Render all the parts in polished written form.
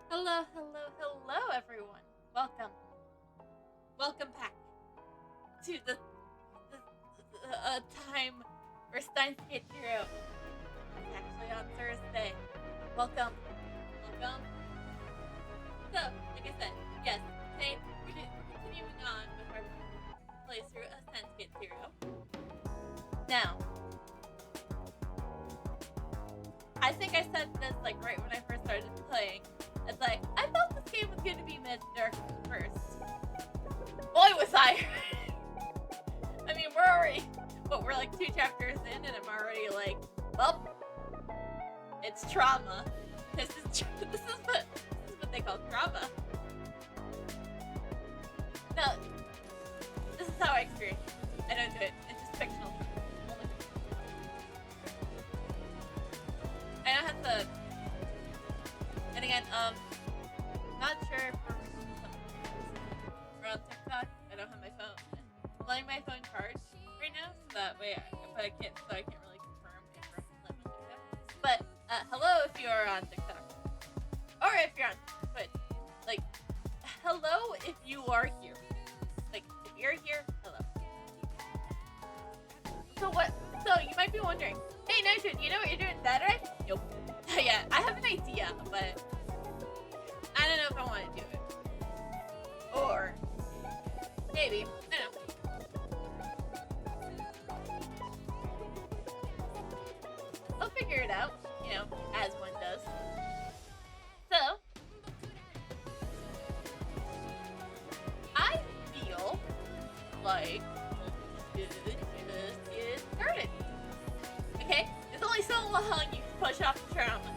Hello, hello, hello, everyone. Welcome back to the time where Steins Gate Hero. It's actually on Thursday. Welcome, welcome. So, like I said, yes, today we're continuing on with our playthrough of Steins Gate Hero. Now, I think I said this like right when I first started playing. It's like, I thought this game was going to be mid-dark first. Boy, was I! I mean, we're like 2 chapters in, and I'm already like, well, it's trauma. This is what they call trauma. No, this is how I experience it. I don't do it. It's just fictional. Only fictional. I don't have to. And again, not sure if we're on TikTok. I don't have my phone. I'm letting my phone charge right now, so that way I can't really confirm if we're on TikTok. But hello if you are on TikTok, or if you're on Twitch. Like, hello if you are here. Like, if you're here, hello. So what? So you might be wondering, hey Nitro, do you know what you're doing Saturday? Nope. Yeah, I have an idea, but I don't know if I want to do it. Or maybe, I don't know. I'll figure it out, as one does. So, I feel like we should just get started. Okay? It's only so long you can push off the trauma,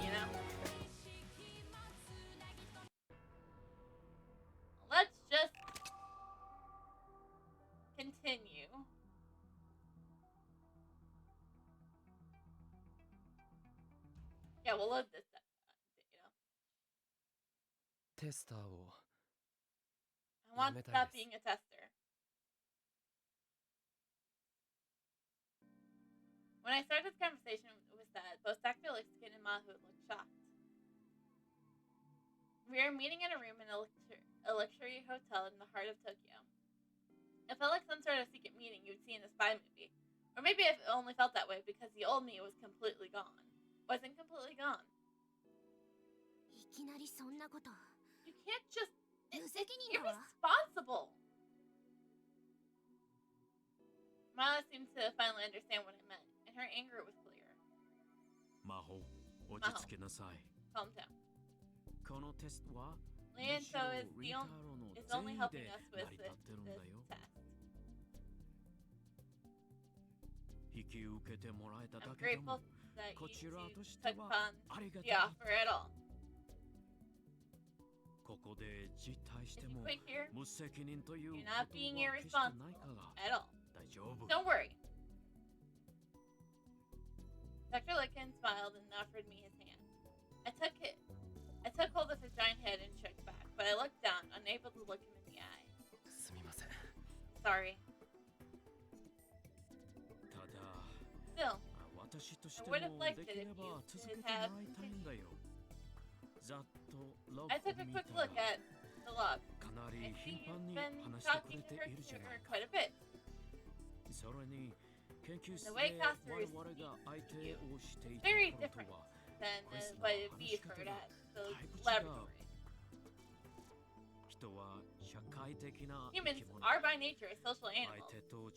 Let's just continue. Yeah, we'll load this up, テスターを I want to stop being a tester. When I started this conversation with that, both Dr. Lixkin and Mahu looked shocked. We were meeting in a room in a luxury hotel in the heart of Tokyo. It felt like some sort of secret meeting you would see in a spy movie. Or maybe it only felt that way because the old me was completely gone. Wasn't completely gone. You can't just... It's irresponsible! Mala seemed to finally understand what I meant, and her anger was clear. Maho, calm down. Lianto is only helping us with this test. I'm grateful that you two took upon the offer at all. If you quit here, you're not being irresponsible at all. Don't worry. Dr. Licken smiled and offered me his hand. I took hold of his giant head and shook back, but I looked down, unable to look him in the eye. Sorry. Still, I would have liked it if you did have continued. I took a quick look at the log. I see you've been talking to her quite a bit. The way Katsuru speaks to you is very different than what it would be heard at the laboratory. Humans are by nature a social animal.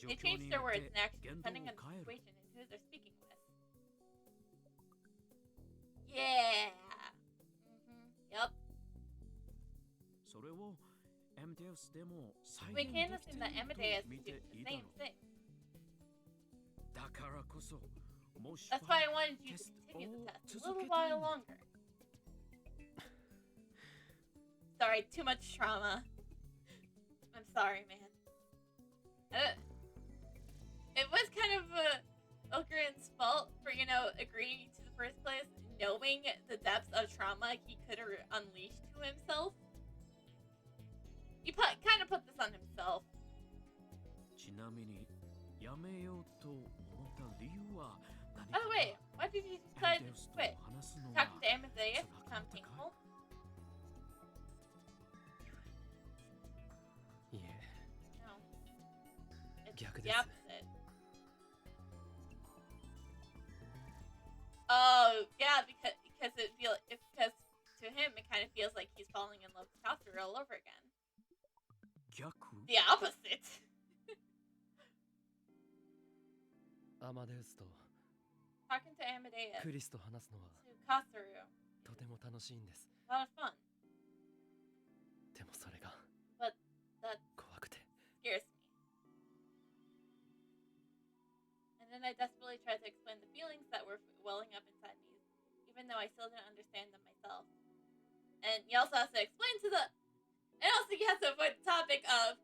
They change their words and actions depending on the situation and who they're speaking with. Yeah. Yep. We can't assume that Amadeus is doing the same thing. That's why I wanted you to continue the test a little while longer. Sorry, too much trauma. I'm sorry, man. It was kind of Ilgrin's fault for, agreeing to the first place, knowing the depths of trauma he could have unleashed to himself. He kind of put this on himself. By the way, why did you decide to quit? Talking to Amadeus sound painful? 逆 The です。 opposite. Oh, yeah, because to him it kind of feels like he's falling in love with Katsura all over again. 逆 The opposite. アマデウスと Talking to Amadeus クリスと話すのは to Katsura. とても楽しいんです。 A lot of fun. でもそれが But that 怖くて。 scares me. And then I desperately tried to explain the feelings that were welling up inside me, even though I still didn't understand them myself. And he also has to explain to the... And also he has to avoid the topic of,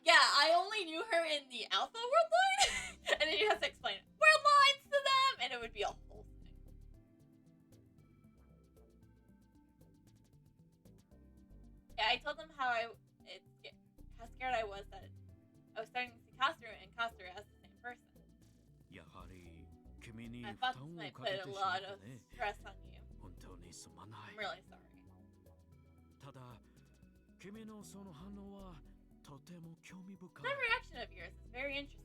yeah, I only knew her in the Alpha World line. And then he has to explain world lines to them, and it would be a whole thing. Yeah, I told him how scared I was that I was starting to see Katsura and Katsura as the same person. やはり君に I 負 thought 担 this を might かけ put て a しま lot っ of たね。 stress on you. 本当にすまな I'm い。 really sorry. ただ君のその反応はとても興味深い。 That reaction of yours is very interesting.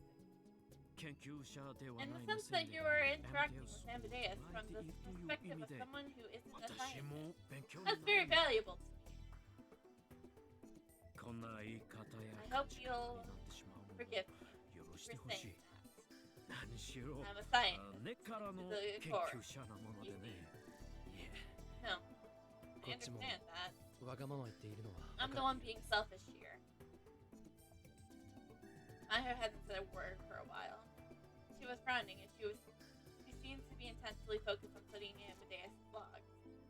研究者では In ない the 目 sense that 線で you were interacting with アマデウ Amadeus スを from the 捉えているという perspective 意味 of で someone who isn't a 私 scientist. も勉強に That's な very る。 valuable to me. こんな言い方や I hope 価値 you'll 観になってしまうの forgive をよろし for てほし saying い。 that. 何しろ I'm a scientist. 根っからの To the 研 core. 究者なものでね。いえ、 No, こ I っちも understand that. わがまま言っているのは I'm 分 the か one ってい being る。 selfish here. Maher hadn't said a word for a while. She was frowning and she seemed to be intensely focused on studying Amadeus' blog.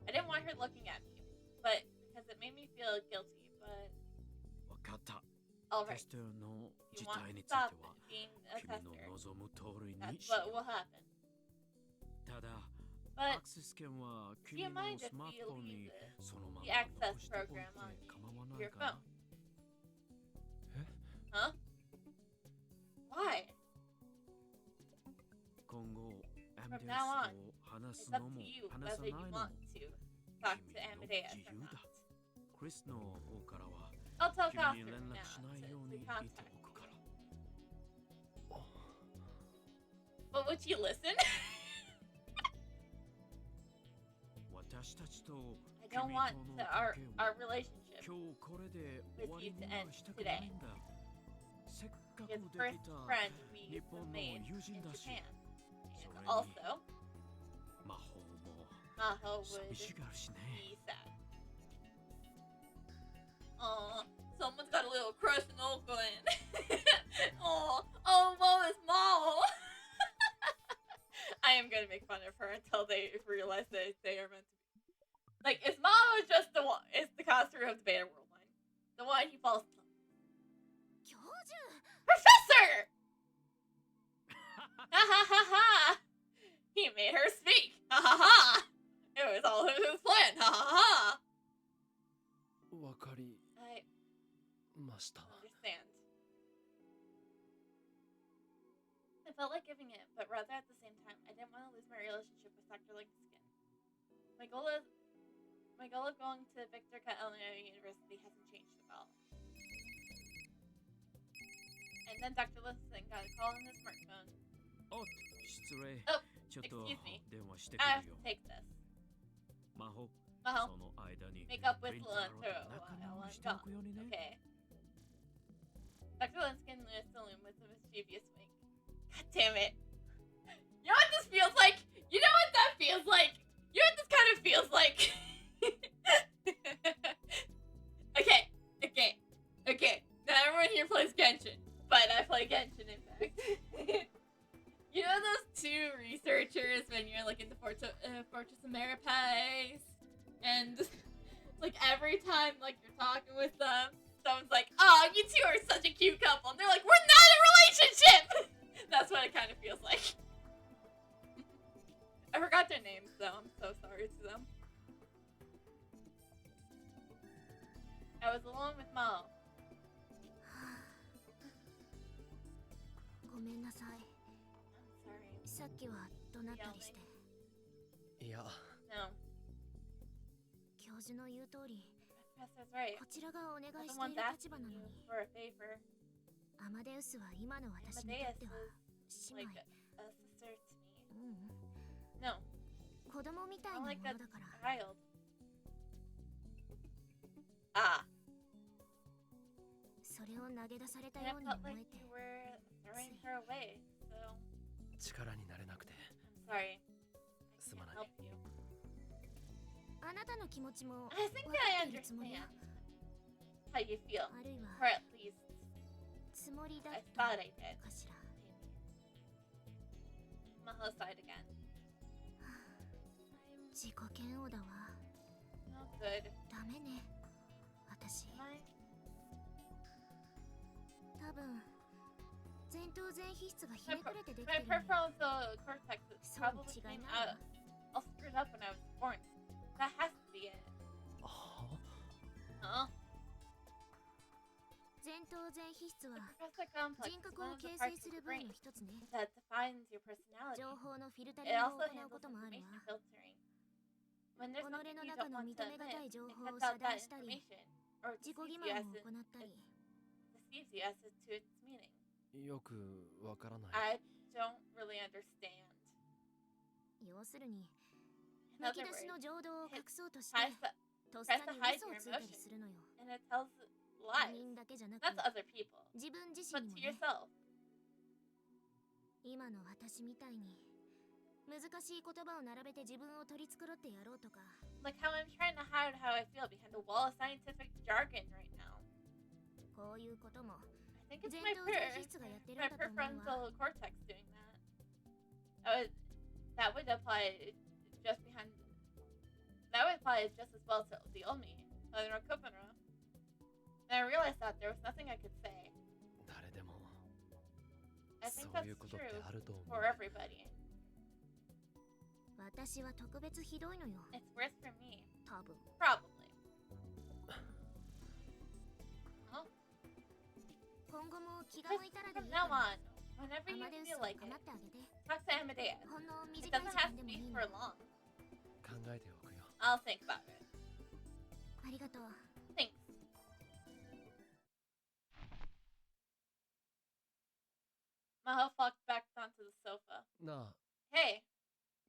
I didn't want her looking at me, but because it made me feel guilty, but わかった。 alright. テストの If 事 you want 態 to について stop は being a 君の tester, 望む通りに that's しよ what う。 will happen. ただ、 But アクセス権は do you 君の mind ス if マー we トフォン leave にそのま the ま access 残しておいて program on 構わな your いかな。 phone? Huh? Why? 今後、アマ From デウ now ス on, と話 It's す up の to も you 話さ whether ない you のも want to talk to 君の Amadeus 自 or 由 not. だ。クリスの方からは I'll tell 君に Catherine 連 now 絡しない to ように言って contact おく me. から。 But would you listen? 私たちと I 君 don't と want の to 関係を our relationship 今日これで終わり with you に to は end したくないん today. だ。せっかく His で first きた friend we 日本の made 友人 in だし、 Japan. そ And れに also, 魔法も Maho 寂 would しがるしね。 be sad. Aw, someone's got a little crush on Oakland. Oh, woe is Maho. I am gonna make fun of her until they realize that they are meant to be. Like, is Maho just the one? Is the costume of the Beta World line? The one he falls in love with? Professor! Ha ha ha ha! He made her speak! Ha ha ha! It was all his plan! Ha ha ha! わかり I ました。 understand. I felt like giving in, but rather at the same time, I didn't want to lose my relationship with Dr. Link's skin. My goal of going to Victor Culinary University hasn't changed at all. And then Dr. Linston got a call on his smartphone. おっ、失礼。 Oh, ちょっと excuse me. 電話してく I have る to よ。 take this. 魔法、 Maho, その間に make up with プリンター Lunto と仲 while 直 I'm りしてお gone. くようにね。 Okay. Dr. Linskin missed the loom with a mischievous wink. God damn it. You know what this feels like? You know what that feels like? You know what this kind of feels like? Okay. Now everyone here plays Genshin, but I play Genshin in fact. You know those two researchers when you're like in the Fortress of Marapace, and like every time like you're talking with them, someone's like, "Oh, you two are such a cute couple," and they're like, "We're not in a relationship." That's what it kind of feels like. I forgot their names though. I'm so sorry to them. I was alone with Mom. ごめんなさい。 I'm sorry. さっきは怒鳴ったりして。いや、 No, 教授の言う通り、 Professor's right. こちらがお願い I'm し the てい one る立 asking 場なの you に、 for a favor. アマデウスは今の私にと Amadeus っては is 姉 like 妹。 a sister to me. うん、 No, 子供みたい not なも like の a だから。 child. Ah, それを投げ出された and よ it うに felt 思 like えて you were throwing her away. So 力になれなくて I'm sorry. I す can't まない help you. あなたの気持ちも I 分 think か I っているつもり understand よ。 how you feel, あるいは or at least つもりだ I った thought I did. かしら。 Maho sighed again. 自己嫌悪だわ。 No good. ダメね。私 Am I? 多分前頭前皮質がひねくれてでき My てるのよ。 prefrontal cortex So, probably 違い came ないわ。 out all screwed up when I was born. That has to be it. は Huh? 前頭前皮質 The は professor complex 人 is 格 one を of the 形 parts 成 of す the る部位 brain の一つね。 that defines your personality. 情報のフィルタ It リングを also 行うこ handles ともあるわ。 information filtering. When there's 己 something の you 中 don't の want 認 to めが admit, たい it 情報 cuts を out 遮 that 断したり、 information or 自己 deceives 欺 you 瞞 as を it 行ったり。 deceives you as to its meaning. よくわからない I don't really understand. 要するに In む other き出し words, の情動を隠そうとして tries to とっさ tries to に hide 嘘を your ついたり emotion するのよ。 and it tells 他 lies. 人だけじゃなく Not to other people, 自分自 but 身にも to ね。 yourself. 今の私みたいに難しい言葉を並べて自分を取り繕ってやろうとか、 Like how I'm trying to hide how I feel behind a wall of scientific jargon right now. こういうことも I think it's 前 my 頭前皮質がやってる my んだと思うわ。 prefrontal cortex doing that. That would apply just behind. That would apply just as well to the old me, Eleanor Kuppenra. And I realized that there was nothing I could say. 誰でも I そ think ういう that's ことって true あると思う for everybody. 私は特別ひどいのよ。 It's worse for me, 多分。 probably. Huh? 今後も気が Just 向いたらでい from い now から on, whenever ア you マデウス feel を like 構っ it, てあげて。 talk to Amadeus. ほんの It 短い doesn't 時 have 間 to でもい be い for の。 long. 考えておくよ I'll think about it. ありがとう。 Thanks. Maho flopped back onto the sofa. なあ Hey,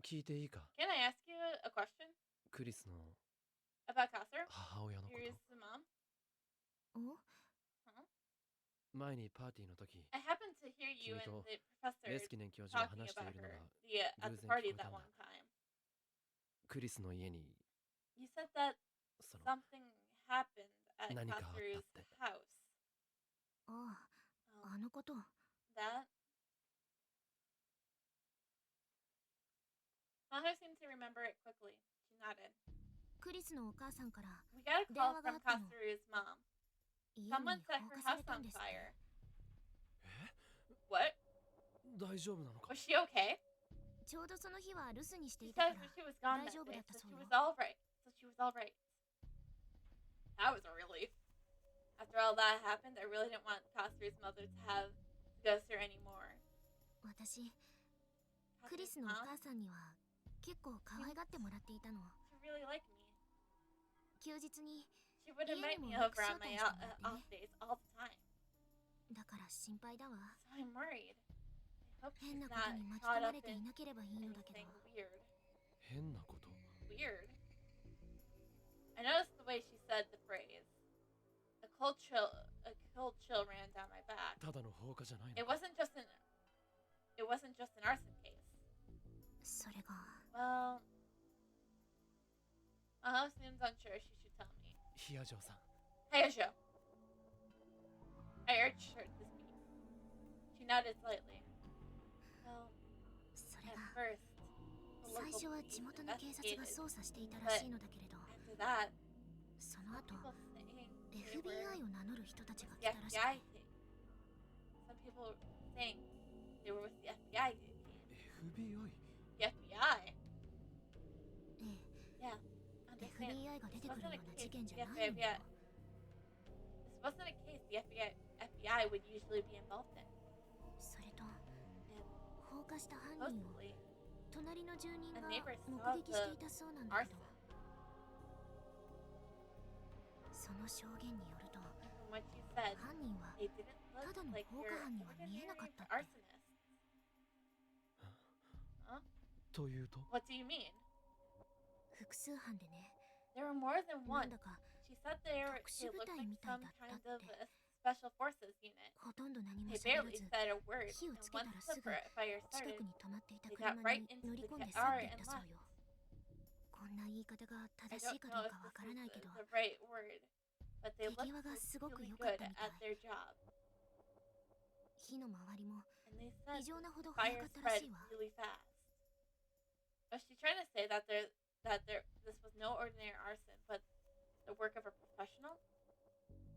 聞いていいか can I ask you a question クリスの about Kasser? 母親のこ Here's と the mom. お 前にパーティーの時 I happened to hear you and 君と the レ professor スキネン教授が talking 話して about いるの her が at 偶 the 然 party 聞こえた that んだ one time. クリスの家に You said that その something happened at 何かあったっ Kasseru's て house. あ Oh, あ、あのこと。 that? Maho seemed to remember it quickly. She nodded. クリスのお母さんから We got a call 電話があ from ったの。 Kasseru's mom. 家に Someone 放 set her 火され house たん on ですって。 fire. え What? 大丈夫なのか Was she okay? ちょうどその日は留守にして She いたか said ら she was gone that 大丈夫だ day, った so そう she よ。 was all right. So she was all right. That was a relief. After all that happened, I really didn't want Kasseru's mother to have to go through anymore. 私、クリ Kasseru's スのお mom, 母さんには結構可愛がってもらっていたの。 she really liked me. 休日に She would 家 invite にも me よく over 招 on 待 my してもらってね。 off days all the time. だから心配だわ。 So I'm worried. I hope she's 変なこと not に巻き caught 込ま up れてい in なければいいのだけど。 anything weird. 変なこと Weird. I noticed the way she said the phrase. A cold chill ran down my back. ただの放火じゃない It のか wasn't just an arson case. それが Well, Maho seems unsure she should tell me. ヒアジョーさん Hayasho. I urged her to speak. She nodded slightly. Well, それ at が first, the 最 local 初は police 地元の警察が investigated. 捜査していたらしいのだけれど、 After that, その some 後 people saying they FBI were を名乗る人たちが the 来たらしく FBI case. Some people were saying they were with the FBI case. FBI? The FBI? え Yeah, え、 understand. FBI が出 This てくる wasn't よ a うな case 事件じ the ゃないの FBI. よ。 This wasn't a case the FBI would usually be involved in. それと And 放火した犯人を supposedly, 隣の住人が A neighbor 目 saw 撃していたそうなんだけ arson. ど、その証言によると From what she said 犯人は they didn't た look だの like 放 your 火犯には見えなか ordinary ったって arsonists. Huh? というと What do you mean? 複数犯でね、 There were more than な one. んだか She said they特殊部 looked 隊 like みたい some だった kind って of special forces unit. ほとんど何も They 喋ら barely ず said a word, 火を and つけた once ら the すぐ fire 近 started, くに止まっていた they 車 got right に into 乗り the 込んで去 car っていっ and たそう left. よ。こんな言い方が I 正し don't いか know どう if かわ this からない is けど、 the right word, but they 手 looked 際がすごく really 良かっ good たみたい。 at their job. 火の周りも And they 異 said 常なほど早 fire かったらし spread いわ。 really fast. Was she trying to say that this was no ordinary arson, but the work of a professional?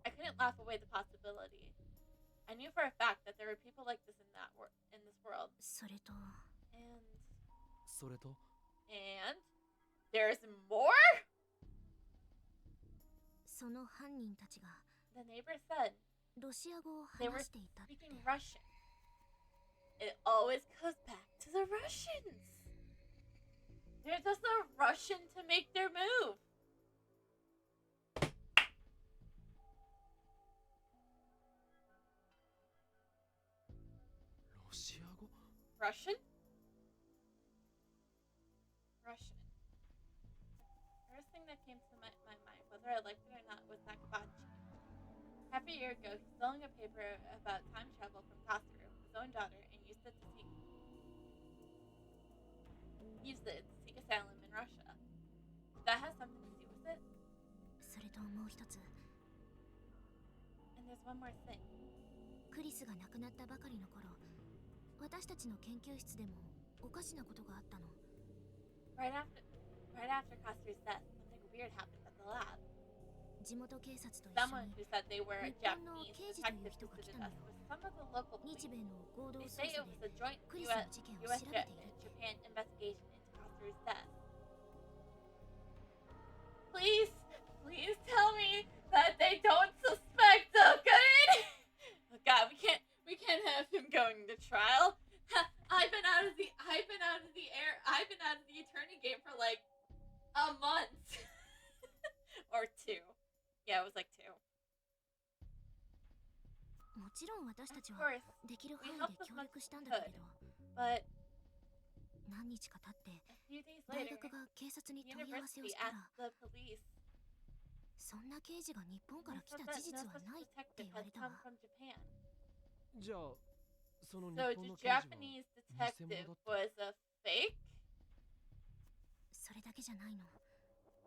I couldn't laugh away the possibility. I knew for a fact that there were people like this in this world. それと And それと there's more? その犯人たちが The neighbor said ロシア語を they were 話していたって。 speaking Russian. It always goes back to the Russians. They're just a Russian to make their move. Russian? Russian. First thing that came to my mind, whether I liked it or not, was that Kabachi. Half a year ago, he's selling a paper about time travel from Katsuru, his own daughter, and used it to seek asylum in Russia. That has something to do with it? それともう一つ、 And there's one more thing. クリスが亡くなったばかりの頃、私たちの研究室でもおかしなことがあったの。 Right after Katsuru's death, something weird happened at the lab. 地元警察と一緒 Someone に who said they were a 日本の Japanese 刑事という detective 人が来 visited たの us よ。 with some of the local 日 police. 米の合同 They 捜 say it 査 was で a joint クリス US, の事件を US 調べているって。 Japan investigation into Katsuru's death. Please tell me that they don't suspect Okurin. Oh God, we can't have him going to trial. I've been out of the attorney game for like a month or two. Yeah, it was like 2. もちろん私たち Of は course, できる we 範囲 helped で as 協 much 力 as したん we だけ could, れど、 but 何日か経って a few days 大 later, 学が警察に the 問い合わせを university したら、 asked the police. そんな刑事が日本か They ら来 said た that 事実 no は such ないって detective 言わ had れた come わ。 from Japan. じゃあその日 So 本 the の刑事は Japanese 偽物だ detective った was a fake? それだけじゃないの。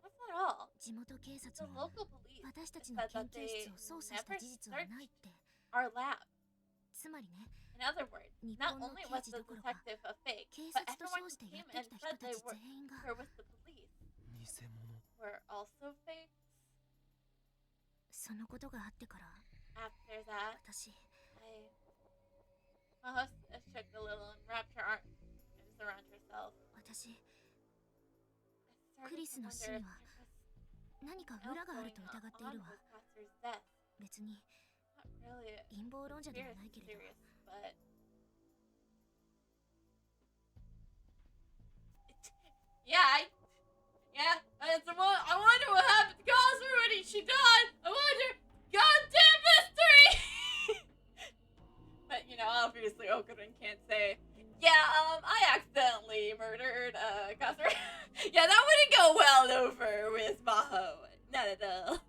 That's not all. 地元警察 The も local police 私たちの said 研 that 究 they 室を捜査した事実はないって。 our lab. つまりね、 In other words, 日 not 本の only 刑 was 事 the どころか detective a fake, 警 but 察と everyone 称して who やっ came て and きた人 said た they ち全員が were with the police 偽物 were also fakes. そのことがあってから After that, 私 my host shook a little and wrapped her arms around herself. 私 I started to クリスの wonder 死 if には there was 何か else 裏がある going と疑ってい on るわ。 with Katsuru's death. 別に Not really 陰謀論者ではない serious, けれど、 serious, but I wonder what happened to Katsuru when she died. I wonder. Goddamn mystery. But obviously Okurin can't say, yeah, I accidentally murdered Katsuru. Yeah, that wouldn't go well over with Maho. Not at all.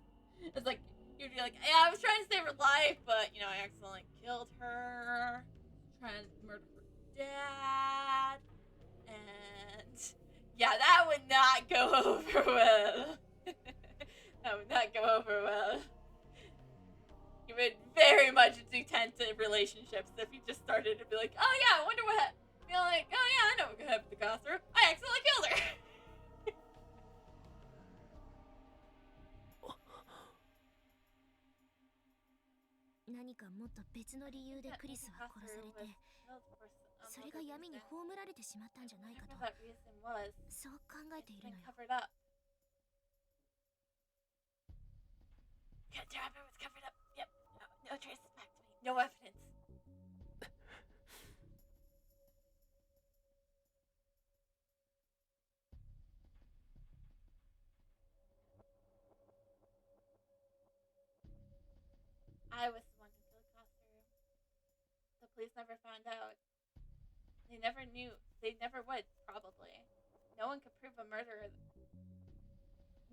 It's like you'd be like, yeah, I was trying to save her life, but I accidentally killed her. Trying to murder her dad. And yeah, that would not go over well. That would not go over well. You would very much do tense relationships if you just started to be like, oh yeah, I wonder what happened. Be like, oh yeah, I know what happened to Katsuru. I accidentally killed her. 何かもっと別の理由でクリスは殺されて、それが闇に葬られてしまったんじゃないかと、 Whatever that reason was, そう考えてい it's るの been よ。 covered up. Yeah, Jabba was covered up. Yep. No traces back to me. No evidence. I was the one who killed Katsuru. The police never found out. They never knew. They never would, probably. No one could prove a murder.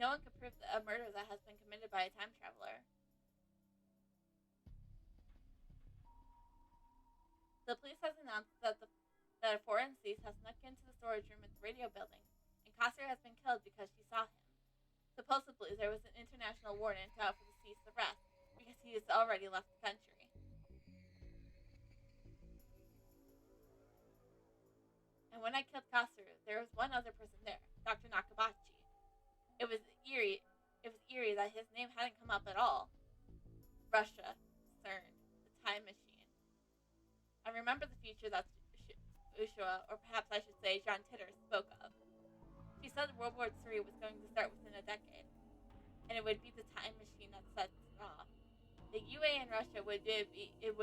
No one could prove a murder that has been committed by a time traveler. The police has announced that a foreign thief has snuck into the storage room at the radio building, and Katsuru has been killed because she saw him. Supposedly, there was an international warrant out for the thief's arrest because he has already left the country. And when I killed Katsuru, there was one other person there, Dr. Nakabachi. It was eerie that his name hadn't come up at all. Russia, CERN, the time machine. I remember the future that Ushua, or perhaps I should say Jean Titter, spoke of. She said World War III was going to start within a decade, and it would be the time machine that sets it off. The UA in Russia would be in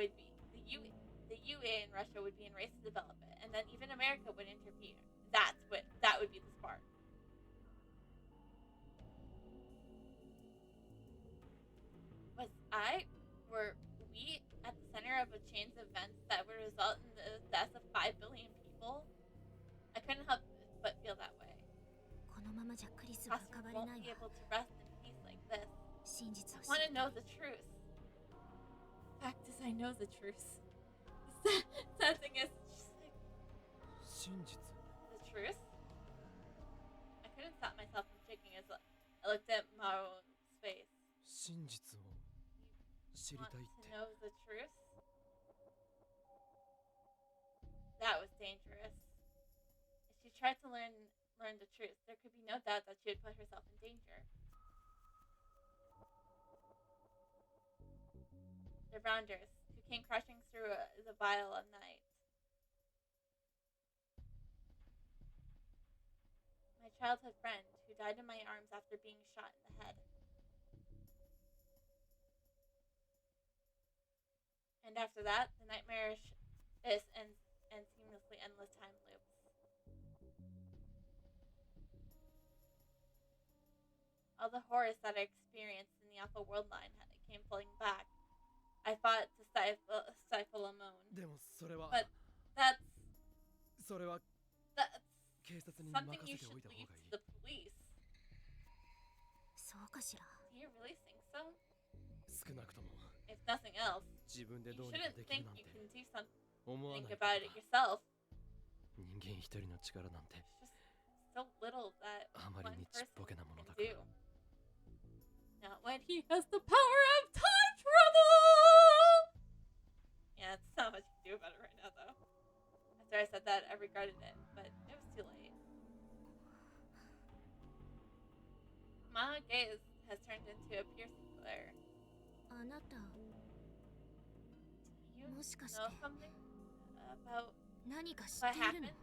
race to develop it, and then even America would interfere. That would be the spark. Were we at the center of a chain of events that would result in the death of 5 billion people? I couldn't help but feel that way. Katsuru won't be able to rest in peace like this. I want to know the truth. The fact is, I know the truth. The sad thing is, it's just like... 真実 The truth? I couldn't stop myself from shaking as I looked at Maro's face. 真実を知り Want たいっ to て know the truth? That was dangerous. If she tried to learn the truth, there could be no doubt that she would put herself in danger. The rounders, who came crashing through the vial of night. My childhood friend, who died in my arms after being shot in the head. And after that, the nightmarish and seamlessly endless time loops. All the horrors that I experienced in the awful world line came flooding back. I fought to stifle a moan. でもそれは But that's それは警察に something 任 you せてお should いた方 leave がいい to the police. そうかしら。 Do you really think so? 少なくとも If nothing else, 自分で you どうにか shouldn't できる think なん you て can do something 思わないこと about だ it yourself. 人間一人の力なんて It's just so little that あま one りにちっ person ぽけなもの can だから do. Not when he has the power of time travel! Yeah, it's not much you can do about it right now, though. After I said that, I regretted it, but it was too late. My gaze has turned into a piercing glare. あなた You もしかして know something about 何か知 what っている happened?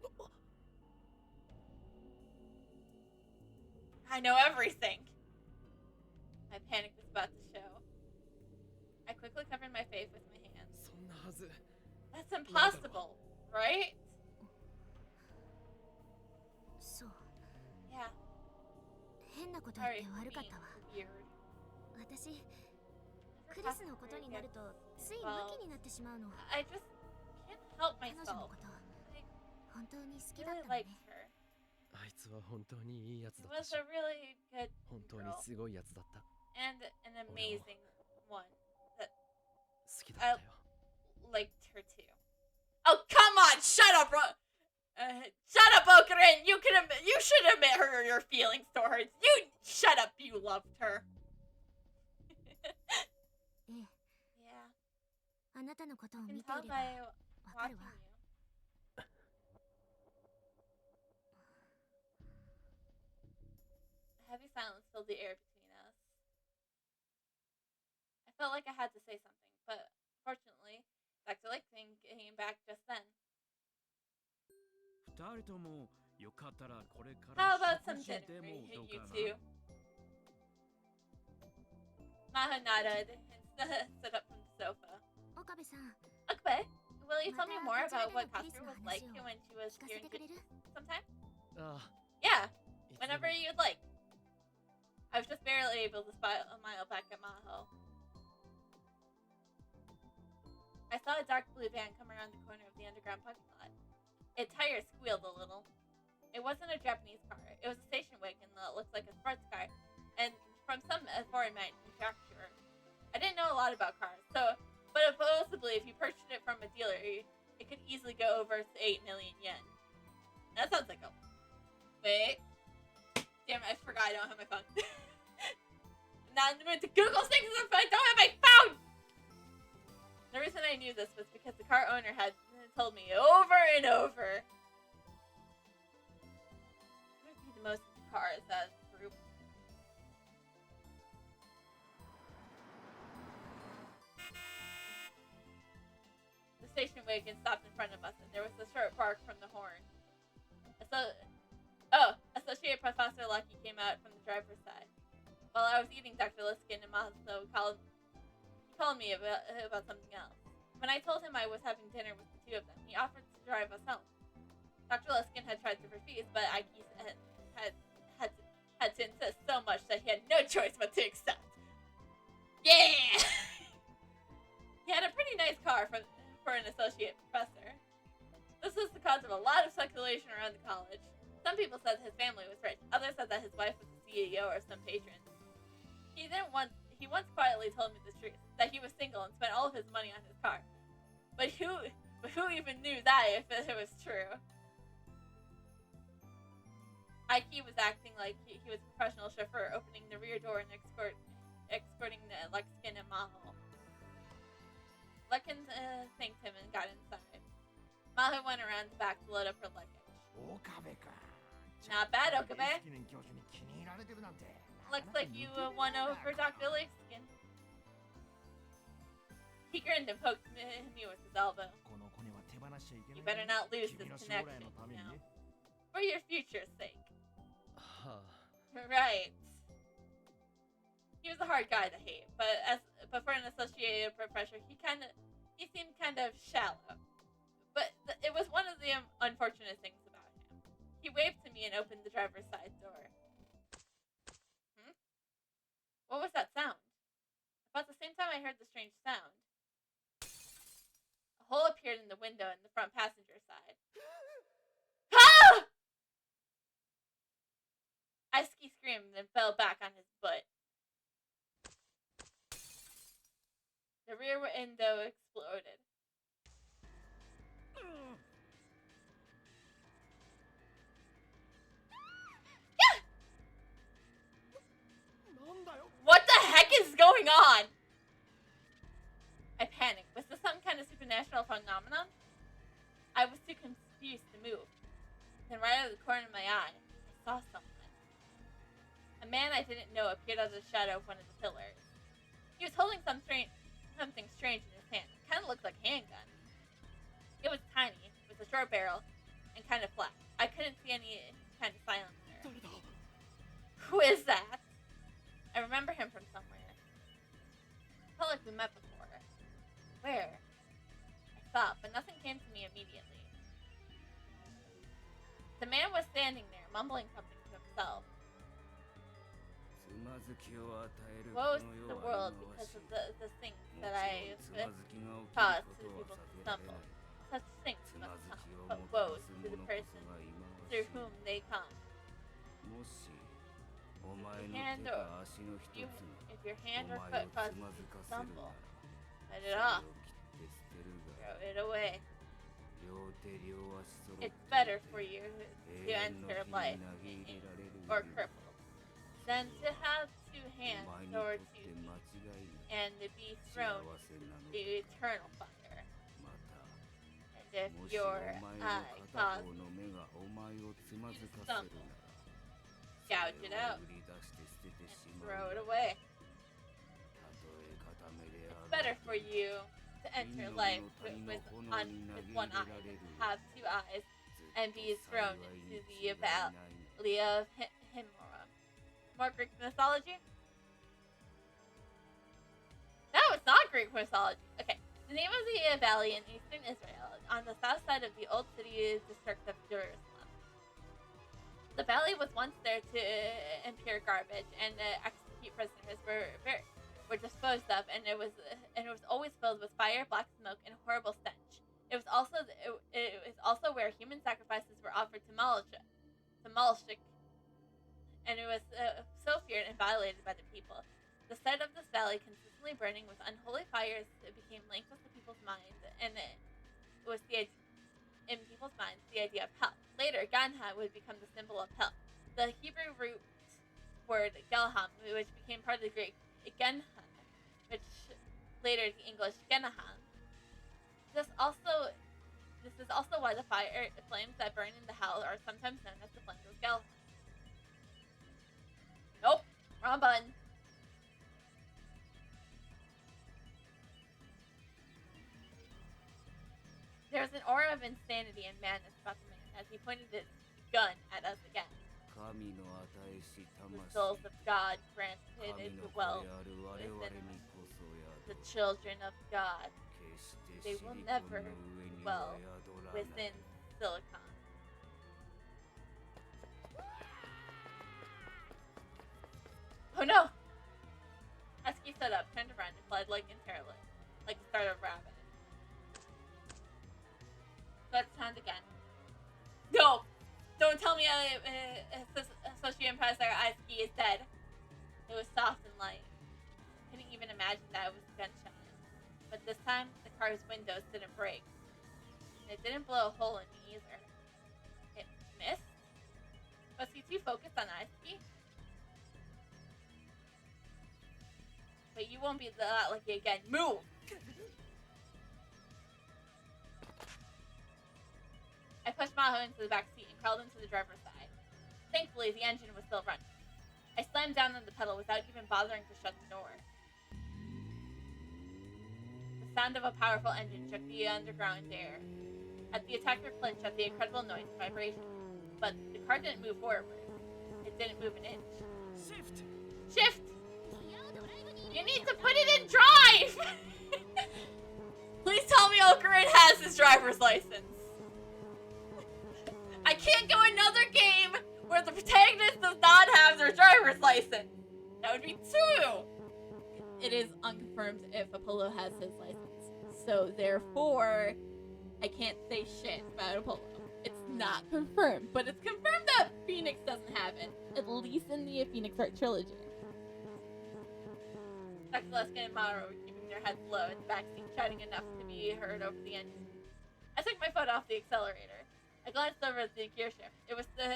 の？ I know everything! My panic was about to show. I quickly covered my face with my hands. そんなはず That's impossible, right? そう。 Yeah. 変なこと言っ Sorry て for 悪かっ being たわ。 weird. 私、 Never クリスのことになると gets ついム involved. キになってしまうの。 I just can't help 彼女の myself. こと I 本当に好きだっ really たの liked ね。 her. あいつは本当にいいやつ She だった was し a really good 本当に girl すごいやつだった and an amazing one that 好きだったよ liked her too. Oh, come on! Shut up, shut up, Okarin! You should admit your feelings towards you. Shut up! You loved her. ええ、 Yeah, あなたのことを I 見 can てい tell れば by わか watching る you. わ。A heavy silence filled the air between us. I felt like I had to say something, but fortunately, Dr. Laketon came back just then. 二人ともよかったらこれか How ら about some 食事 dinner で for も you どうかな two? Maho nodded and stood up from the sofa. 岡部さん、 Okay, will you tell me more Mata about what kochira de Katsuru was Chris like no when she was 聞か here せてくれる？ sometime? ああ Yeah, いつでも whenever you'd like. I was just barely able to smile back at Maho. I saw a dark blue van come around the corner of the underground parking lot. Its tires squealed a little. It wasn't a Japanese car. It was a station wagon that looked like a sports car, and from some foreign manufacturer. I didn't know a lot about cars, but supposedly if you purchased it from a dealer, it could easily go over to 8 million yen. That sounds like a... Wait. Damn it, I forgot I don't have my phone. Now I'm going to Google things if I don't have my phone! The reason I knew this was because the car owner had told me over and over. I would be the most into cars as a group. The station wagon stopped in front of us, and there was a short bark from the horn. Associate Professor Lucky came out from the driver's side. While I was eating, Dr. Liskin and Masato called me about something else. When I told him I was having dinner with the two of them, he offered to drive us home. Dr. Liskin had tried to refuse, but Aiki had to insist so much that he had no choice but to accept. Yeah! He had a pretty nice car for an associate professor. This was the cause of a lot of speculation around the college. Some people said his family was rich. Others said that his wife was the CEO or some patron. He once quietly told me the truth, that he was single and spent all of his money on his car. But who even knew that if it was true? Aiki was acting like he was a professional chauffeur, opening the rear door and escorting the Lexkin and Maho. Lexkin thanked him and got inside. Maho went around the back to load up her luggage. Not bad, Okabe. Looks like you won over Dr. Lexkin. He grinned and poked me with his elbow. You better not lose this connection, you know. For your future's sake. Right. He was a hard guy to hate, but for an associated professor, he seemed kind of shallow. But it was one of the unfortunate things about him. He waved to me and opened the driver's side door. What was that sound? About the same time I heard the strange sound, a hole appeared in the window in the front passenger side. Ah! Aiki screamed and fell back on his butt. The rear window exploded. What the heck is going on? I panicked. Was this some kind of supernatural phenomenon? I was too confused to move. Then right out of the corner of my eye, I saw someone. A man I didn't know appeared out of the shadow of one of the pillars. He was holding something strange in his hand. It kind of looked like a handgun. It was tiny, with a short barrel, and kind of flat. I couldn't see any kind of silencer. Who is that? I remember him from somewhere. It felt like we met before. Where? I thought, but nothing came to me immediately. The man was standing there, mumbling something to himself. Woe to the world because of the things that I caused to the people to stumble. Such things must come, but woe to the person through whom they come. If your hand or foot causes you to stumble, cut it off. Throw it away. It's better for you to enter life or crippled than to have two hands or 2 feet and to be thrown to eternal fire. And if your eye causes you to stumble, gouge it out and throw it away. It's better for you to enter life with one eye than to have 2 eyes and be thrown into the valley of Himura. More Greek mythology? No, it's not Greek mythology. Okay. The name of the valley in eastern Israel, on the south side of the old city district of Jerusalem. The valley was once there to impure garbage and execute prisoners, where were disposed of, and it was always filled with fire, black smoke, and horrible stench. It was also where human sacrifices were offered to Malshik, and it was so feared and violated by the people. The sight of this valley consistently burning with unholy fires became linked with the people's minds, and it was in people's minds the idea of hell. Later, Ganha would become the symbol of hell. The Hebrew root word Gelham, which became part of the Greek Genha, which later the English Genaham. This is also why the flames that burn in the hell are sometimes known as the flames of Gelham. Nope, wrong button. There was an aura of insanity and madness about the man as he pointed his gun at us again. The souls of God granted it dwell within the children of God. They will never dwell within Silicon. Oh no! Husky stood up, turned around, and fled like a startled rabbit. Let's sound again. No! Don't tell me Associate Professor Aisuke is dead. It was soft and light. I couldn't even imagine that it was a gunshot. But this time, the car's windows didn't break. And it didn't blow a hole in me either. It missed? Was he too focused on Aisuke? But you won't be that lucky again. Move! I pushed Maho into the back seat and crawled into the driver's side. Thankfully, the engine was still running. I slammed down on the pedal without even bothering to shut the door. The sound of a powerful engine shook the underground air. As the attacker flinched at the incredible noise and vibration. But the car didn't move forward. It didn't move an inch. Shift! Shift! You need to put it in drive! Please tell me Okurin has his driver's license. I can't go another game where the protagonist does not have their driver's license. That would be true. It is unconfirmed if Apollo has his license. So therefore, I can't say shit about Apollo. It's not confirmed, but it's confirmed that Phoenix doesn't have it. At least in the Phoenix Art trilogy. Dr. Luskin and Maru were keeping their heads low in the backseat, shouting enough to be heard over the engine. I took my foot off the accelerator. I glanced over at the gear shift. It was stuck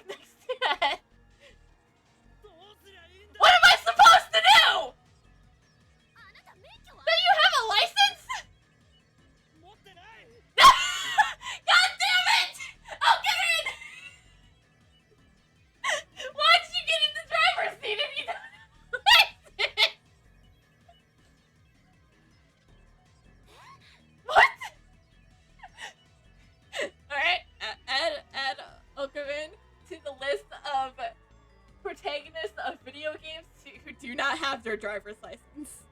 next to it. What am I supposed to do? Do you have a license? God damn it! I'll get in! Why did you get in the driver's seat if you don't have a license? What? Alright, add Okurin to the list of protagonists of video games who do not have their driver's license.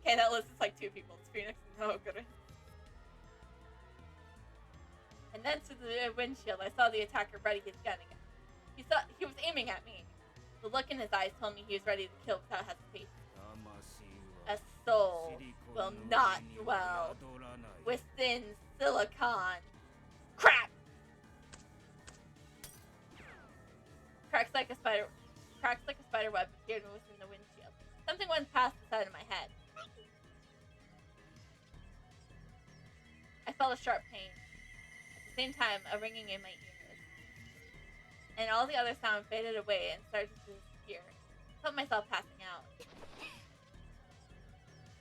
Okay, that list is like 2 people. It's Phoenix and Okurin. And then to the windshield, I saw the attacker ready his gun again. He was aiming at me. The look in his eyes told me he was ready to kill without hesitation. A soul will not dwell within Silicon. Crap! Cracks like a spider web appeared within the windshield. Something went past the side of my head. I felt a sharp pain. At the same time, a ringing in my ears. And all the other sound faded away and started to disappear. I felt myself passing out.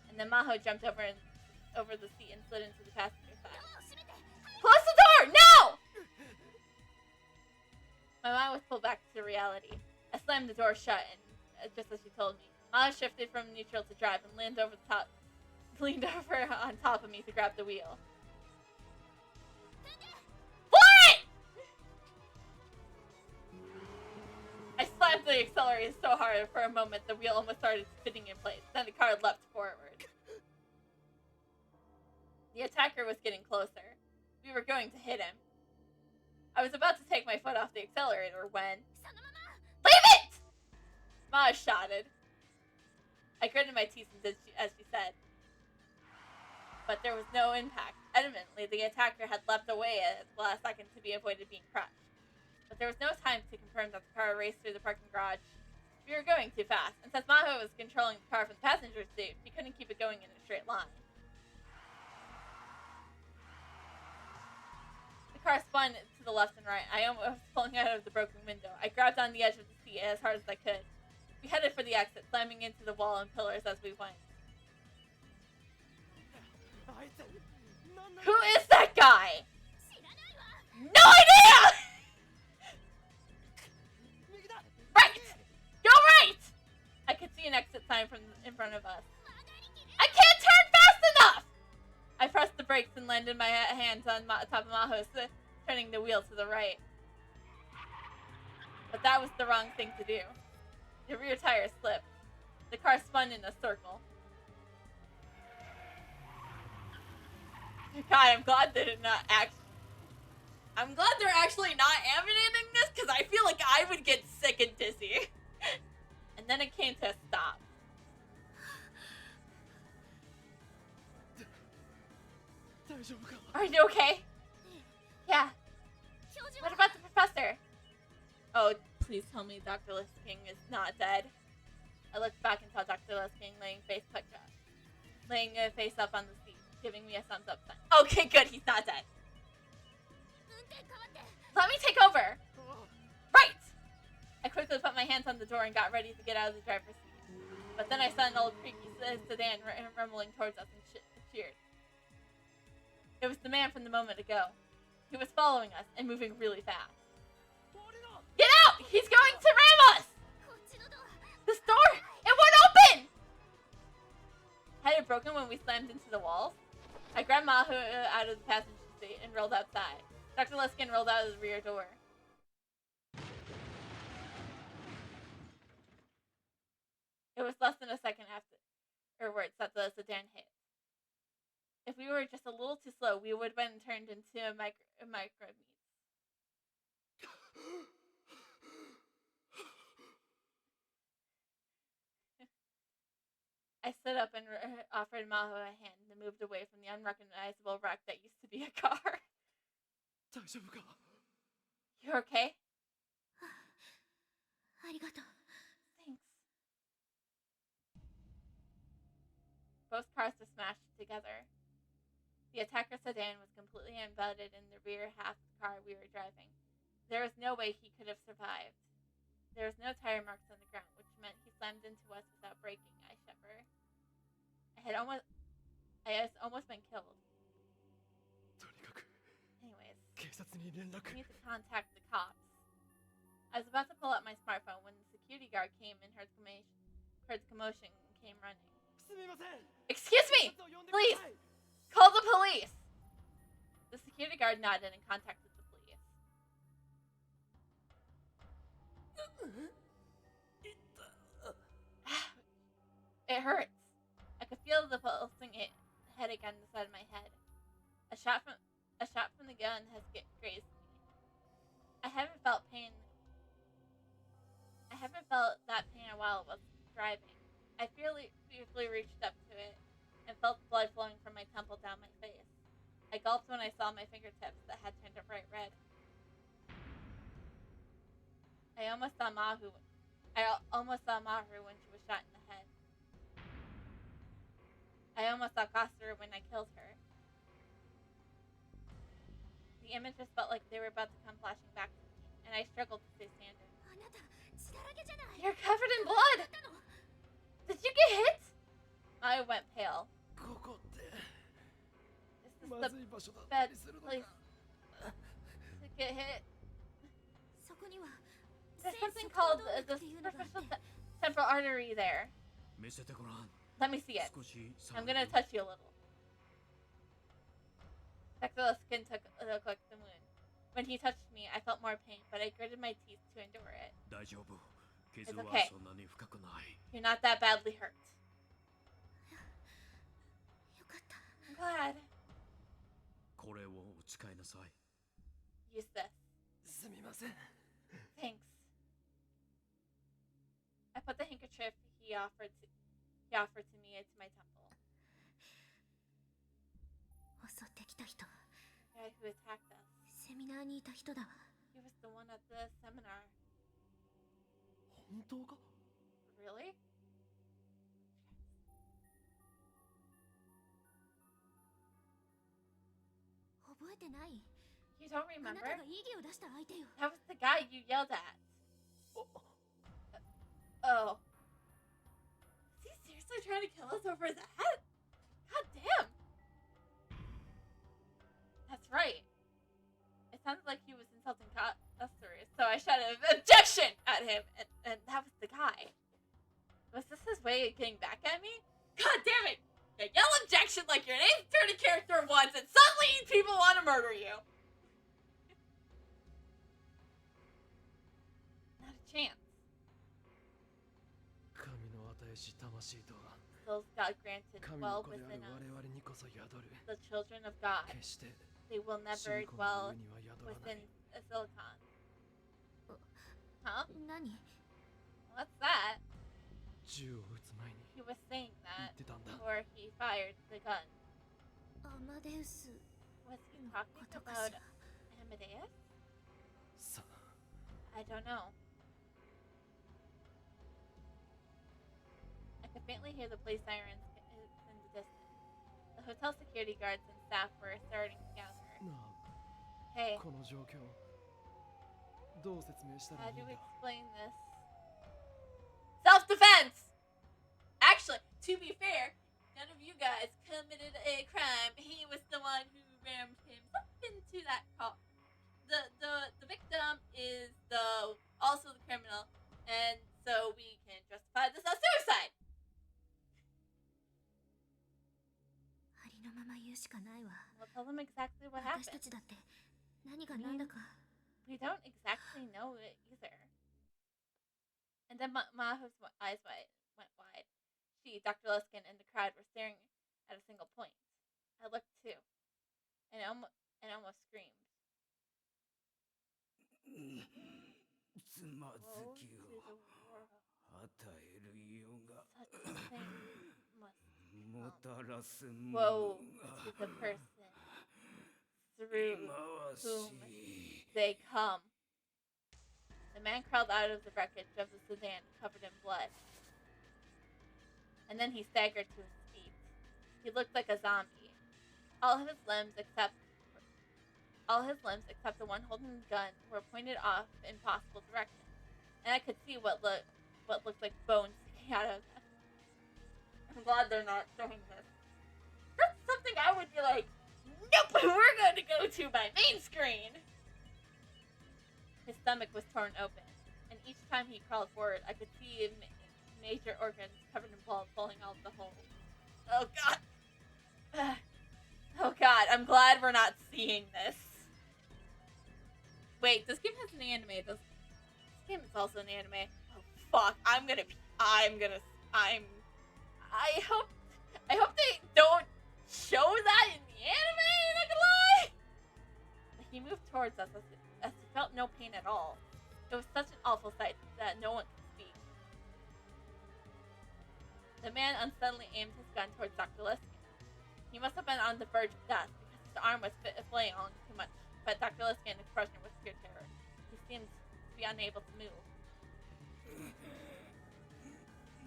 And then Maho jumped over the seat and slid into the passenger side. Close the door! No! My mind was pulled back to reality. I slammed the door shut, and just as she told me, Maho shifted from neutral to drive and leaned over on top of me to grab the wheel. What? I slammed the accelerator so hard for a moment the wheel almost started spinning in place. Then the car leapt forward. The attacker was getting closer. We were going to hit him. I was about to take my foot off the accelerator when... Leave it! Ma shouted. I gritted my teeth and did as she said. But there was no impact. Evidently, the attacker had leapt away at the last second to be avoided being crushed. But there was no time to confirm that the car raced through the parking garage. We were going too fast, and since Maho was controlling the car from the passenger seat, she couldn't keep it going in a straight line. The car spun to the left and right. I almost was pulling out of the broken window. I grabbed on the edge of the seat as hard as I could. We headed for the exit, slamming into the wall and pillars as we went. Who is that guy? No idea! Right! Go right! I could see an exit sign from in front of us. I can't turn fast enough! I pressed the brakes and landed my hands on top of Maho's, turning the wheel to the right. But that was the wrong thing to do. The rear tire slipped. The car spun in a circle. God, I'm glad they're actually not animating this, because I feel like I would get sick and dizzy. And then it came to a stop. Are you okay? Yeah. What about the professor? Oh, please tell me Dr. Lisking is not dead. I looked back and saw Dr. Lisking laying face up on the seat, giving me a thumbs up sign. Okay, good, he's not dead. Let me take over. Right! I quickly put my hands on the door and got ready to get out of the driver's seat. But then I saw an old creaky sedan rumbling towards us and cheered. It was the man from the moment ago. He was following us and moving really fast. Get out! He's going to ram us! This door! It won't open! Had it broken when we slammed into the walls? I grabbed Mahu out of the passenger seat and rolled outside. Dr. Luskin rolled out of the rear door. It was less than a second afterwards that the sedan hit. If we were just a little too slow, we would have been turned into a micro meat. I stood up and offered Maho a hand and moved away from the unrecognizable wreck that used to be a car. You okay? Thanks. Both cars were smashed together. The attacker sedan was completely embedded in the rear half of the car we were driving. There was no way he could have survived. There was no tire marks on the ground, which meant he slammed into us without braking. I shiver. I had almost been killed. Anyways, I need to contact the cops. I was about to pull out my smartphone when the security guard came and heard commotion and came running. Excuse me! Please! Call the police! The security guard nodded and contacted the police. It hurts. I could feel the pulsing headache on the side of my head. A shot from the gun has grazed me. I haven't felt that pain in a while while driving. I fearfully reached up to it and felt blood flowing from my temple down my face. I gulped when I saw my fingertips that had turned a bright red. I almost saw Mahu when she was shot in the head. I almost saw Koster when I killed her. The images felt like they were about to come flashing back to me, and I struggled to stay standing. You're covered in blood! Did you get hit? I went pale. Is this the bad place to get hit? There's something called the superficial temporal artery there. Let me see it. I'm gonna touch you a little. Dr. Luskin took a look at the wound. When he touched me, I felt more pain, but I gritted my teeth to endure it. It's okay. You're not that badly hurt. I'm glad. Use this. Thanks. I put the handkerchief he offered He offered to me to my temple. 襲ってきた人 The guy who attacked us. セミナーにいた人だわ He was the one at the seminar. 本当か？ Really? 覚えてない You don't あな remember? たが異議を出した相手よ That was the guy you yelled at. Oh. Is he seriously trying to kill us over that? God damn. That's right. It sounded like he was insulting customers, so I shouted objection at him, and that was the guy. Was this his way of getting back at me? God damn it! You yell objection like you're an Ace Attorney character once, and suddenly people want to murder you. Not a chance. 神の与えし魂とは Souls God granted 神 dwell の子である within us. 我々にこそ宿る。 The children of God. 決して They will シ never リコンの dwell 上には宿らな within い。 a silicon. Huh? 何 What's that? 銃を撃つ前に He was saying 言 that ってたんだ。 before he fired the gun. アマデウス Was he の talking ことかし about ら Amadeus? さ I don't know. I could faintly hear the police sirens in the distance. The hotel security guards and staff were starting to gather. な Hey, あ、この状況どう説明したら how いい do ん we だ？ explain this? Self-defense! Actually, to be fair, none of you guys committed a crime. He was the one who rammed himself into that car. The victim is also the criminal, and so we can justify this as suicide. ありのまま言うしかないわ We'll tell them exactly what 私 happened. たちだって何が何だか We don't exactly know it either. And then Maho's eyes went wide. She, Dr. Luskin, and the crowd were staring at a single point. I looked too, and almost screamed. つま Woe ず to き the を world. 与えるようが Such a thing must も come. たらすも Woe の to the が person 忌 through まわ whom しい they come. The man crawled out of the wreckage of the sedan, covered in blood. And then he staggered to his feet. He looked like a zombie. All his limbs except the one holding the gun were pointed off in possible directions, and I could see what looked like bones sticking out of them. I'm glad they're not showing this. That's something I would be like, nope, we're going to go to my main screen. His stomach was torn open, and each time he crawled forward, I could see major organs covered in blood pulling out the hole. Oh god. Oh god, I'm glad we're not seeing this. Wait, this game has an anime. This game is also an anime. Oh fuck, I hope they don't show that in the anime, not gonna lie. He moved towards us as he felt no pain at all. It was such an awful sight that no one could speak. The man unsteadily aimed his gun towards Dr. Luskin. He must have been on the verge of death because his arm was flailing too much, but Dr. Luskin's expression was pure terror. He seemed to be unable to move.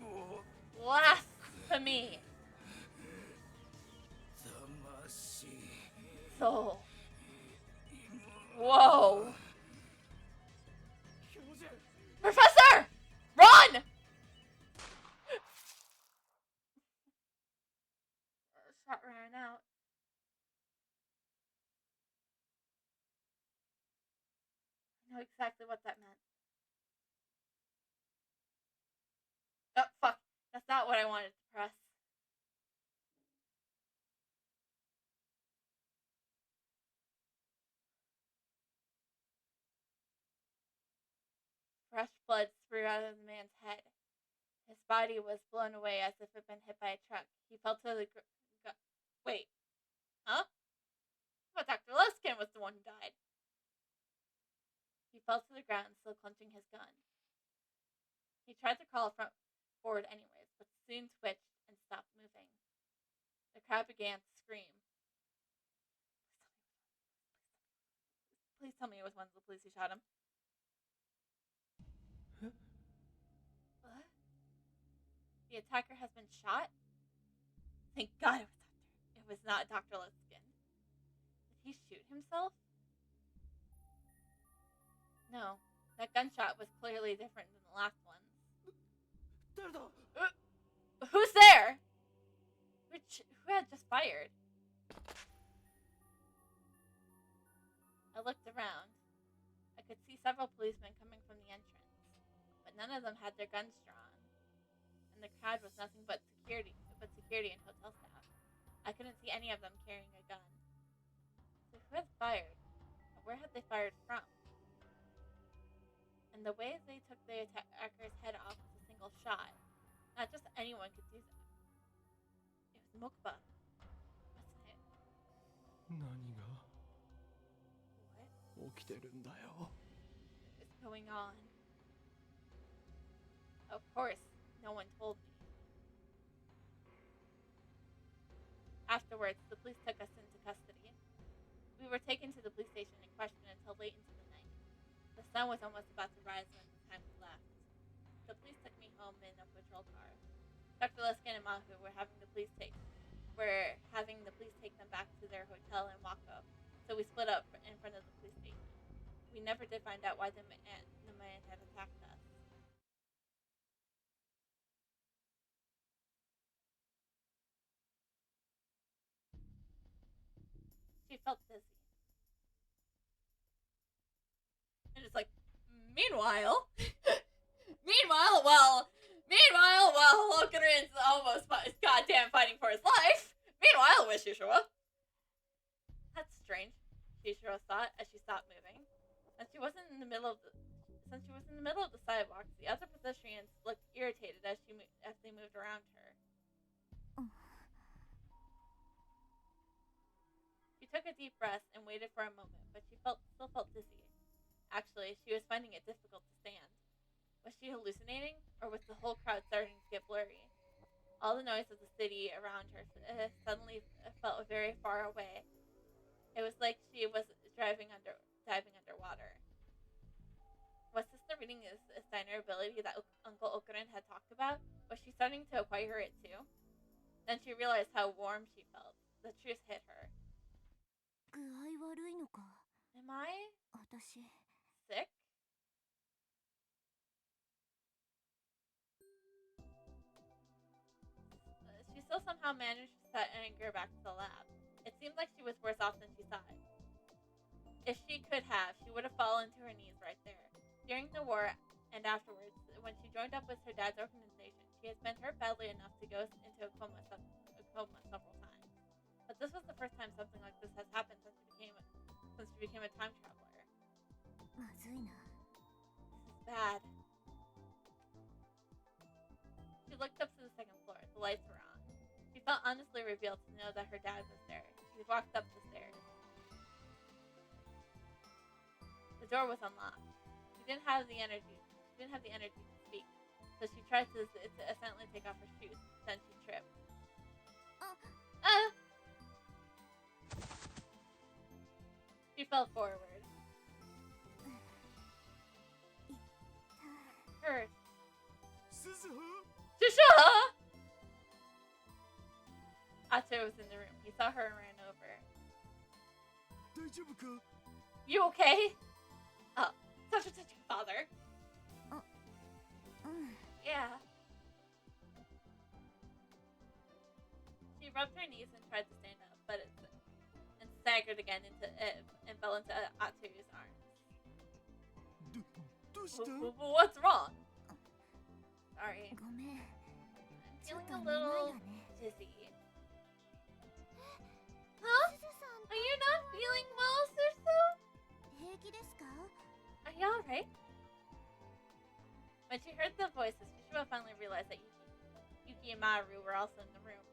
もう Blasphemy! 魂 Soul. Whoa! 標準 Professor! Run! Shot ran out. I know exactly what that meant. Oh, fuck. That's not what I wanted to press. Fresh blood spurted out of the man's head. His body was blown away as if it had been hit by a truck. He fell to the Wait. Huh? I thought Dr. Luskin was the one who died. He fell to the ground, still clenching his gun. He tried to crawl forward anyways, but soon twitched and stopped moving. The crowd began to scream. Please tell me it was one of the police who shot him. What? The attacker has been shot? Thank God it was not Dr. Luskin. Did he shoot himself? No, that gunshot was clearly different than the last ones. Who's there? Who had just fired? I looked around. I could see several policemen coming from the entrance, but none of them had their guns drawn. And the crowd was nothing but security and hotel staff. I couldn't see any of them carrying a gun. So who had fired? And where had they fired from? And the way they took the attacker's head off was a single shot. Not just anyone could do that. It was Mokba, wasn't it? 何が What 起きてるんだよ is going on? Of course, no one told me. Afterwards, the police took us into custody. We were taken to the police station and questioned until late into the night. The sun was almost about to rise when the time we left. The police took me home in a patrol car. Dr. Luskin and Mahu were having the police take them back to their hotel in Wako, so we split up in front of the police station. We never did find out why the man had attacked us. She felt dizzy. And it's like, meanwhile, Lokeren's almost goddamn fighting for his life. Meanwhile, with Shishua. That's strange, Shishua thought as she stopped moving. Since she was in the middle of the sidewalk, the other pedestrians looked irritated as they moved around her. She took a deep breath and waited for a moment, but she still felt dizzy. Actually, she was finding it difficult to stand. Was she hallucinating, or was the whole crowd starting to get blurry? All the noise of the city around her suddenly felt very far away. It was like she was diving underwater. Was this the reading Steiner ability that Uncle Okuren had talked about? Was she starting to acquire it too? Then she realized how warm she felt. The truth hit her. 具合悪いのか Am I 私 sick? She still somehow managed to set anger back to the lab. It seemed like she was worse off than she thought. If she could have, she would have fallen to her knees right there. During the war and afterwards, when she joined up with her dad's organization, she had been hurt badly enough to go into a coma several times. But this was the first time something like this has happened since she became a time traveler. まずいな This is bad. She looked up to the second floor. The lights were on. She felt honestly revealed to know that her dad was there. She walked up the stairs. The door was unlocked. She didn't have the energy to speak, so she tried to accidentally take off her shoes. Then she tripped. She fell forward. Hurt. Shusha! Ato was in the room. He saw her and ran over. 大丈夫か You okay? Oh, such a touching father. うん Yeah. She rubbed her knees and tried to stand up, and staggered again and fell into Ato's arms. どうした What's wrong? Sorry. ごめん I'm ちょっ feeling と a 眠い little わね dizzy. Huh? すずさん Are you not feeling well, Susu? 平気ですか Are you alright? When she heard the voices, Shishua finally realized that Yuki and Maru were also in the room.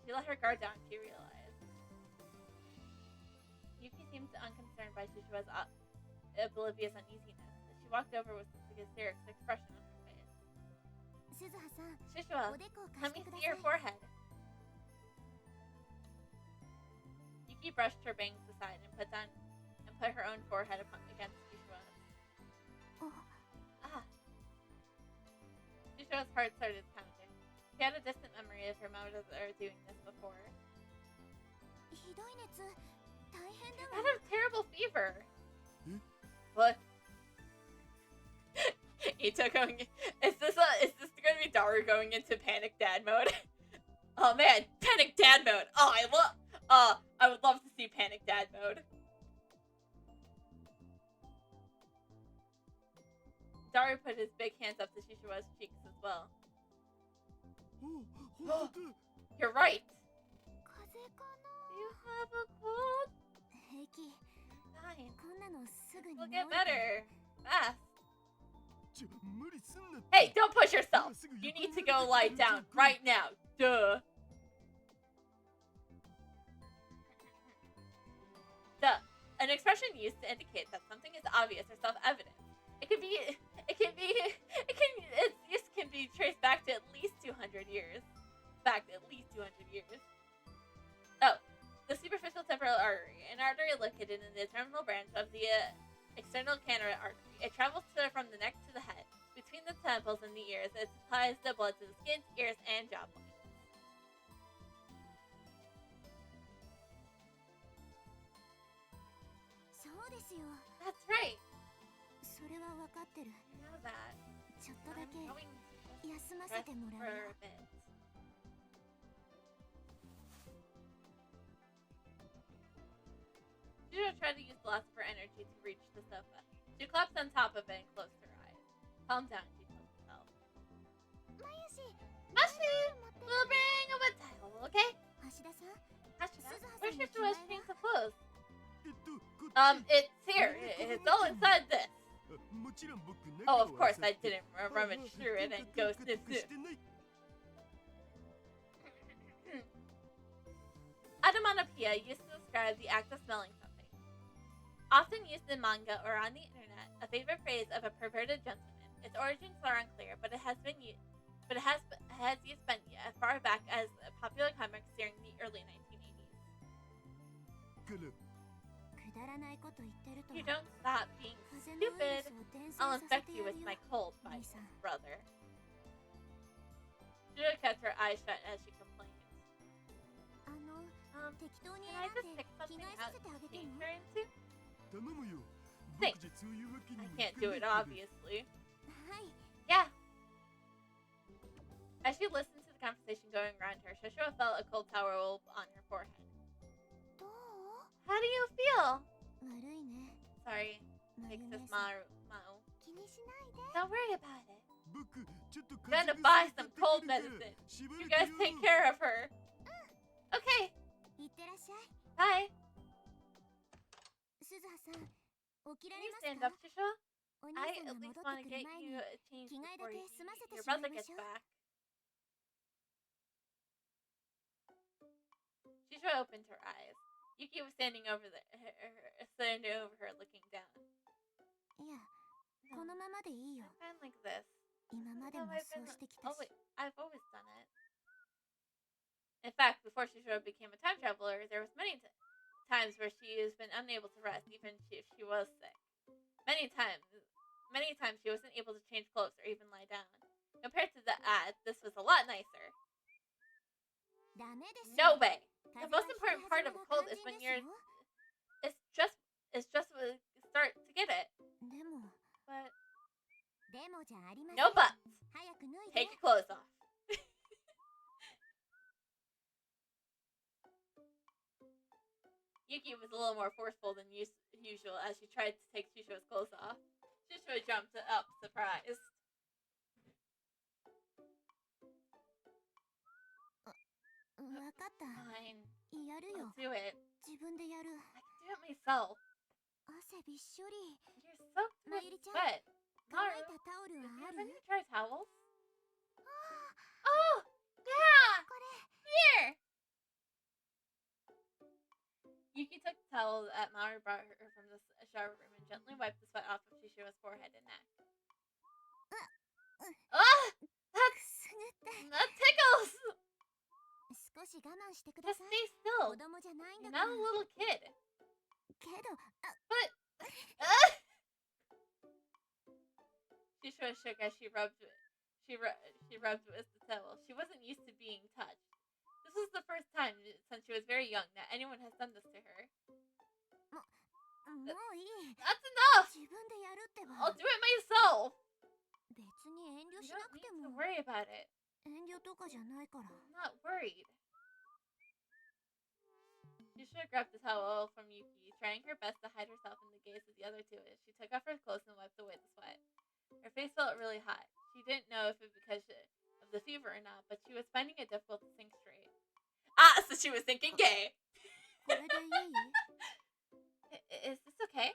She let her guard down. She realized. Yuki seemed unconcerned by Shishua's oblivious uneasiness. She walked over with a serious expression on her face. 鈴葉さん、 Shishua, おでこを貸 let して me くだ see さ your い。 forehead. Yuki brushed her bangs aside and put her own forehead against Shishua's. あ、 Ah. Shishua's heart started pounding. She had a distant memory of her mother doing this before. ひどい熱、大変だ You わ。 got a terrible fever. Eh? What? Ito going. Is this going to be Daru going into panic dad mode? Oh man, panic dad mode. Oh, I would love to see panic dad mode. Daru put his big hands up to Shishua's cheeks as well. 本当だ。 You're right. 風邪か You have a cold. な。平気。 Fine. こんなのすぐに We'll 治 get るから。 better. Fast. 無理すんなって。 Hey, don't push yourself. You need to go lie down right now. Duh. Duh. An expression used to indicate that something is obvious or self-evident. Its use can be traced back to at least 200 years. Oh, the superficial temporal artery, an artery located in the terminal branch of the external carotid artery. It travels from the neck to the head. Between the temples and the ears, it supplies the blood to the skin, ears, and jawbone. That's right. それは分かってる。 I know that. ちょっとだ I'm け going to 休ませ rest てもら for う a よ。 bit. Judo tried to use the last of her energy to reach the sofa. She collapsed on top of it and closed her eyes. Calm down, she told herself. まゆし、 Mashi, we'll bring a wet towel, okay? 橋田さん、 Hashida, where's your Shifua's change of clothes? こっち。 It's here. It's all inside this. もちろん僕 Oh, of course, I didn't rummage through it and go snip snip. Onomatopoeia used to describe the act of smelling something. Often used in manga or on the internet, a favorite phrase of a perverted gentleman. Its origins are unclear, but it has used as far back as popular comics during the early 1980s. くだらないこと言ってると You don't stop being 風邪のウイル stupid. スを伝 I'll 染させ infect て you や with るよ my cold, my 兄さん。 brother. Judo kept her eyes shut as she complained. 適当に Can I 選ん just で pick 着 something 替えさ out せてあ to げて change も her into? 頼むよ。 Thanks. 僕じゃそういうわけに I もいかない can't do it, から obviously. はい。 Yeah. As she listened to the conversation going around her, Shishua felt a cold towel on her forehead. どう？ How do you feel? 悪いね。 Sorry, まゆ Nick ね says さん、 Mao. 気にしないで。 Don't worry about it. 僕ちょっと I'm 風 gonna 邪 buy 薬 some 買っ cold てくるから medicine. しば You ら guys く take よ care of her. Okay, いってらっしゃい。 bye. 鈴葉さん、起きら Can れ you ま stand す up, か？ Shishua? お兄 I さん at が least 戻っ want て to くる get 前 you に changed 着替えだ before け済ませて your しまい brother ま gets しょう。 back. Shishua opened her eyes. Yuki was standing over her, looking down. いや、 No, このままでいいよ。 I'm fine like this. 今まで No, も I've そう been. してきた Oh し。 wait, I've always done it. In fact, before Shishua became a time traveler, there was many times where she has been unable to rest, even if she was sick. Many times she wasn't able to change clothes or even lie down. Compared to the ad, this was a lot nicer. ダメですよ。 No way. The 風 most 邪は important part of 引 a き始 cold め is が when 肝心 you're. ですよ。 It's just start to get it. でも、 But でもじゃありません。 no buts. 早く脱いで。 Take your clothes off. Yuki was a little more forceful than usual as she tried to take Shishua's clothes off. Shishua jumped up, surprised. わかった。 Fine, やる I'll よ。 do it. 自分でやる。 I can do it myself. 汗びっしょり。 You're soaked with Mayuri-chan, sweat. 乾 Maru, いたタオル do は you あ have る？ any dry towels? あ Oh, ー、 yeah! これ。 Here! Yuki took the towel that Maru brought her from the shower room and gently wiped the sweat off of Shishua's forehead and neck. Ah! That's That tickles! 少し我慢してくだ Just さい。 stay 子 still. 供じゃないん You're だか not ら。 a little kid. けど、 But she shook as she rubbed with the towel. She wasn't used to being touched. This was the first time since she was very young that anyone has done this to her. もういい。 That's enough! 自分でやるってば。 I'll do it myself! 別に遠慮 You しな don't く need て to も。 worry about it. 遠慮とかじゃないから。 I'm not worried. Yusha grabbed the towel from Yuki, trying her best to hide herself in the gaze of the other two as she took off her clothes and wiped away the sweat. Her face felt really hot. She didn't know if it was because of the fever or not, but she was finding it difficult to think straight. Ah, so she was thinking gay. これでいい？ Is this okay?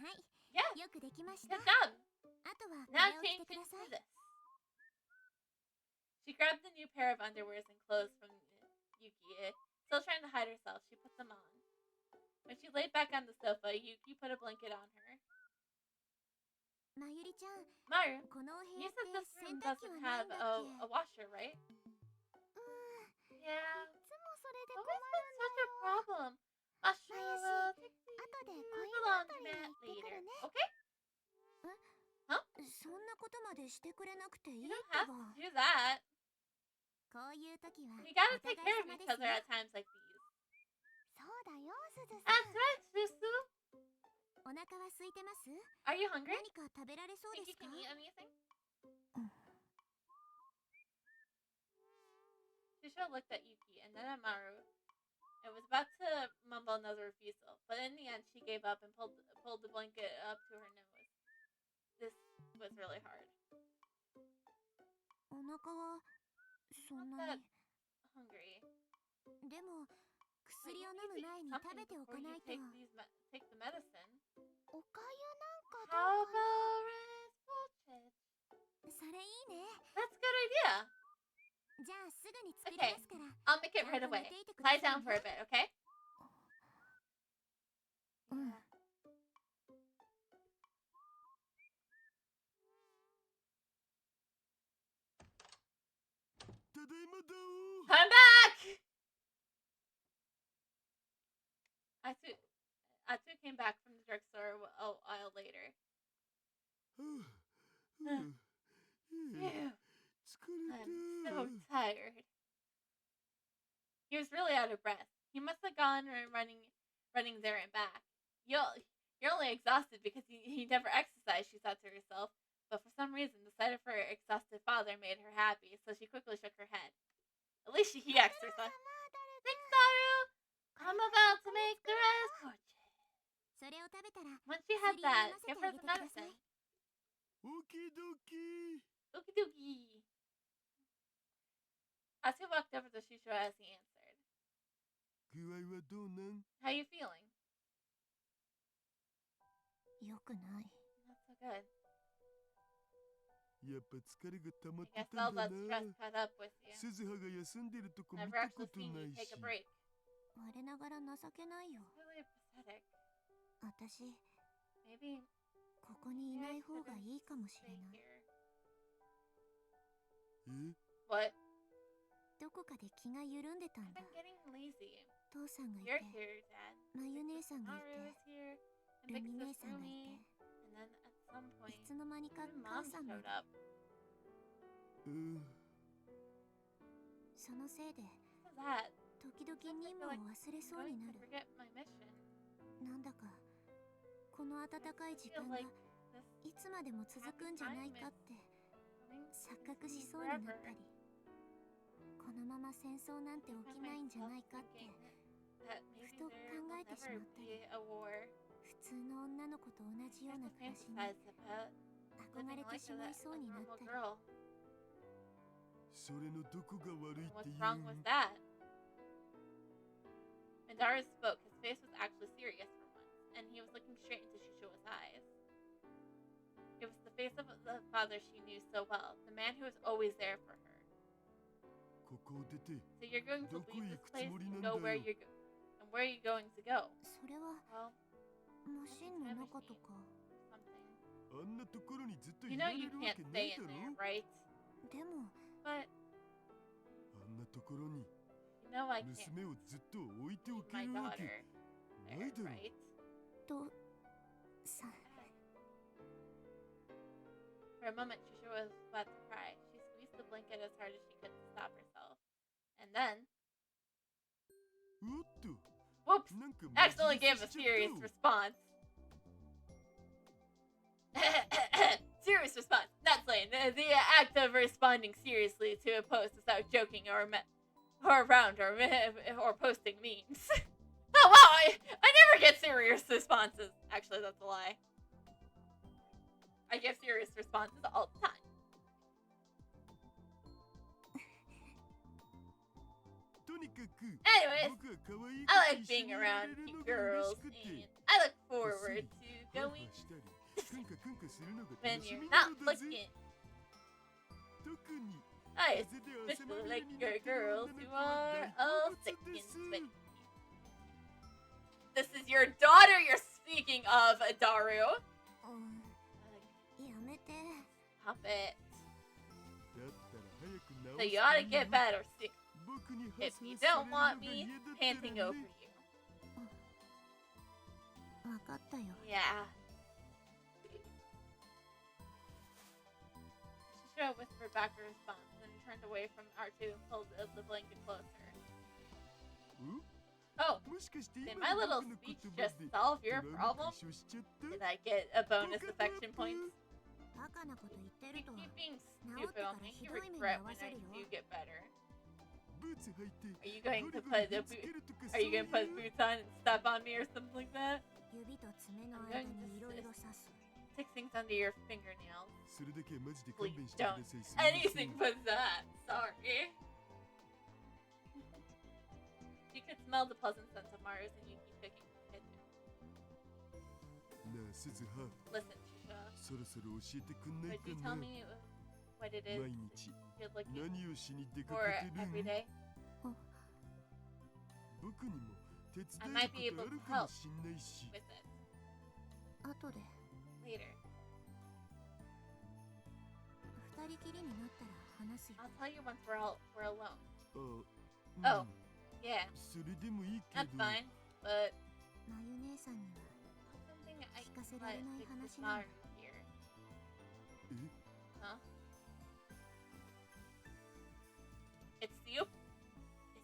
はい。 Yeah, よくできました。 good job. あとはこ Now れを着 change てくだ into さい。 this. She grabbed the new pair of underwears and clothes from Yuki. Still trying to hide herself, she put them on. When she laid back on the sofa, Yuki put a blanket on her. まゆりちゃん、 Maru, このお部 you 屋っ said て this 洗 room 濯機 doesn't はない have んだっけ？ a washer, right? うーん、 Yeah. いつもそれで It's 困 always been such a るんだよ。 problem. Mashu, Mayashi, take the 後で use コイ the ンランドリー laundromat に行ってく later. るね。 Okay? そんなことまでしてくれなくていい You っ don't て have ば。 to do that. こういう時は We gotta お take 互 care い of 様 each です other よ。 at times like these. そうだよ、すずさ That's ん。 right, Susu. お腹は空いてます？ Are you hungry? 何か食べられそうで Think you すか？ can eat anything? うん。 Shusho looked at Yuki and then at Maru and was about to mumble another refusal, but in the end she gave up and pulled the blanket up to her nose. This was really hard. お腹はそ Not んな that に。 hungry. でも But 薬 you を need 飲む to 前 eat に食 something べてお before か you ないと。 take the medicine. おかゆなんかど How うかな？ about red bullshit? それいいね。 That's a good idea. じゃあすぐに作りますから。 I'll make it ちゃ right んと寝 away. ていてくだ Lie さい down for a ね。 bit, okay? うん。 I'm back! Atsu came back from the drugstore a while later. Phew. I'm so tired. He was really out of breath. He must have gone running there and back. You're only exhausted because he never exercised, she thought to herself. But for some reason, the sight of her exhausted father made her happy, so she quickly shook her head. At least he exercised. Thanks, Daru! I'm about to make the rest portrait. それを食べたら Once she had 薬を飲 that, ませ give てあ her げ the てください。 medicine. Okie Okie dokie. Atsu walked over to Shusho as he answered. 具合はどうなん？ How you feeling? よくない。 Not so good. やっぱ疲れが溜まっ I て guess た all んだ that stress な。 caught up with you. 鈴葉が休んでるとこ見 Never た actually こと seen な you い take し。 a break. 我ながら情けないよ。It's really pathetic. 私、 Maybe ここにい maybe な I い方が shouldn't いいかもしれ stay ない。 here. え？ What? どこかで気が緩んでたん I've だ。 been getting lazy. 父さんがい You're て、 here, Dad. まゆ姉さんがい Maru て is、here. ル And ミ Big 姉 Sis さんがい Rumi. て、 And then at some い point, つの間にか even 母 Mom さんもい showed る。 up. そのせいで、 So that 時々任務を忘れそう I'm に going な to る。 forget my mission. なんだか、この温かい時 I feel 間が like this いつまでも続くんじゃないかって coming 錯覚しそうになったり、このまま戦争なんて起きないんじゃないかって that maybe ふと考 there will えてし never まったり、 be a war. 普通の女の子と同じよう I な just 暮らしに fantasize about 憧 living れて like しま a いそうになっ normal たり、 girl. それのどこが悪いって What's 言う wrong ん？ with that? When Dara spoke, his face was actually serious for once, and he was looking straight into Shushoa's eyes. It was the face of the father she knew so well, the man who was always there for her. ここを出て So you're going to どこへ leave 行 this くつ place もり and なん go だ where よ。 you're and where are you going to go? それは Well, マシンの中とか。 something. あんなところにずっと You い know られ you るわ can't けな stay いだ in ろ？ there, right? でも But なところに You know I can't 娘をずっと置いてお leave け my るわ daughter け there, ないだろ right? とさん For a moment, Trisha was about to cry. She squeezed the blanket as hard as she could to stop herself. And then, おっと whoops! なんか Accidentally マジレ gave ス a しちゃった serious わ response. Serious response. Not slaying. The act of responding seriously to a post without joking or around or posting memes. Oh wow! I never get serious responses. Actually, that's a lie. I give serious responses all the time. とにかく Anyways, 僕は可愛い I 子 like と一緒 being にいら around れる cute のが嬉 girls, しくて and I look こっそ forward り to ハー going フしたりクンカクンカするのが when 楽し you're みな not のだぜ looking. 特に I 風で汗まみ especially れ like になって your る girls 女の who 子は are 大 all 好 thick 物で and す sweaty. This is your daughter you're speaking of, Daru. やめて Stop it. だったら早く直 So し you ought て to いい get よ better soon. 僕に If ハ you スされ don't るの want が me 嫌だったら panting ね over you. わかったよ Yeah. Shishiro whispered back a response, then turned away from R2 and pulled the blanket closer. ん Oh, もしかして did 今 my の little 僕の speech 言葉 just で solve your トラウマ problem? 解消しちゃった Did I get a bonus よかった affection points? バカなこと言って You ると keep being 治って stupid か on ら me. ひ You どい目に regret 遭 when わせ I るよ do get better. ブーツ履いて Are you going ゴ to リゴ put リ the ぶつけるとか Are you going to そうい put う boots on and step on me or something like that? 指と爪の I'm 間 going にいろい to ろ刺す stick things under your fingernails. それだけはマジで勘 Please 弁してくだ don't. さいすみません Anything but that. Sorry. You could smell the pleasant scent of Maru's and Yuki's cooking in the kitchen. なあすずは Listen, Shisha. そろそろ教えてくんない Would か you な tell me what it is 毎日 you're looking 何をしに出か for けてる every ん day? 僕にも手 I 伝 might え be るこ able とあ to るかも help しんないし with it 後で later. 二人きりになったら話すよ I'll tell you once we're alone. あ Oh, yeah, それでもいいけ that's ど fine. But まゆ姉さんには something I 聞かせ can ら let れない Mrs. 話なの Maru hear. え Huh? It's the Is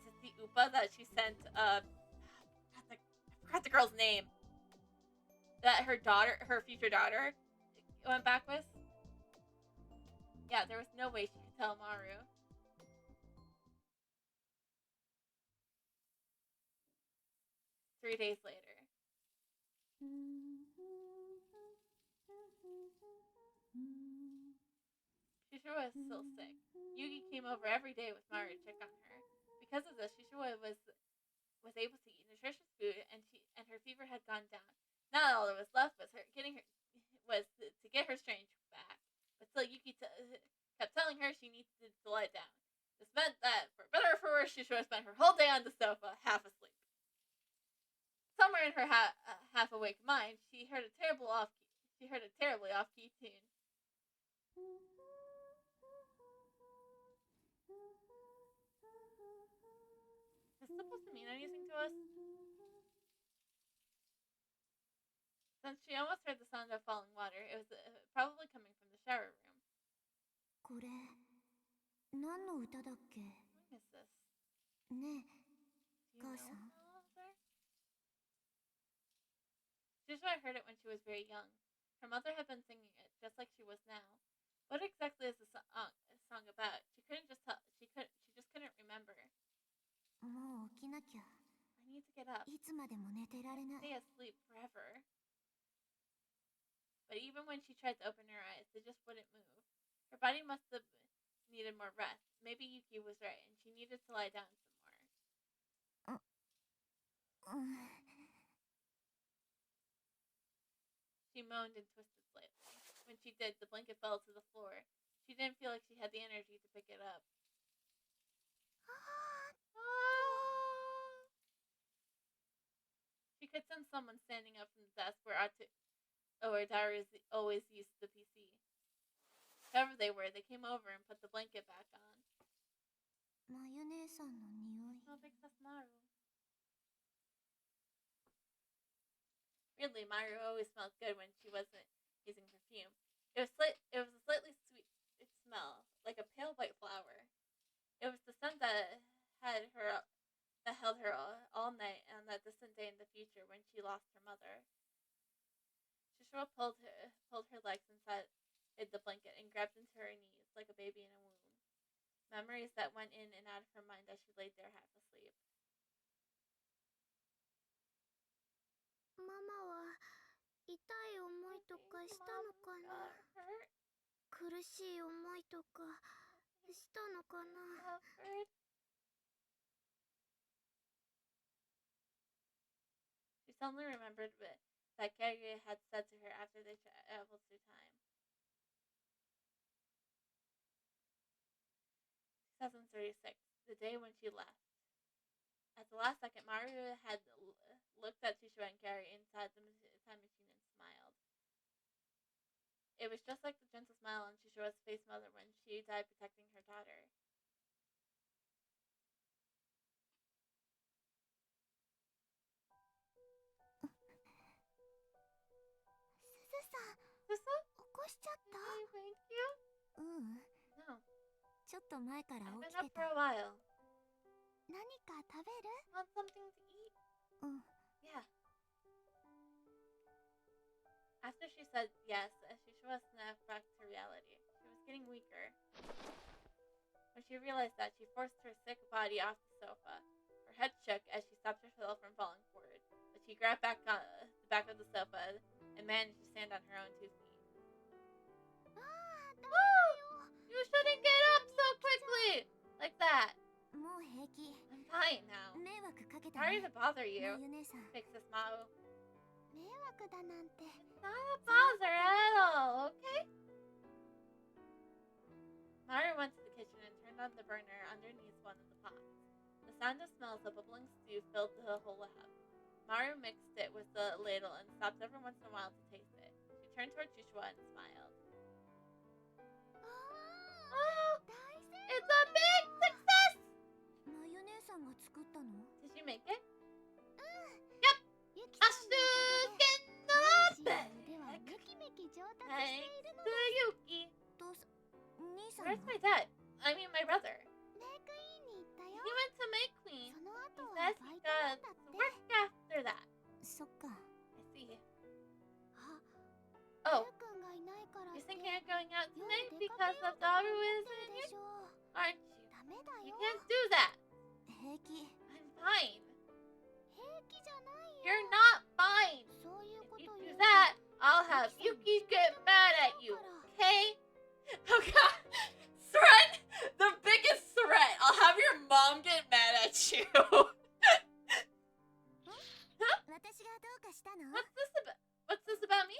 it the Upa that she sent? I forgot the girl's name. That her future daughter, went back with. Yeah, there was no way she could tell Maru. Three days later. Shishua was still sick. Yugi came over every day with Maru to check on her. Because of this, Shishua was able to eat nutritious food, and her fever had gone down. Now all that was left was to get her strength back. But still, Yuki kept telling her she needed to lie down. This meant that, for better or for worse, Shishua spent her whole day on the sofa, half asleep. Somewhere in her half-awake mind, she heard a terribly off-key tune. Is this supposed to mean anything to us? Since she almost heard the sound of falling water, it was probably coming from the shower room. これ何の歌だっけ What is this? ね Do you know, Casa. Mother? Shishua heard it when she was very young. Her mother had been singing it, just like she was now. What exactly is the song about? She just couldn't remember. えもう起きなきゃ I need to get up. いつまでも寝てられない Stay asleep forever. But even when she tried to open her eyes, they just wouldn't move. Her body must have needed more rest. Maybe Yuki was right, and she needed to lie down some more. うん She moaned and twisted slightly. When she did, the blanket fell to the floor. She didn't feel like she had the energy to pick it up. She could sense someone standing up from the desk where Daru always used the PC. Whoever they were, they came over and put the blanket back on. まゆ姉さんの匂い。 Smell Big Sis Maru. Weirdly, Maru always smelled good when she wasn't using perfume. It was a slightly sweet smell, like a pale white flower. It was the scent that held her all night on that distant day in the future when she lost her mother. Shishua pulled her legs inside the blanket and grabbed into her knees like a baby in a womb. Memories that went in and out of her mind as she laid there half asleep. ママは痛い思いとかしたのかな。苦しい思いとかしたのかな。 She suddenly remembered that Carrie had said to her after they traveled through time. 2036, the day when she left. At the last second, Maru had looked at Shishua and Carrie inside the time machine and smiled. It was just like the gentle smile on Shishua's face mother when she died protecting her daughter. Susa? 起こしちゃっ Did I wake you? た？うん。 No. ちょっと前から I've 起 been き up て for た。 a while. 何か食べる？ Want something to eat? うん。 Yeah. After she said yes, Shishua snapped back to reality. She was getting weaker. When she realized that, she forced her sick body off the sofa. Her head shook as she stopped herself from falling forward, but she grabbed back on the back of the sofa and managed to stand on her own 2 feet. Woo! You shouldn't get up so quickly! Like that. もう平気。 I'm fine now. 迷惑かけた Sorry ね。 to bother ま you, ゆ姉さん。 Big Sis Maru. 迷惑だなんて。 Not a bother at all, okay? Maru went to the kitchen and turned on the burner underneath one of the pots. The sound of smells of bubbling stew filled the whole lab. Maru mixed it with the ladle and stopped every once in a while to taste it. She turned toward Shishua and smiled. Oh, 大成 it's a big success! まゆ姉さんが作ったの？ Did you make it? ゆきさんのおかげで。Ashken 腕はめきめき上達して Thanks いるの。 to Yuki. どうす？兄さん Where's は？ my dad? I mean my brother. メイクインに行った He よ。 went to May Queen. その He 後は says バ he イトなん got だって。 work after that. そっか。 I see. あ、 Oh, ゆうくんがいないからっ you're て。 thinking of going out 夜 tonight 出か because けよう of と Daru 思っ isn't てる in で here? しょ。 Aren't you? ダメだ You よ。 can't do that. 平気。 I'm fine. 平気じゃないよ。 You're not fine. そういうこ If と you 言 do う that, I'll have Yuki get mad at you. Okay? Oh god. Threat? The biggest threat. I'll have your mom get mad at you. 私がどうかしたの？ What's this about? What's this about me?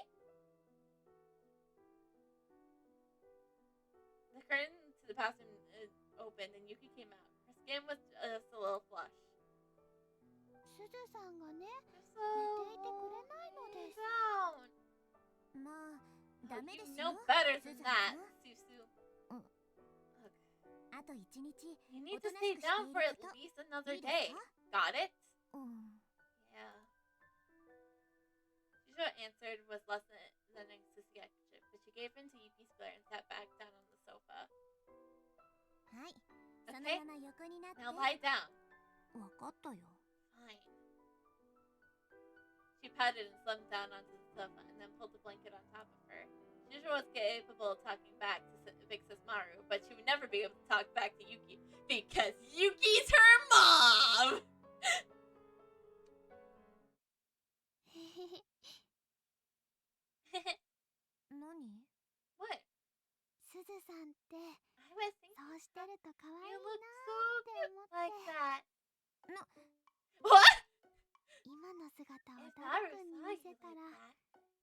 The curtain to the bathroom opened and Yuki came out. Her skin was just a little flush. すずさんがね、 So 寝ていてくれないのです。 down. まあ、 Oh, ダメで you すよ。 know better than すず that, さん。 Susu. Mm. Okay. あと一日。 You need to おとな stay しくして down い for る at こと。 least another いいです day. か？ Got it? うん。 Yeah. Shishua answered with less than enthusiastic, but she gave in to Yuki's glare and sat back down on the sofa. はい。その Okay? まま横になって。 Now lie down. わかったよ。 Fine. She patted and slumped down onto the sofa and then pulled the blanket on top of her. Shishua was capable of talking back to Big Sis Maru, but she would never be able to talk back to Yuki because Yuki's her mom! 何？ What? すずさんって I was thinking そうしてると可愛い you な look って思 so っ cute like て。 that. No. What? 今の姿を If ダ Daru ル君に saw 見 you せた like ら that,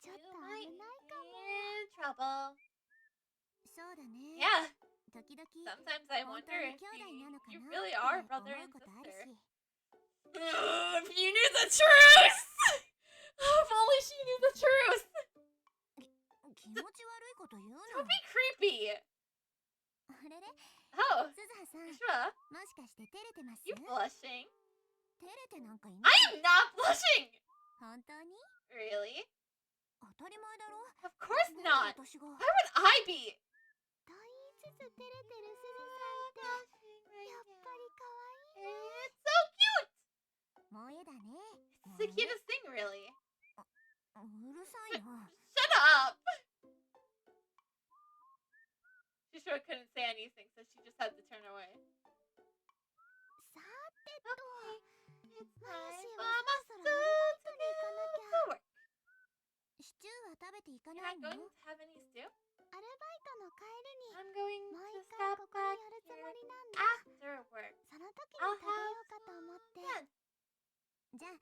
ちょっ you と might 危ないか be も。 in trouble. そうだね。 Yeah. 時々 Sometimes I 本 wonder 当に if 兄弟なのか you な really っ are て brother 思う and ことある sister. し。 If you knew the truth! If only she knew the truth! 気持ち悪いこと言う Don't の。 be creepy! あれれ？ Oh, すずはさん、 Shishua, もしかタして照れてます？ You blushing? 照れてなんかいな I い。 am not blushing! 本当に？ Really? 当たり前だろ。 Of course なん not! で私が。 Why would I be? と言いつつ照れてるすずさんってやっぱり可愛いね。 It's so cute! 萌えだね。 It's the cutest thing, really. うるさいな。 Shut up! She sure couldn't say anything, so she just had to turn away. さてと、 It's マヤシ time は for そろそろアルバイトに行かなきゃ。 work. シチューは食べていか You're ない not の？ going to have any stew? アルバイトの帰りに I'm going もう to 一回 stop ここに back やるつ here もりなんだ。 after work. その時に I'll 食べよ have うかと思って。 yeah. じゃあ、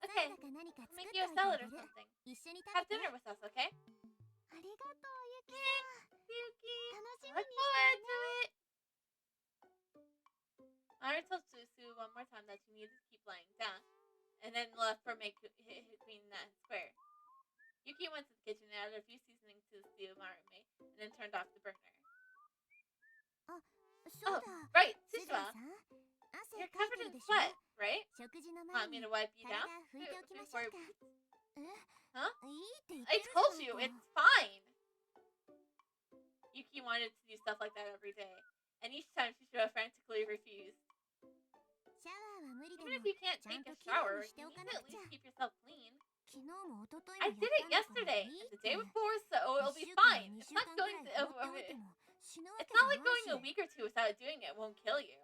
Okay, サラダか何か I'll 作ってお make い you て a あ salad げ or る。 something. 一緒に食 Have べて。 dinner with us, okay? ありがとう、ゆき Yuki! さん。楽し I み look にして forward る to ね。 it! Honor told Susu one more time that she needed to keep lying down, and then left for make Queen Square. Yuki went to the kitchen and added a few seasonings to the stew Marume, and then turned off the burner. そう Oh, だ。 right, すずさ Tsushima, ん、汗 you're かい covered てる in でしょ。 sweat, right? 食事の前 Want me に to wipe you 体 down? 拭いておきましょ Before うか。え Huh? いいって言って I るじゃ told ない you, か。 it's fine! Yuki wanted to do stuff like that every day, and each time she should have frantically refused. シャワーは無理で Even も if you can't ちゃん take と a きれい shower, にして you お need か to な at くちゃ。 least keep yourself clean. 昨日も一昨日 I も did や it ったんだから yesterday いい and っ the て。 day before, so it'll 1 be 週間や fine. 2 It's 週 not 間ぐら going い to. 放っておいても死ぬわ It's けじゃ not な like going a いし。 week or two without doing it won't kill you.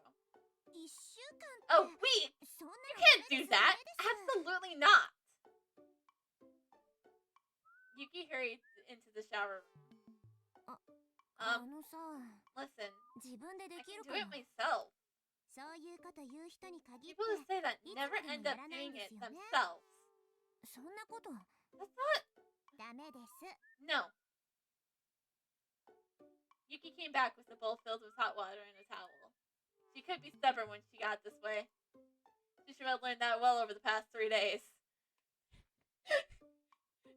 1週間 A って week? そんな You の can't ダメ do ですダ that. メです。 Absolutely not. Yuki hurried into the shower room. あのさ、 Listen, 自分でで I き can る do か it な。 myself. そういうこと言う人に限って People who say that いつ never までも end や up らないん doing で it すよね。 themselves. そんなこと That's not. ダメです。 No. Yuki came back with a bowl filled with hot water and a towel. She could be stubborn when she got this way. She should have learned that well over the past 3 days.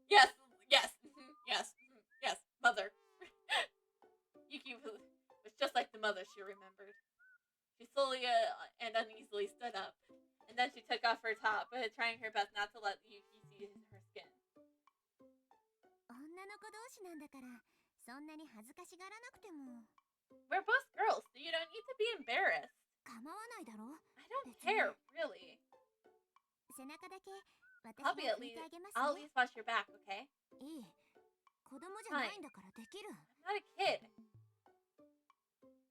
Yes, yes, yes, yes, mother. Yuki was just like the mother she remembered. She slowly and uneasily stood up, and then she took off her top, trying her best not to let Yuki see her skin. 女の子同士なんだからそんなに恥ずかしがらなくても We're both girls, so you don't need to be embarrassed. 構わないだろ。 I don't care, really. 背中だけ私 I'll が be at 拭い least. てあげます I'll at ね。 least wash your back, okay? いい。子供じゃないんだからできる。 I'm not a kid.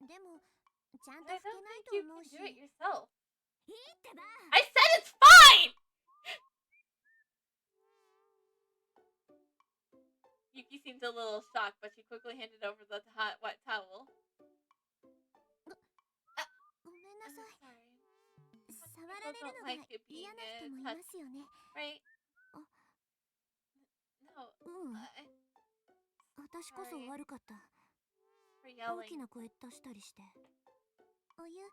でもちゃん But と I 拭け don't ない think と you 思う can し。 do it yourself. いいってば。 I said it's fine! Yuki seemed a little shocked, but she quickly handed over the hot, wet towel. ごめんな I'm さい。 sorry. 触られるのが嫌な人もいますよね。 Right? あ No. うん。 私こそ悪かった。 For 大 yelling. きな声出したりして。お湯、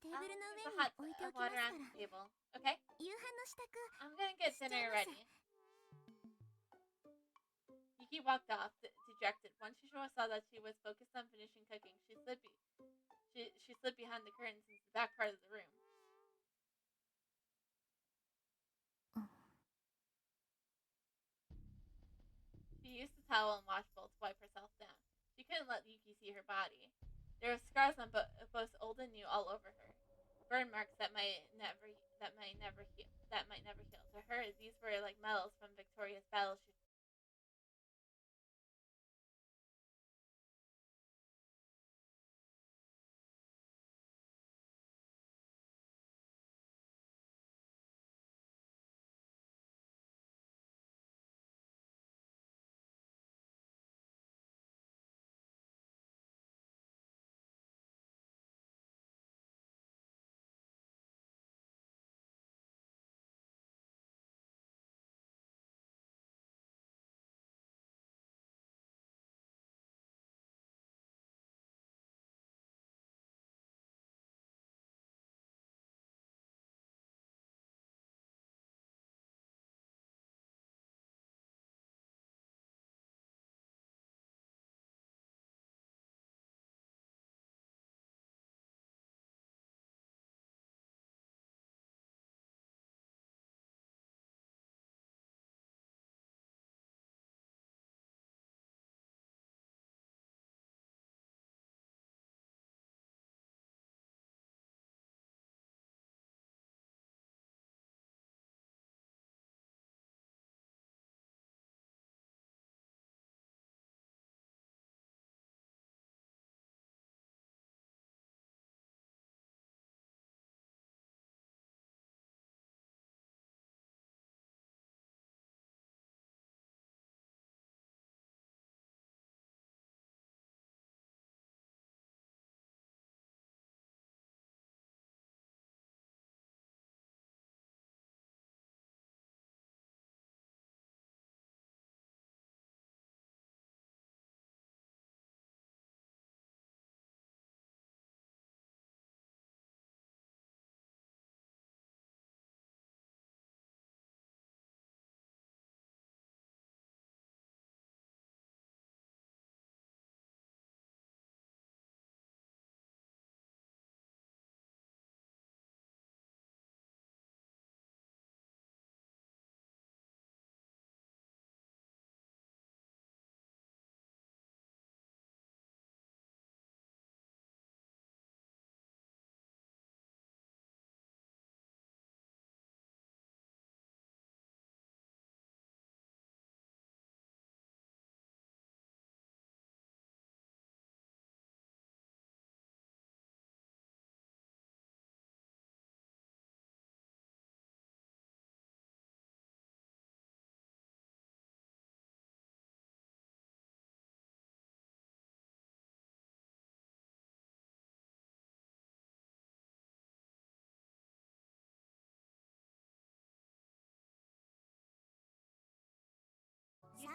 テーブ I'll ル leave の the 上に hot 置いておき water ますか on ら。 the table. Okay? 夕飯の支度。 I'm gonna get dinner ready. Yuki walked off, dejected. Once Shishima saw that she was focused on finishing cooking, she slid behind the curtains into the back part of the room. She used the towel and washbowl to wipe herself down. She couldn't let Yuki see her body. There were scars on both old and new all over her. Burn marks that might never heal. To her, these were like medals from victorious battles she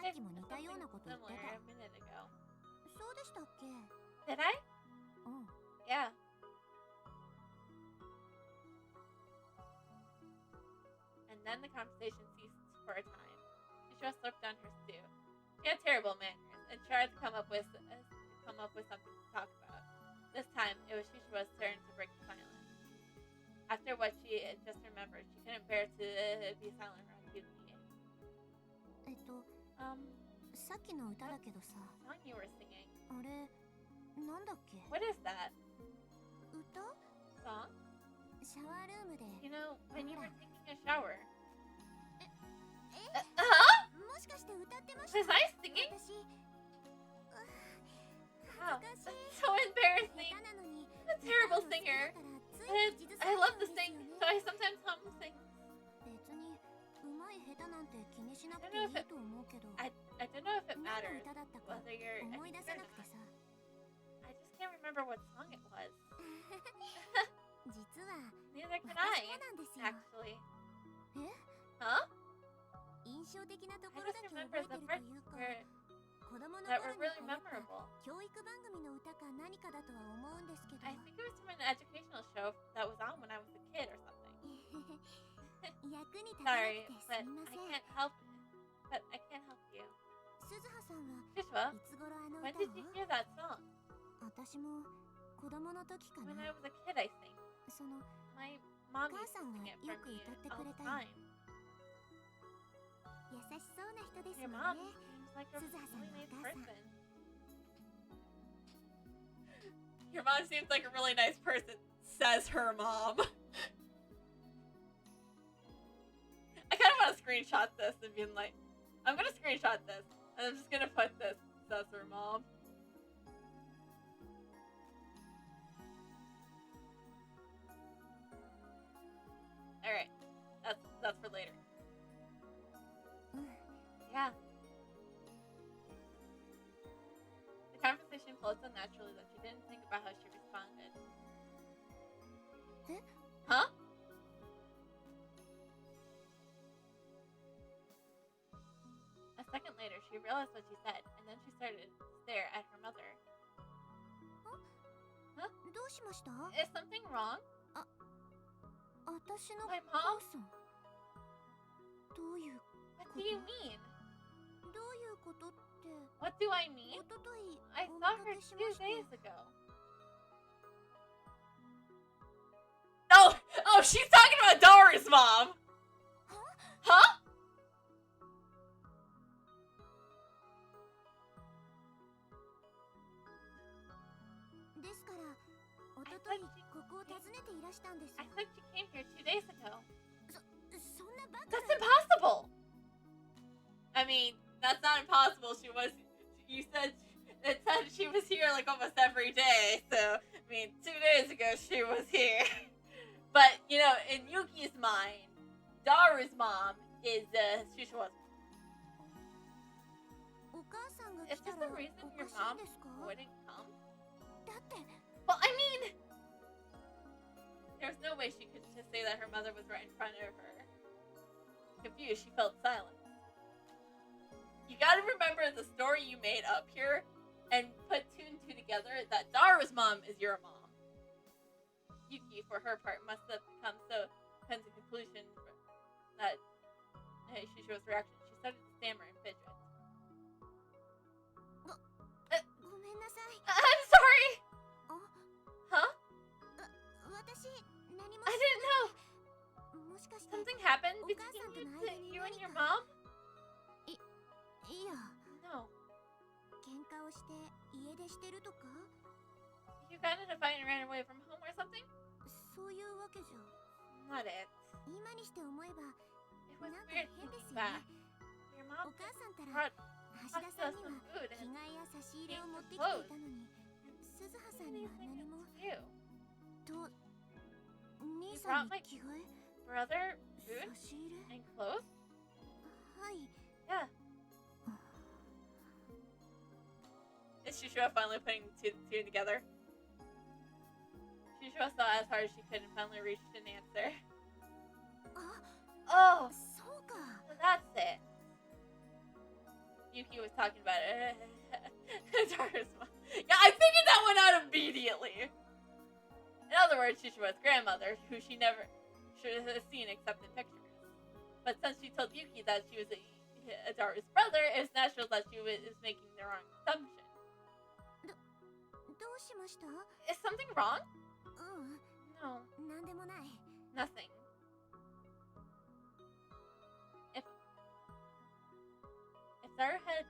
saidきも似たようなこと言って similar た。 a minute ago. そうでしたっけ？ Did I? うん。 Yeah. And then the conversation ceased for a time. Shishua slurped down her stew. She had terrible manners and tried to come up with something to talk about. This time, it was Shishua's turn to break the silence. After what she had just remembered, she couldn't bear to be silent around Yuki. さっきの歌だけどさ、 Song you were singing. あれ、なんだっけ？ What is that? 歌？ Song? シャワールームで。 You know, when you were taking a shower. え、 Huh? もしかして歌ってました？ Was I singing? 私、Wow, 恥ず that's かしい。 so embarrassing. 下手なのに。 I'm a terrible singer. つ But い口ずさ I ん love じゃ to うんです sing, よね。 so I sometimes hum sing. 別に上手い下手なんて気にしなく I て don't い know いと思うけど。 I don't know if it 何の matters 歌だったか whether you're 思い出 a せ singer な or くて not. さ。 I just can't remember what song it was. 実は Neither can 私 I, もなんですよ。 actually. え？ Huh? 印象的なと I ころ just だけ remember 覚 the えてると parts いうか、 where, 子供の that 頃 were に really 流行った memorable. 教育番組の歌か何かだとは思うんですけど。 I think it was from an educational show that was on when I was a kid or something. 役に立たな Sorry, くてす but みま I せん。 can't help. But I can't help you. 鈴葉さんは Joshua, いつ頃あの when 歌 did you を？ hear that song? 私も子供の時か When な。 I was a kid, I think. その My mom used to 母さんが sing it よ for く me 歌って all くれ the たよ。 time. 優しそうな人です Your もん mom ね。 seems like a Suzuha-san reallyの nice お母さん。 person. Your mom seems like a really nice person, says her mom. I kind of want to screenshot this and be like, I'm going to screenshot this, and I'm just going to put this, says her mom. Alright, that's for later. うん。 Yeah. The conversation flowed so naturally that she didn't think about how she responded. Eh? Huh? A second later, she realized what she said, and then she started to stare at her mother. どうしました？ Is something wrong? 私の My 母 mom? さん。どういう What do you mean? どういうことって？ What do I mean? おととい I お saw 見 her かけし 2 ました。 days ago. Oh! Oh, she's talking about Dora's mom! Huh? ですから、おとといここを訪ねていらしたんですよ。 I said she came here 2 days ago. そんなバカ That's な。 impossible! I mean, that's not impossible. You said, it said she was here like almost every day. So, I mean, 2 days ago she was here. But, you know, in Yuki's mind, Daru's mom is Shushua's mom. お母さんが Is 来た this ら the お reason か your しい mom んですか？ wouldn't come? だって Well, I mean, there's no way she could just say that her mother was right in front of her. Confused, she felt silence. You gotta remember the story you made up here and put 2 and 2 together that Dara's mom is your mom. Yuki, for her part, must have come to conclusion that Shushua's reaction. She started to stammer and fidget. ごめんなさい。 I'm sorry! あ、 Huh? 私何も I didn't know. もしかして Something happened お between 母さんとの you, 間に you and 何 your か mom? いや、 No. 喧嘩をして家出してるとか You got in a fight and ran away from home or something? そういうわけじゃ。 Not it. 今にして思えば It was なんか weird 変です thinking よ back. ね。 Your お mom 母さんたら brought 橋田さんに us は some food 着 and 替えや差し入れを持ってきていたのに、鈴葉さんには anything 何も to you. と兄 You さん brought に my 着替え brother food 差し入れ and clothes? はい。 Yeah. Is Shushua finally putting two together? Shushua saw as hard as she could and finally reached an answer. あ、 Oh, そうか。 so that's it. Yuki was talking about it. Yeah, I figured that one out immediately. In other words, Shishiwa's grandmother, who she never should have seen except in pictures. But since she told Yuki that she was Adaru's brother, it's natural that she was making the wrong assumption. どうしました？ Is something wrong? うん、 No, なんでもない。 nothing. If Zara had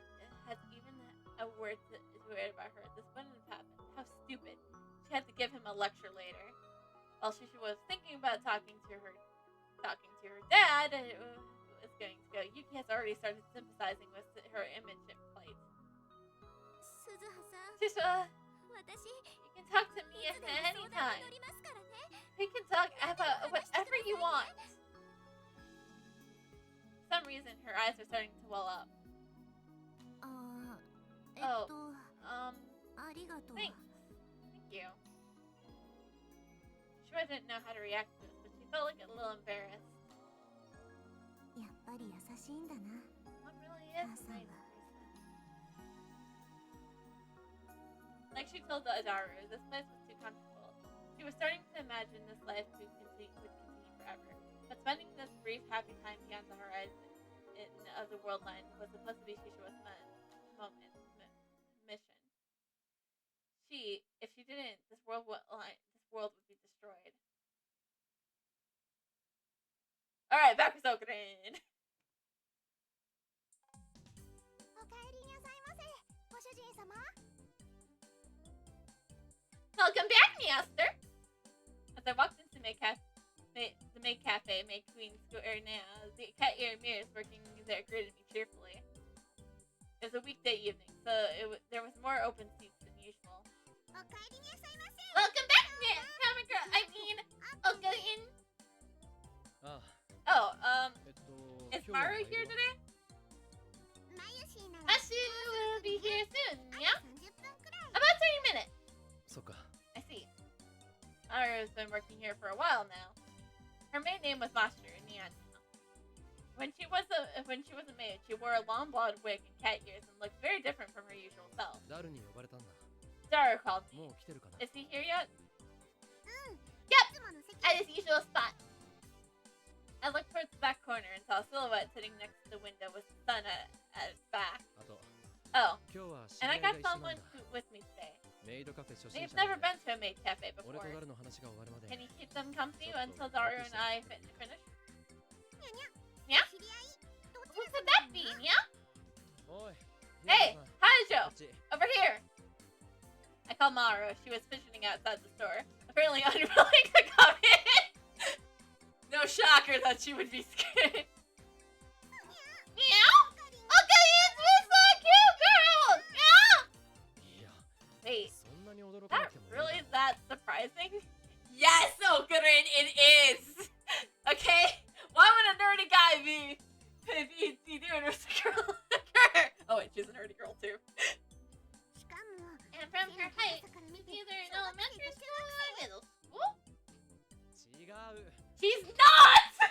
even a word to write about her, this wouldn't have happened. How stupid. She had to give him a lecture later. While she was thinking about talking to her dad, it was going to go. Yuki has already started sympathizing with her image plight. 鈴葉さん、 Shisha, 私、 you can talk to me い at つでも相 any 談 time. に乗りますからね。 We can talk about whatever you want. For some reason, her eyes are starting to well up. あ、ありがとう。 Thanks. Thank you. Shua didn't know how to react to this, but she felt like a little embarrassed. やっぱり優しいんだな。 What really is Awesome. nice? Like she told Adaru, this place was too comfortable. She was starting to imagine this life would continue forever. But spending this brief, happy time beyond the horizon of the world line was supposed to be Shishiwa's mission. If she didn't, this world would be destroyed. Alright, back with Sokurin. おかえりなさいませ、ご主人様。 Welcome back, Master! As I walked into the maid cafe, May Queen Square now, the cat ear mirrors working there greeted me cheerfully. It was a weekday evening, so there was more open seats than usual. おかえりなさいませ。 Welcome back, comic girl! I mean, Okain! Is Maru here today? マユシーなら Ashu will be here soon, yeah? 30分くらい。 About 30 minutes. そっか。 I see. Maru's been working here for a while now. Her maid name was Master Niyana. When she was a maid, she wore a long blonde wig and cat ears and looked very different from her usual self. ダルに呼ばれたんだ。 Daru called me. もう来てるかな。 Is he here yet? うん。 Yep! いつもの席。 At his usual spot. I looked towards the back corner and saw a silhouette sitting next to the window with the sun at its back. あと、 Oh, 今日は知 and り I 合い got が一緒なん someone だ。 with me today. メイドカフェ初心 They've 者な never んで been to a maid cafe 俺 before. とダルの話が終わるまで Can you keep them company until Daru and I finish? 知り合い。どち Who ら could that be, yeah? おい Hey, こ Haijo! っち Over here! I called Maru. She was fidgeting outside the store, apparently unwilling to come in. No shocker that she would be scared. Meow? Okay, it's so cute, girl! Meow! いや Wait, そんなに驚かな that くてもいい really that surprising? Yes, Okurin, it is! Okay? Why would a nerdy guy be doing with a girl? Oh wait, she's a nerdy girl too. しかも And from her height, から見 she's て either in 小学生 elementary か school or middle school? 違う She's not!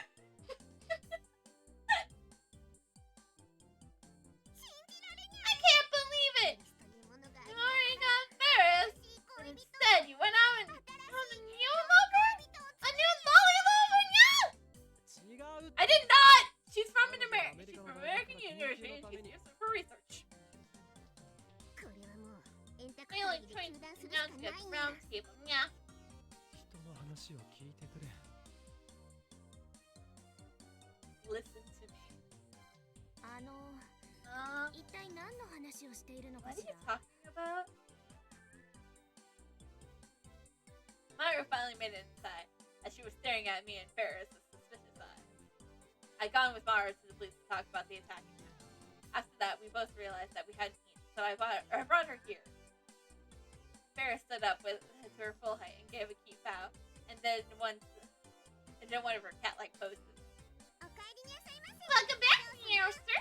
信じられ I can't believe ない it! というものが You already got embarrassed, 新しい but 恋人 instead you went out and 新 found し a い new lover? 恋人を A new lolly lover, yeah! 違う I did not! She's from American University and she's used it for research. これはもう円卓 We 会 like 議で trying 中断す to るしか announce ない good んだ round table, yeah. 人の話を聞いてくれ Listen to me. 一体何の話をしているのか What are し you ら talking about? Myra finally made it inside, as she was staring at me and Ferris with suspicious eyes. I'd gone with Myra to the police to talk about the attacking man. After that, we both realized that we hadn't eaten, so I brought her here. Ferris stood up to her full height and gave a cute bow, and then one of her cat-like poses. おかえりなさいませ Welcome back, Meowster!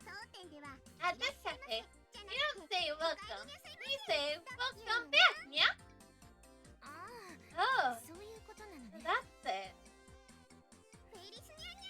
当店では At this cafe, じゃ you な don't くて say おかえ welcome. りなさいま We せ say welcome back, yeah? あ Oh, あそういうことなのね that's it. フェリスニャニ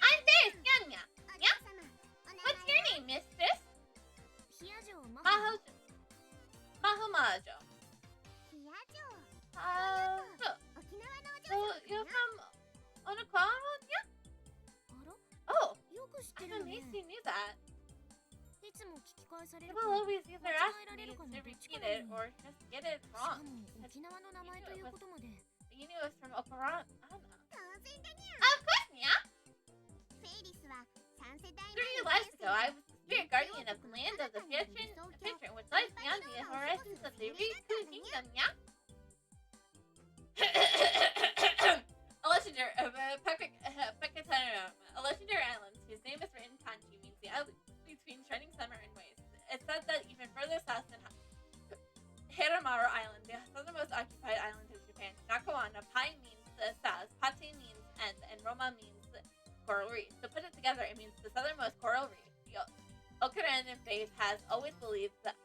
つも聞き返される People から always either 間 ask 違えら me れるか to のどっち repeat かな it の。 or just get it しか wrong. も沖縄の名前ということまで。 You knew it was from Okoran. 当然だにゃ。 Of course, yeah. フェイリスは3世代 3 lives ago, I was the spirit guardian of the land of the patron, which lies beyond the horizons of the Riku kingdom, yeah? A legendary, a legendary island whose name is written in kanji means the island between shining summer and waves. It's said that even further south than Hiramaru Island, the southernmost occupied island of Japan, Nakawana, Pai means the south, Pate means end, and Roma means coral reef. To put it together, it means the southernmost coral reef. The Okuren faith has always believed that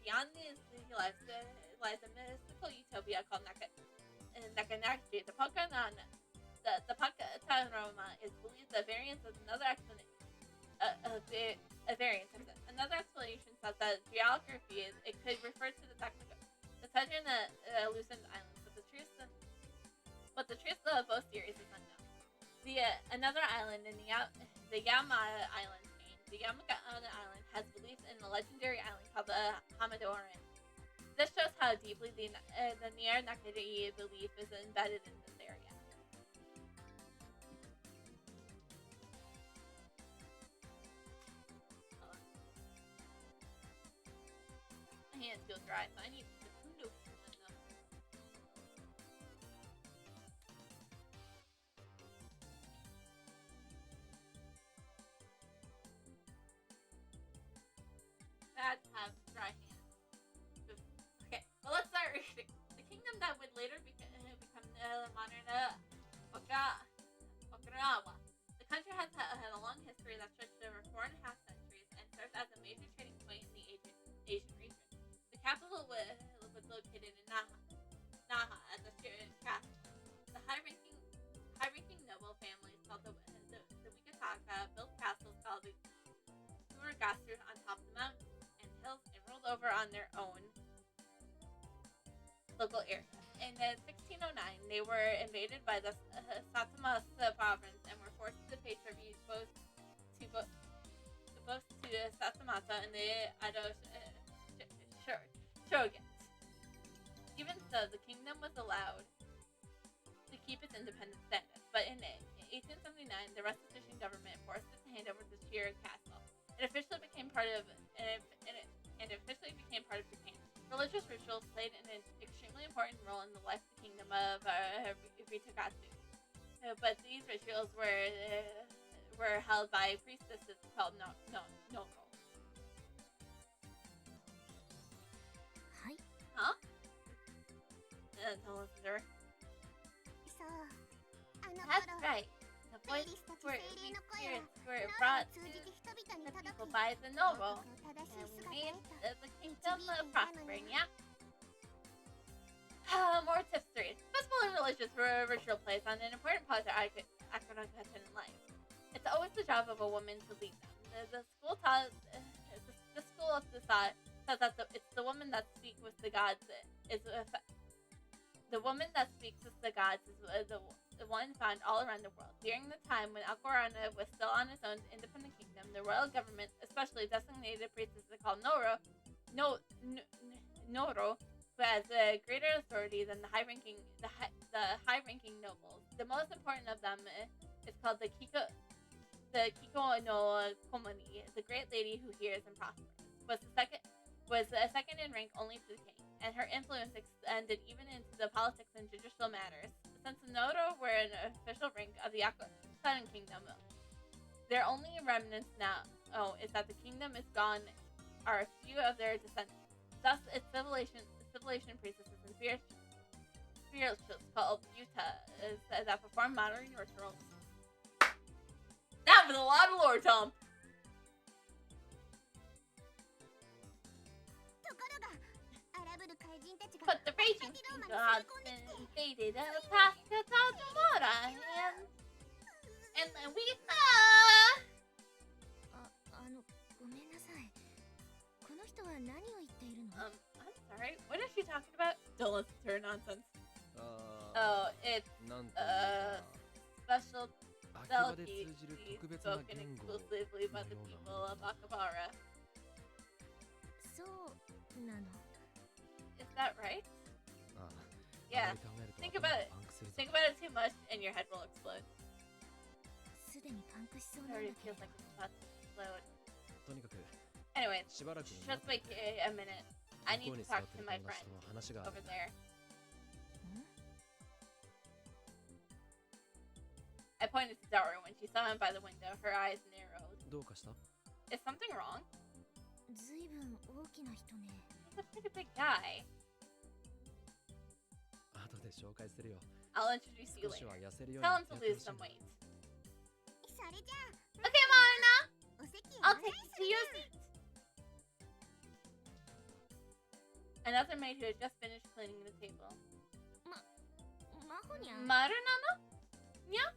beyond these lies a mystical utopia called Nakanaki. The Pakataroma is believed the variance of another explanation. Another explanation says that geography it could refer to the touching the loosened islands, but the truth of both theories is unknown. Another island in the Yamada Island chain, the Yamada Island has beliefs in a legendary island called the Hamadoran. This shows how deeply the near Nakadai belief is embedded in this area. My hands feel dry, so I need to do them. Bad to have dry hands. Okay, well let's start reading. The kingdom that would later become modern Okinawa. The country has had a long history that stretched over 4.5 centuries and served as a major trading point in the Asian region. The capital was located in Naha as a capital. The high-ranking noble families called the Wikitaka built castles called the Kuragasu on top of the mountains and hills and ruled over on their own local area. In 1609, they were invaded by the Satamasa province and were forced to pay tribute both to Satamasa and the Edo shoguns. Even so, the kingdom was allowed to keep its independent status, but in 1879, the restitution government forced it to hand over the Shire castle. It officially became part of Japan. Religious rituals played an extremely important role in the life of the kingdom of Ritagasu. But these rituals were held by priestesses called Noro. Hi. Huh? Tell us, sir. That's right. The voice spirits were brought to the people by the Noro, and we made the kingdom prospering, yeah? More tips 3. Festival and religious ritual plays on an important part of their Akanakatan in life. It's always the job of a woman to lead them. The school of the thought says that it's the woman that speaks with the gods the woman that speaks with the gods is the one found all around the world. During the time when Alcorana was still on its own independent kingdom, the royal government, especially designated priestesses called Noro, who has a greater authority than the high-ranking nobles. The most important of them is called the Kiko no Komani, the great lady who hears and prospers. Was second in rank only to the king, and her influence extended even into the politics and judicial matters. Since the Nodo were an official rank of the Southern Kingdom, their only remnants now is that the kingdom is gone are a few of their descendants. Thus, its civilization priestesses and spirituals called Yuta that perform modern rituals. That was a lot of lore, Tom. But the raging gods invaded Pascatamora, and then we I'm sorry, what is she talking about? Don't listen to her nonsense. Oh, it's special 場で Selkie 通じる be 特別な spoken 言語 exclusively by the のよう people な of Akabara. そうなの。 Is that right? ああ、 Yeah. あまり考えると Think 頭 about が it. パンクするぞ。 Think about it too much and your head will explode. すでにパンクしそう It なんだ already け feels ど。 like it's about to explode. とにかく Anyway, しばらく just wait a minute. I 向こ need う to に座っ talk て to る my 友達 friend と話がある over there. I pointed to Daru when she saw him by the window. Her eyes narrowed. どうかした？ Is something wrong? ずいぶん大きな人ね。 He's a pretty big guy. 後で紹介するよ。 I'll introduce you 少し later. は痩せるように Tell や him って to ほ lose しい some んだ。 weight. それじゃ Okay, Marna. あ、お席 I'll take you to your seat. Another maid who had just finished cleaning the table. マホニャン。 Maru Nana? Yeah?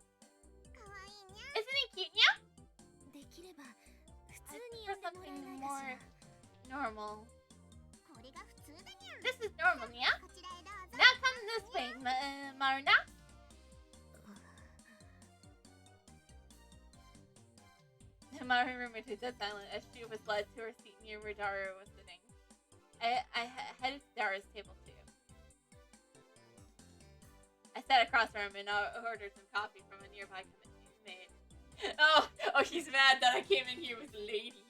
かわいいにゃ。 Isn't he cute? Yeah? できれば普通 I'd に prefer 呼んでもらえ something ないかし more ら。 normal. これが普通だにゃ。 This is normal, yeah? こちらへどうぞ。 Now come this way, Marna. Maru remained dead silent as she was led to her seat near where Daru was sitting. I headed to Daru's table too. I sat across from him and ordered some coffee from a nearby committee's maid. Oh, he's mad that I came in here with a lady.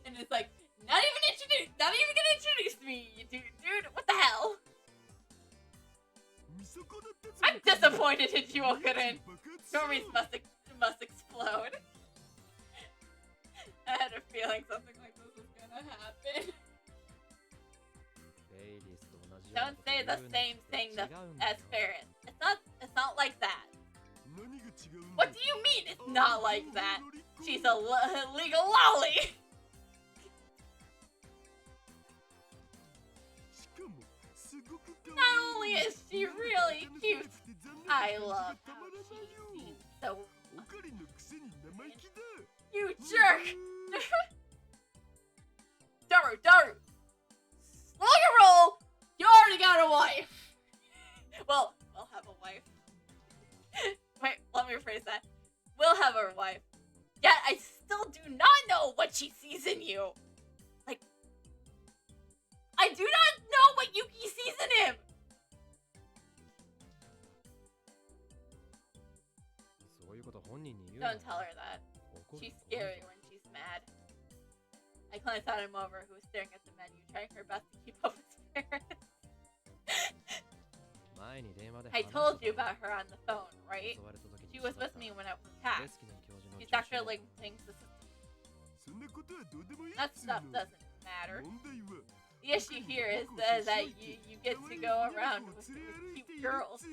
And it's like, not even gonna introduce me, dude, what the hell? I'm disappointed in you, Okurin. Stories must explode. I had a feeling something like this was gonna happen. レイリスと同じような Don't こと say 言う the ん same だ thing けど as 違うんだよ。 parents. It's not like that. 何が違うんだ What do you mean it's not like that? She's a legal lolly. しかもすごく可愛い Not only is she really cute, なかなかで残念な I 感じ love が how たまらない she よ seems so. おかりのくせに生意気だ You jerk! Daru! Slow your roll! You already got a wife! Well, we'll have a wife. Wait, let me rephrase that. We'll have a wife. Yet I still do not know what she sees in you. Like, I do not know what Yuki sees in him! そういうこと本人に言うな Don't tell her that. 怒る She's 怖い scary ぞ when she's mad. I glanced at him over, who was staring at the menu, trying her best to keep up with spirits. 前に電話で I 話 told した you だろ about her on the phone, right? 襲われた時に She was した with me when I was レ attacked. スキネン教授の She's 助手 Dr. を Ling-Ting's assistant. そんなことはどうでもいいっ That つう stuff の doesn't matter. 問題は The issue here is that you get to go around with cute girls,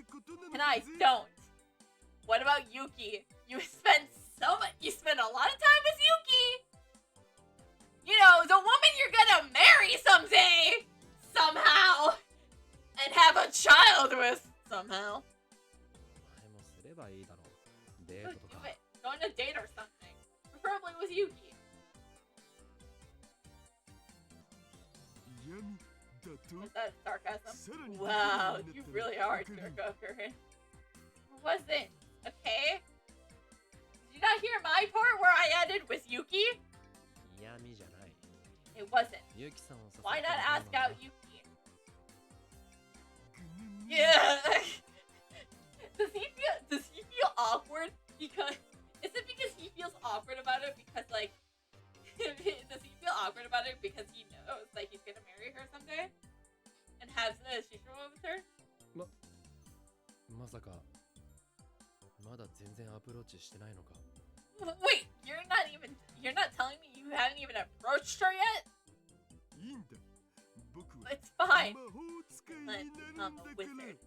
and I don't. What about Yuki? You spend a lot of time with Yuki! You know, the woman you're gonna marry someday! Somehow! And have a child with! Somehow. お前もすればいいだろうデ Do ートとか it. Go on a date or something. Preferably with Yuki. 嫌味だと Is that sarcasm? さらに Wow, でき you るように really な are った a ら jerk over it. Wasn't, okay? Did you not hear my part where I ended with Yuki? 嫌味じゃない It wasn't. ユキさんを誘 Why った not ら ask どうなんだ out Yuki? ぐぬぬ Yeah. Does he feel awkward because is it because he feels awkward about it because like does he feel awkward about it because he knows like he's gonna marry her someday and have Shishiro with her? まさかまだ全然アプローチしてないのか Wait, you're not telling me you haven't even approached her yet? いいんだ僕は It's fine. 魔法使いに Let's なるん become だ a から wizard.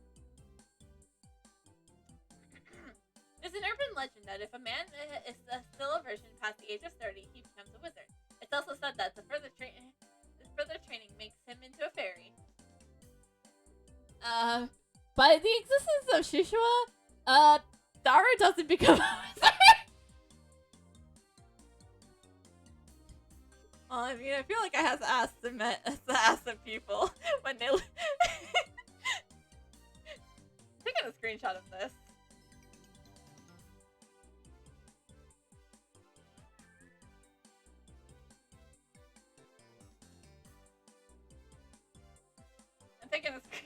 There's an urban legend that if a man is still a virgin past the age of 30, he becomes a wizard. It's also said that the further training makes him into a fairy. By the existence of Shishua, Daru doesn't become a wizard. Well, I mean, I feel like I have to ask some people when they. Taking a screenshot of this.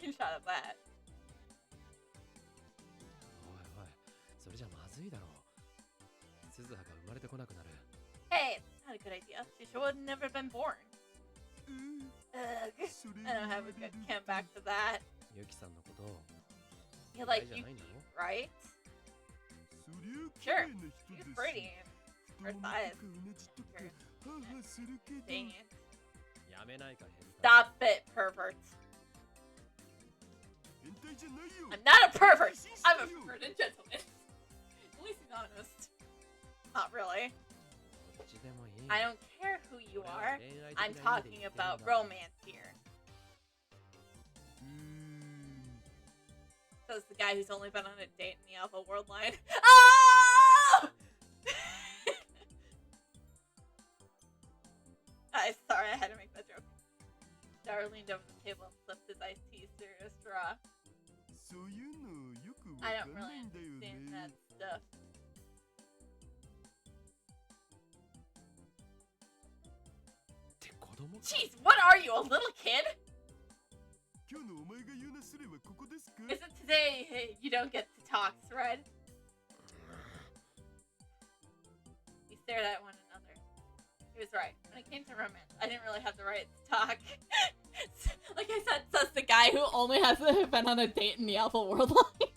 screenshot of that. おいおい、それじゃまずいだろう。鈴葉が生まれてこなくなる。 Hey, it's not a good idea. She should have never been born. えー Ugh. それ I don't have a good comeback to that. ユキさんのことを You like 嫌いじゃない Yuki, んだろ right? そりゃ綺 Sure. 麗な人 She's だし pretty. 太ももとかうなじとか Sure. ハハするけど Dang it. やめないか変態。 Stop it, pervert. 変態じゃないよ I'm not a pervert. I'm a perverted gentleman. At least he's honest. Not really. どっちでもいい。 I don't care who you 俺は are. 恋愛的 I'm な意味で talking 言ってる about んだ。 romance here. うーん Says the guy who's only been on a date in the Alpha World line. Oh! I'm sorry, I had to make that joke. Dar leaned over the table and slipped his iced tea through a straw. そういうのよくわ I か don't んな really いんだよ understand ね that stuff. Jeez, what are you, a little kid? 今日のお前が言うなすれはここですか Is it today you don't get to talk, thread? We stared at one another. He was right. When it came to romance, I didn't really have the right to talk. Like I said, says the guy who only has been on a date in the Alpha World line.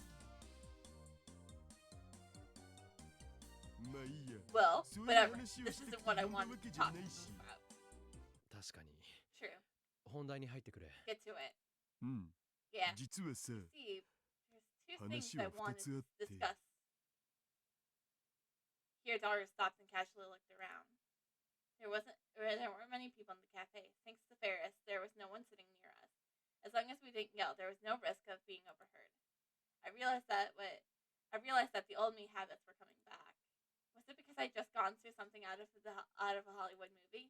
まあいいや Well, そういう whatever. 話を This してき isn't て what I 呼んだ wanted わ to けじゃ talk ないし about. 確かに。 True. 本題に入ってくれ。 Get to it. うん Yeah. 実はさ See, there's two things 話 I は二 wanted つあ to って discuss. Here, Daru stopped and casually looked around. There weren't many people in the cafe. Thanks to Ferris, there was no one sitting near us. As long as we didn't yell, there was no risk of being overheard. I realized that the old me habits were coming back. Was it because I'd just gone through something out of a Hollywood movie?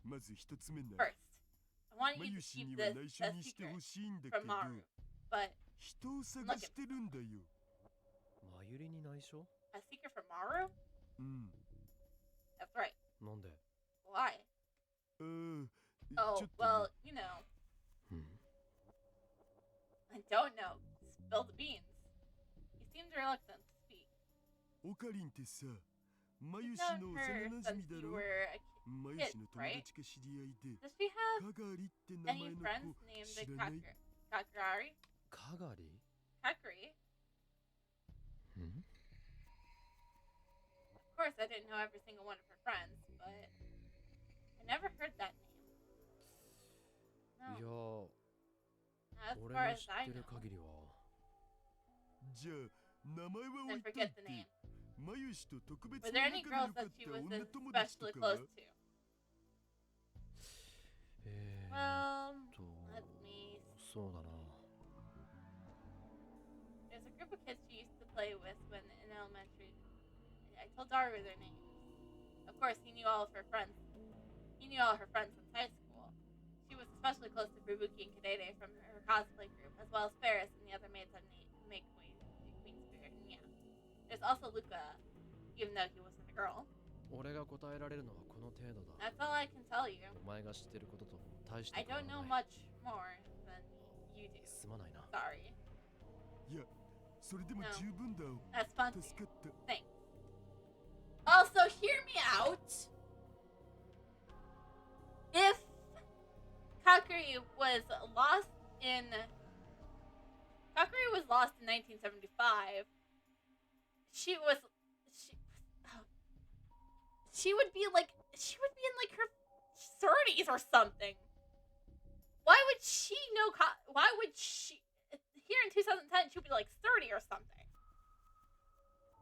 まず一つ目な First, I wanted ま you ゆ to し keep には this 内緒 a にして secret ほしいんだけ from ど Maru, but 人を探してるんだよまゆりに内緒？ a secret from Maru? うん That's right. なんで？ Why? あー Oh, ちょっと well, ね you know. うん。 I don't know. Spill the beans. He seemed reluctant to speak. オカリンってさま You've ゆし known の幼 her 馴 since 染だ you ろ were a まゆ kid, しの友 right? 達か知り合いで Does she have カガリって名 any 前の friends 子 named 知らない Kakari? かがり？ Kakari? うん？ Of course, I didn't know every single one of her friends, but I never heard that name. いや No, ー、 as 俺 far の as 知 I ってる know. 限りは。じゃあ名前は Then 置いとい forget て the name. まゆしと特別 Were に there 仲 any の良 girls か that っ she た was 女友達と especially かは close to? え Well, と、 let me. そうだな。 There's a group of kids she used to play with when in elementary. I told Daru their names. Of course, he knew all of her friends. He knew all her friends since high school. She was especially close to Fubuki and Kadede from her cosplay group, as well as Ferris and the other maids on Make Queen Spirit. And yeah, there's also Luca, even though he wasn't a girl. 俺が答えられるのはこの程度だ。 That's all I can tell you. お前が知ってることと大して I 変わ don't ら know ない。 much more than you do. すまないな。 Sorry. いやそれでも No. 十分だ That's fun. 助かった Thanks. Also, hear me out. If Kakuri was lost in 1975, she would be in like her 30s or something. Why would she know? Why would she here in 2010? She would be like 30 or something.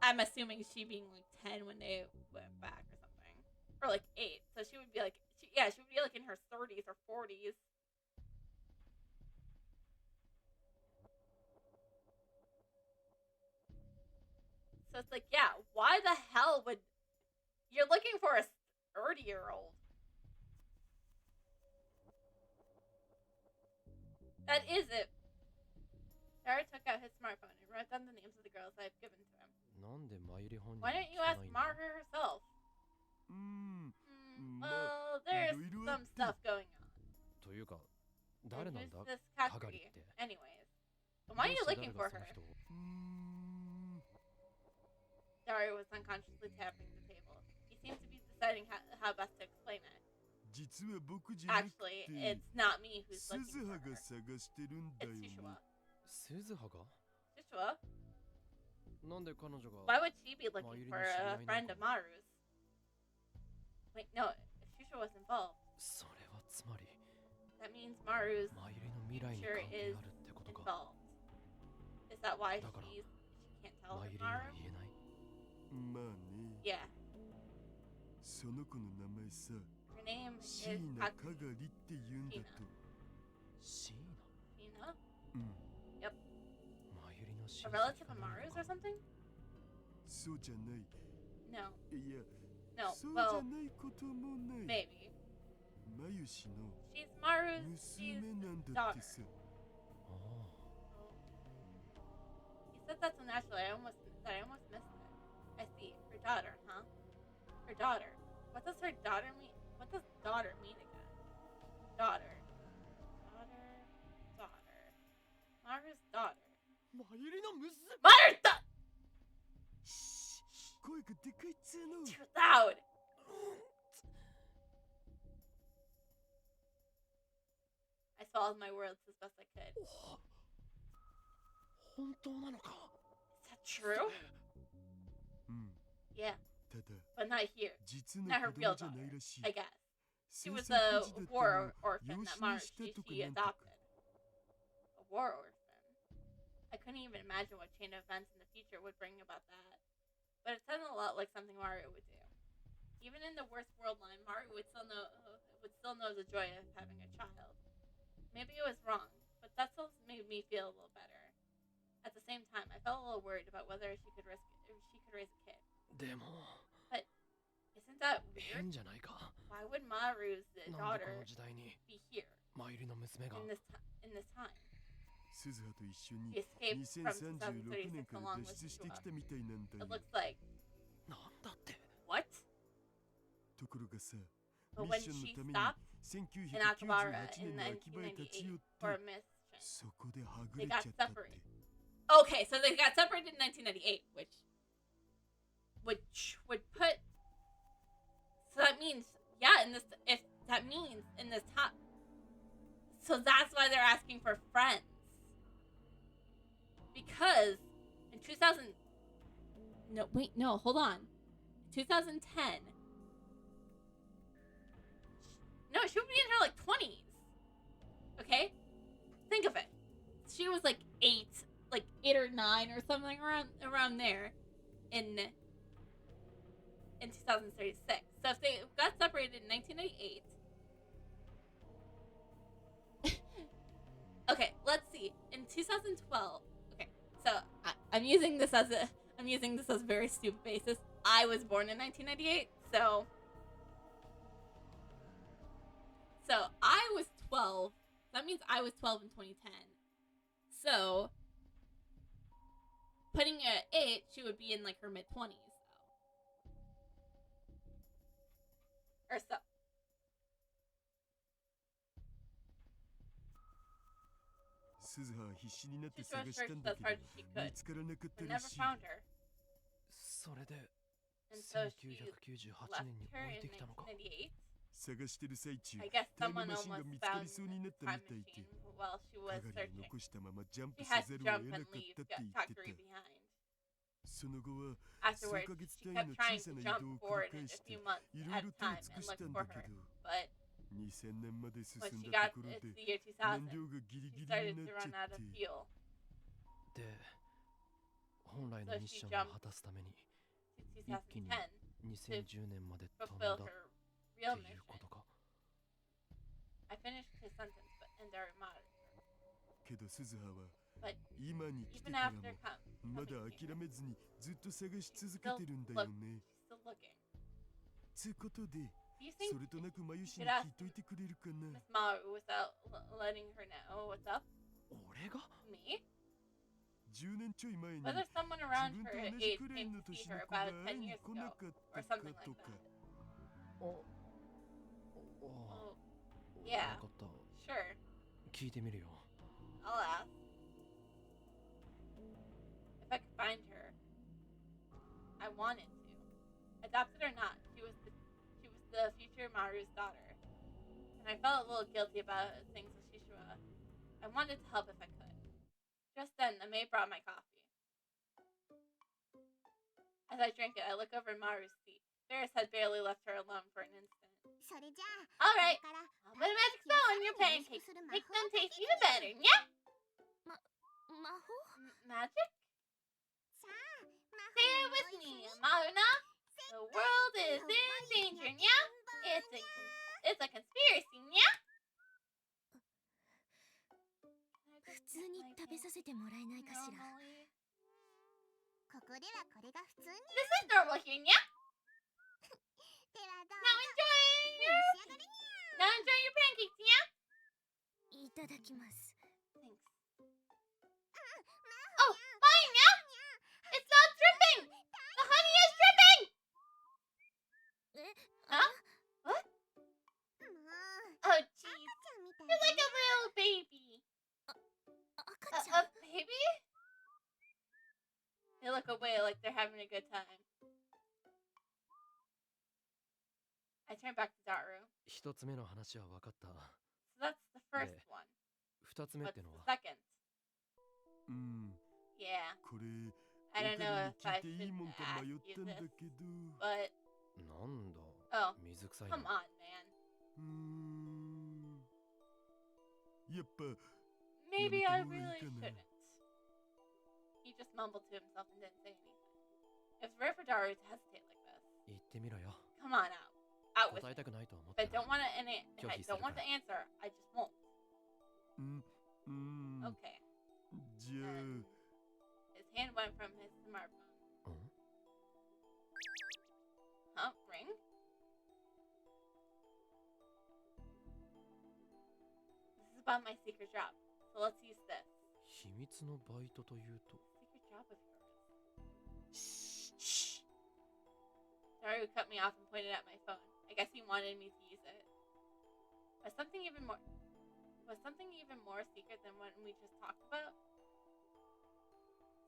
I'm assuming she being like 10 when they went back or something. Or like 8. So she would be like, she would be like in her 30s or 40s. So it's like, yeah, why the hell would... You're looking for a 30-year-old. That is it. Tara took out his smartphone and wrote down the names of the girls I've given to him. なんでまゆり本人 Why に don't you 聞か ask ないんだ Margaret herself? うーん Well, there's some stuff going on. というか、誰 And なん who's だ this かが Kakuri? りって。 Anyways. Why are どう you して looking 誰 for がその her? 人を。 Dario was unconsciously tapping the table. He seemed to be deciding how best to explain it. 実は僕じゃなく Actually, て it's not me who's 鈴 looking 葉 for が her. 探してるんだ It's よね Shishua. 鈴葉が Shishua? なんで彼女が Why would she be looking Mayuri for no a shirai friend nanka? of Maru's? Wait, no. If Shishua was involved, それはつまり that means Maru's マユリの未来に future 関係 is あるってことか。 involved. Is that why だから she can't tell マユ him リには Maru? 言えない。まあね Yeah. その子の名前さ Her name 椎 is 名 Kakuri. かがりって言うんだとシー Tina? うん ナ。マユリの A 親 relative 戚 of がない Maru's の or か。 something? そうじゃない No. いや No. そうじゃ Well, ないこともない maybe. マユシの She's Maru's. 娘 She's なんだ daughter. ってさ あ You said that so naturally. I almost missed it. I see. Her daughter, huh? Her daughter. What does her daughter mean? What does daughter mean again? Daughter. Daughter. Maru's daughter. マユリの娘。 Maru's daughter! 声がでかいっつうの Too loud! I swallowed my words as best I could. 本当なのか。 Is that true? うん Yeah, ただ but not here. 実の Not her 子 real 供じゃない daughter, らしい I guess. She 戦 was 争 a 孤児だったの war を orphan 養 that 子 Maru にしたとか she なんとか adopted. A war orphan. I couldn't even imagine what chain of events in the future would bring about that. But it sounded a lot like something Maru would do. Even in the worst world line, Maru would still know the joy of having a child. Maybe it was wrong, but that still made me feel a little better. At the same time, I felt a little worried about whether she could raise a kid. でも Isn't that 変 weird? じゃないか。 Why would Maru's なんでこ daughter の時代に be here マユリの娘が。 in this time? 鈴葉と一緒に He escaped from 2036年 2036から along 脱 with 出してき Shishua. たみたいなんだ It よ looks like なんだって。 what? ところがさ But ミッ when ションの she ために stopped in Akihabara 1998 in 年の秋葉へ立ち寄っ 1998 for て a mission, そこではぐ they れ got ちゃったって separated. Okay, so they got separated in 1998, which would put. So that means, yeah, in this time. So that's why they're asking for friends. Because in 2000. No, wait, no, hold on. 2010. No, she would be in her like 20s. Okay? Think of it. She was like 8 or 9 or something around there in 2036. So if they got separated in 1998. Okay, let's see. In 2012. Okay, so I'm using this as a very stupid basis. I was born in 1998, so I was 12. That means I was 12 in 2010. So putting her at 8, she would be in like her mid-20s, though. Or so. 鈴葉は必死になって She 探 searched したんだ as け hard ど as she 見 could, つからなかった but ら never しい found her. それで And so she 1998 left 年に her 置い in てきたのか。 1998. 探してる最中 I guess タイム someone マシンが almost 見つか found りそうになっ the たみ time たいで machine while she was かがりを searching. 残したままジャンプ She せ had ざ to るを jump 得な and かったっ leave て言って Kakuri た behind. その後は数 Afterwards, ヶ月 she 単位 kept の trying 小さ to な移 jump 動を繰 forward り in 返 a して few months いろ at い a ろ手を time 尽 and くし look たん for だけ her. ど But 2000年まで進 when ん she だ got ところ to で the year 燃 2000, 料がギリ she ギリ started に to なっち run ゃ out っ of て fuel. で本来の So ミッ she ション jumped を果たすために to 一気に 2010 2010年まで飛ん fulfill だっ her て real いう mission. ことか。 I finished his sentence, but and there matter. けど鈴葉は But 今に来て even から after もま coming だ here, 諦めずにずっと探し続 she's け still てるんだ look, よね she's still looking. つうことで Do you そ think れとなく眉しに you could 聞いといてくれるかな Miss Maru without letting her know what's up? 俺が Me? 10年ちょい前に Whether someone 自 around 分 her と同 age じくらい came の to see 年の her 子が about 会い 10に years 来な ago かった or か something と like か that. お Oh, わ yeah, かった。 sure. 聞いてみるよ。 I'll ask. If I could find her, I wanted to. Adopted or not, she was the future Maru's daughter. And I felt a little guilty about things with Shishua. I wanted to help if I could. Just then, the maid brought my coffee. As I drank it, I look over Maru's seat. Ferris had barely left her alone for an instant. それじゃあ Alright, これから I'll put a magic spell on your pancakes. Make them taste even better, yeah? 魔法 Magic? さあ魔 Say it 法 with の一緒 me, に Maruna. The world is in danger, yeah? It's a conspiracy, yeah? 普通に食べさせてもらえないかしら。 Normally. ここではこれが普通に。 This is normal here, yeah? ではどう Now ぞ enjoy 召し上がれに Now enjoy your pancakes, yeah? ゃ。いただきます。 Thanks. Oh, fine, yeah? It's not dripping! The honey is dripping! え Huh? What? もう Oh, 赤 jeez. ちゃんみたい You're like a little baby. 赤ちゃん A baby? They look away like they're having a good time. I turn back to Daru. 一つ目の話は分かった。 So that's the first Yeah. one. 二つ目っ What's て the のは second? うん、 Yeah. これ I don't おか know みに if I 聞いていい should もんか ask 迷っ you たんだ this, けど but なんだ oh, 水臭いの。 come on, man. やっぱ Maybe Yeah, I but don't really worry, Kana. shouldn't. He just mumbled to himself and didn't say anything. It was rare for Daru to hesitate like this. 言ってみろよ。 Come on out. Out with 答え it. たくないと思っ If た I don't want to, if I Kyohi don't want the answer, I just won't. うんうん Okay. じゃあ His hand went from his smartphone. うん Huh? Ring? This is about my secret job. So let's use this. 秘密のバイトというと Secret job of yours. Shh. Daru cut me off and pointed at my phone. I guess he wanted me to use it. Was something even more secret than what we just talked about?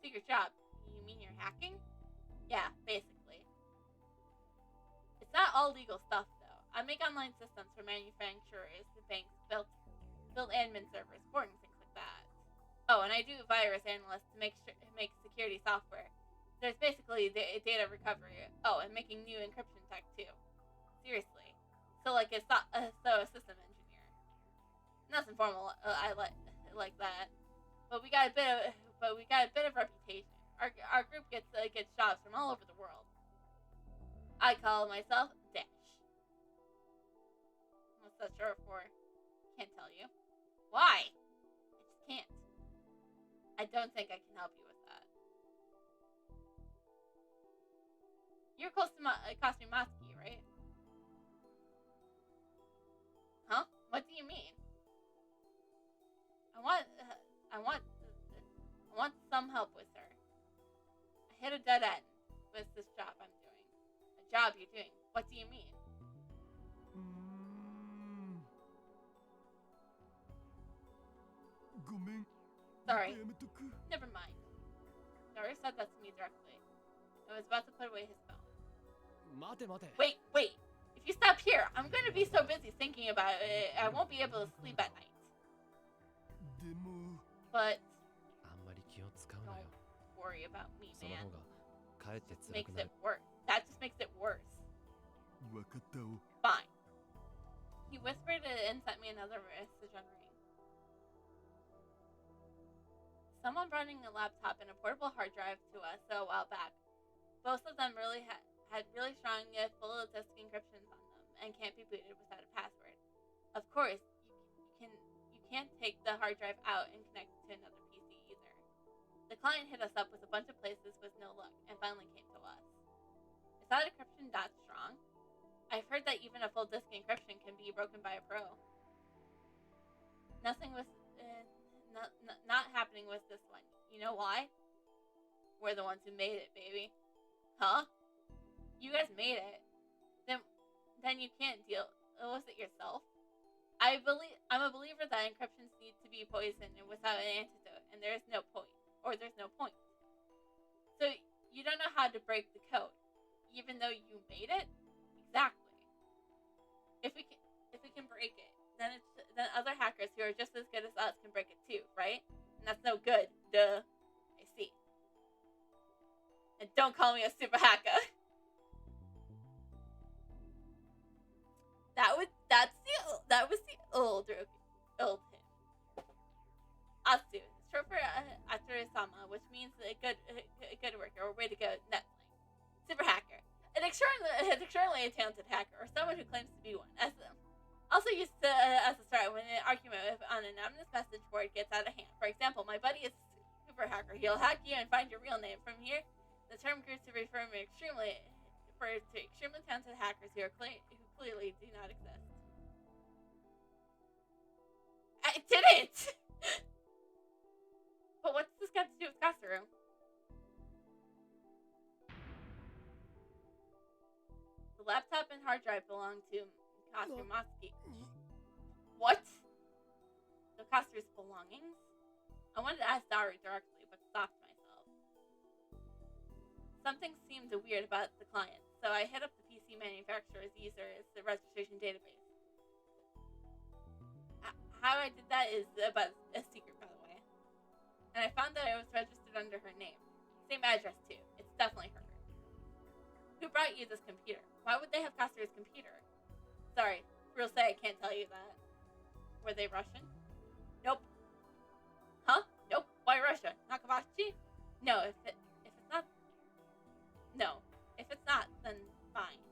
Secret job? You mean you're hacking? Yeah, basically. It's not all legal stuff though. I make online systems for manufacturers, banks, build admin servers, boards, things like that. Oh, and I do virus analysts to make security software. There's basically data recovery. Oh, and making new encryption tech too. Seriously. So like a system engineer. Nothing formal. I like that. But we got a bit of reputation. Our group gets jobs from all over the world. I call myself Dash. What's that short for? Can't tell you. Why? I just can't. I don't think I can help you with that. You're close to Kasumatsuki, right? Huh? What do you mean? I want some help with her. I hit a dead end with this job I'm doing. A job you're doing. What do you mean? うーんごめん Sorry. やめとく Never mind. Daru said that to me directly. I was about to put away his phone. 待て待て Wait. If you stop here, I'm going to be so busy thinking about it, I won't be able to sleep at night. でも But あんまり気を使うな don't よ worry about me, その man. 方がかえって Just 辛 makes くな it る worse. That just makes it worse. わかったお Fine. He whispered it and sent me another message on ring. Someone bringing a laptop and a portable hard drive to us a while back. Both of them really had really strong full disk encryptions on them and can't be booted without a password. Of course, you can't take the hard drive out and connect it to another PC either. The client hit us up with a bunch of places with no luck and finally came to us. Is that encryption that strong? I've heard that even a full disk encryption can be broken by a pro. Nothing was not happening with this one. You know why? We're the ones who made it, baby. Huh? You guys made it. Then you can't deal with it yourself? I'm a believer that encryptions need to be poisoned and without an antidote, and there's no point. So you don't know how to break the code, even though you made it. Exactly. If we can break it, then other hackers who are just as good as us can break it too, right? And that's no good. Duh. I see. And don't call me a super hacker. That was the old him. Atsu, short for Atsurisama, which means a good worker or way to go. Netling. Super hacker. An extraordinarily talented hacker, or someone who claims to be one. Also used as a start when an argument on an anonymous message board gets out of hand. For example, my buddy is a super hacker. He'll hack you and find your real name. From here, the term grew to refer to extremely talented hackers who clearly do not exist. I didn't! But what's this got to do with Katsuru? The laptop and hard drive belong to Katsumatsuki. What? So Katsuru's belongings? I wanted to ask Daru directly, but stopped myself. Something seemed weird about the client, so I hit up the PC manufacturer's user as the registration database. How I did that is about a secret, by the way. And I found that it was registered under her name. Same address, too. It's definitely her. Who brought you this computer? Why would they have Katsuru's computer? Sorry, real say I can't tell you that. Were they Russian? Nope. Huh? Nope. Why Russia? Nakabashi? No, if it's not... No. If it's not, then fine.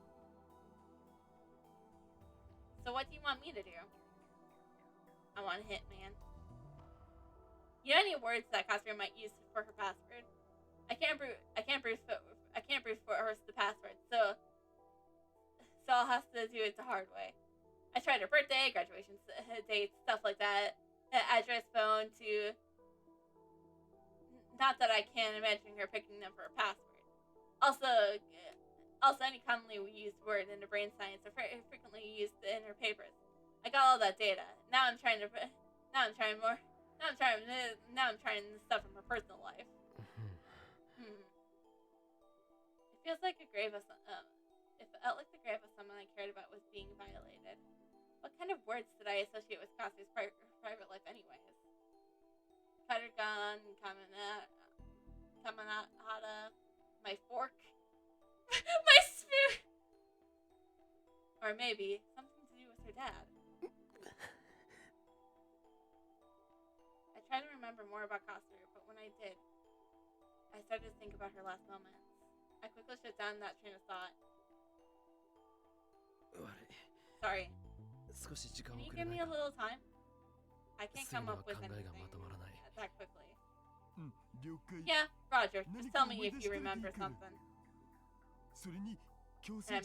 So what do you want me to do? I want a hitman. You know any words that Katsuru might use for her password? I can't brute force the password, so I'll have to do it the hard way. I tried her birthday, graduation date, stuff like that. Address, phone, to... Not that I can't imagine her picking them for a password. Also any commonly used word in the brain science are frequently used in her papers. I got all that data. Now I'm trying stuff from her personal life. It feels like a grave of it felt like the grave of someone I cared about was being violated. What kind of words did I associate with Katsu's private life anyways? Cutter gun, kamanahata, my fork, my spoon, or maybe something to do with her dad. I tried to remember more about Katsuru, but when I did, I started to think about her last moments. I quickly shut down that train of thought. Sorry. Can you give me a little time? I can't come up with anything that quickly. Yeah, Roger. Just tell me if you remember something. And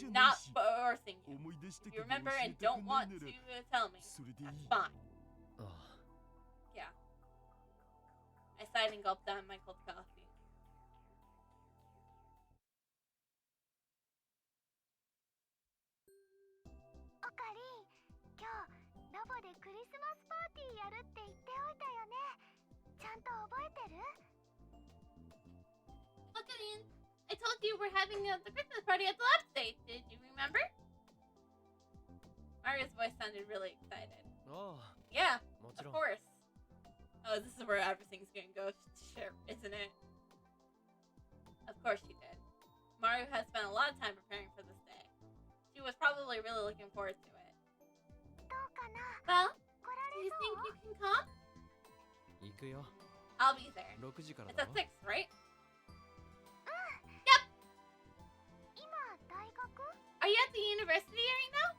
I'm not forcing you. If you remember and don't want to tell me, that's fine. Yeah. I sighed and gulped down my cold coffee. Okarin, I told you we're having the Christmas party at the lab stage. Did you remember? Mario's voice sounded really excited. Oh, yeah, of course. Oh, this is where everything's gonna go shit, isn't it? Of course she did. Mario has spent a lot of time preparing for this day. She was probably really looking forward to it. Well, do you think you can come? I'll be there. It's at 6, right? Yep! Are you at the university right now?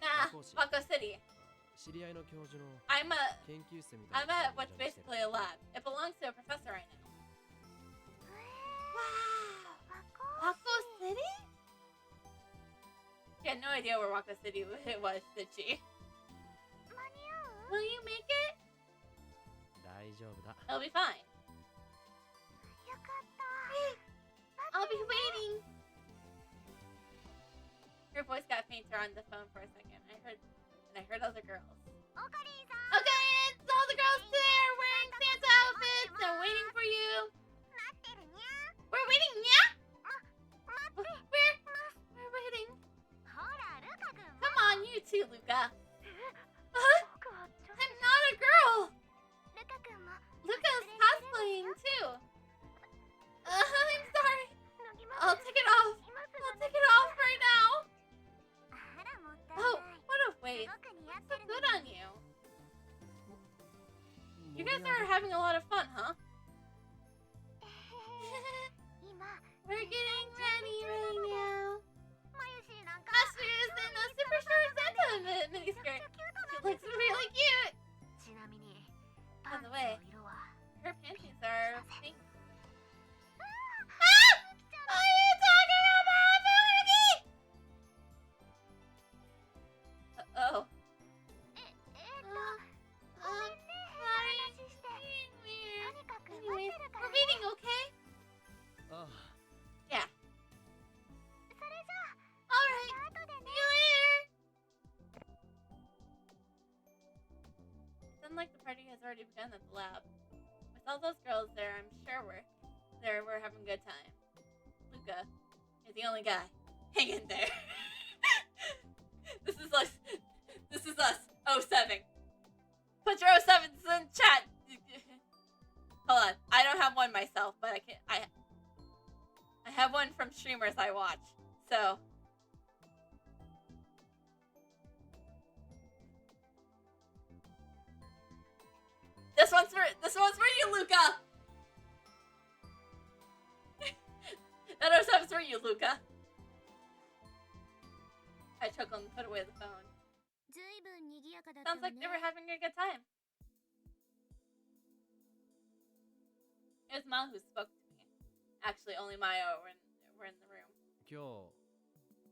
Nah, Wako City. I'm at what's basically a lab. It belongs to a professor right now. Wow! Wako City? She had no idea where Wako City was, did she? Will you make it? It'll be fine. I'll be waiting. Her voice got fainter on the phone for a second. I heard and I heard other girls. おかりんさん Okay, it's all the girls there wearing Santa outfits and waiting for you. 待ってるにゃ We're waiting, yeah? 待って We're waiting. ほらルカ君 Come on, you too, Luca. 僕は女 I'm not a girl. ルカ君も Luca's cosplaying too. I'm sorry. 脱ぎま I'll す take it off. 今す I'll ぐ take it off right now. あらもったい Oh, ない what a す waste. ごく似合っ So てる good の on you. You guys are having a lot of fun, huh? 今 We're getting ready right now. マユシーなんか Master's in a super short Santa miniskirt. She looks really cute. ちなみに By パン the ツ way, の色は her panties are pink. あ What are you talking about, Furuki? Uh-oh. ごめんね変な話して Weird. とにかく待 Anyways, ってるか we're らね meeting, okay? あ Yeah. それじゃ Alright. あ後で See ね you later. Sounds like the party has already begun at the lab. With all those girls there, I'm sure we're having a good time. Luca is the only guy. Hang in there. This is us. This is us. 07. Put your 07s in chat. Hold on. I don't have one myself, but I have one from streamers I watch. So this one's for you, Luca. That 07's for you, Luca. I took and put away the phone. ずいぶん賑やかだった Sounds わ like ね they were having a good time. It was Ma who spoke to me. Actually, only Maya were in the room. 今日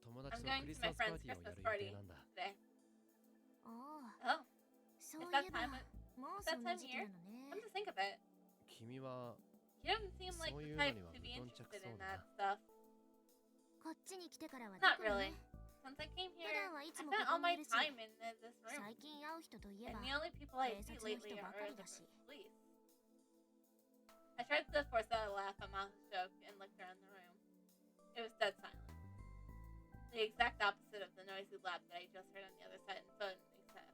友達 I'm と going クリ to ス my マスパー friend's ティーをや Christmas る予 party 定なんだ today. ああ Oh, そう is い that えば time? もう Is that そんな time 時期 here? なのね Come to think of it, 君は he doesn't seem like そう the いうの type には to be 無頓着 interested そう in だ that な stuff. こっちに来てからは Not 特に really. ね Since I came 普 here, 段は I いつも spent こ all こに my いるし time in this room. 最近会う人といえば And the only people I see 警察の lately 人ば are かり the だし police. I tried to force out a laugh at Mahu's joke and looked around the room. It was dead silent. The exact opposite of the noisy laugh that I just heard on the other side and phone effect.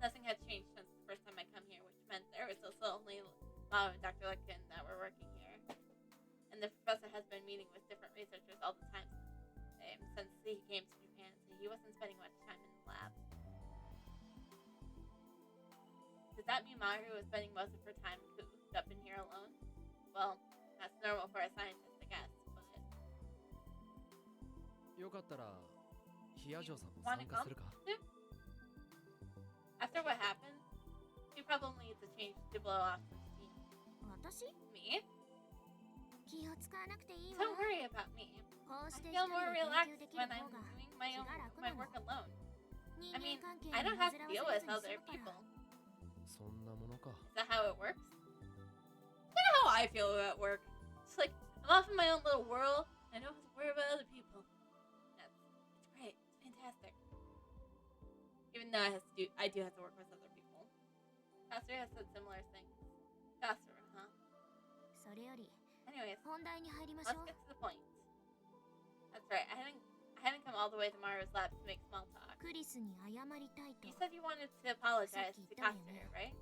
Nothing had changed since the first time I come here, which meant there was also only Mahu and Dr. Licken that were working here. And the professor has been meeting with different researchers all the time since he came to Japan, so he wasn't spending much time in the lab. Does that mean Maru was spending most of her time cooped up in here alone? Well, that's normal for a scientist, I guess, but... よかったらヒヤジョーさんも参加するか After what happened, she probably needs a change to blow off some steam. 私 Me? 気を使わなくていいわ Don't worry about me. こう I して一 feel 人 more で研 relaxed 究でき when る I'm 方が doing my 気が楽 my なの work alone. 人 I 間 mean, 関係 I に don't 煩 have わ to せ deal ず with に済 other むから people. そんなものか Is that how it works? That's kind of how I feel about work. It's like I'm off in my own little world. I don't have to worry about other people. It's great. It's fantastic. Even though I do have to work with other people. Kasser has said similar things. Kasser, huh? それより Anyways, 本題に入りまし let's ょう get to the point. That's right. I hadn't come all the way to Mara's lab to make small talk. クリスに謝りたいと You said you wanted to apologize to Kasser, right?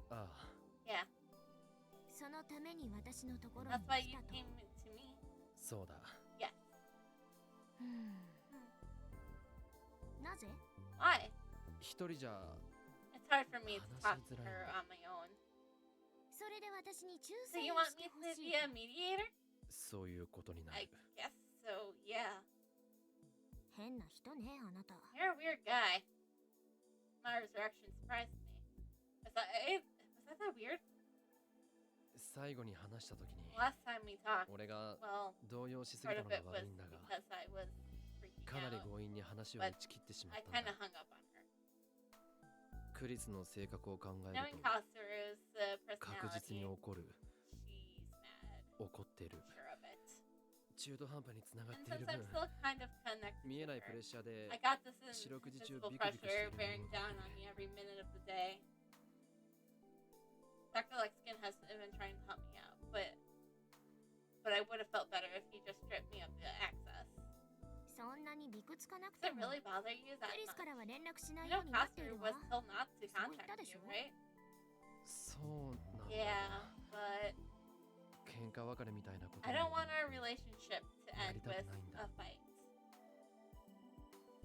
ああ Yeah. そのために私のところに That's why 来 you たと came to me. そうだ Yes. なぜ Why? 一人じゃ It's hard for me to talk to 話しづらいんだ。 her on my own. それで私に仲 So 裁 you を want して me ほ to し be い a mediator? そういうことにな I る guess so, yeah. 変な人ねあなた You're a weird guy. My resurrection surprised me. Was that weird? 最後に話した時に Last time we talked, 俺が well, 動揺しすぎ part た of のが it was 悪いんだが because I was freaking かなり out. 強引に話を打ち切ってしまっ I たん kind だ of hung up on her. クリスの性格を考え Knowing ると Kasseru's 確実に personality, 怒る she's mad. 怒ってる Sure of it. 中途半端につながっ And ている since I'm 分 still kind of connected 見見えないプレッシャーで I got this in 四六時中 physical ビクビクして pressure いる bearing down on me every minute of the day. Dr. Lexkin has been trying to help me out, but I would have felt better if he just stripped me of the access. そんなにびくつかなく Does て it も really bother you that クリス much? からは連絡しない You よ know, うになってい Pastor るわ was told not to そう言った contact でし you, ょ right? そうなんだ Yeah, but 喧嘩別れみたいなこと I に don't want our relationship to end with Narita-くないんだ。 a fight.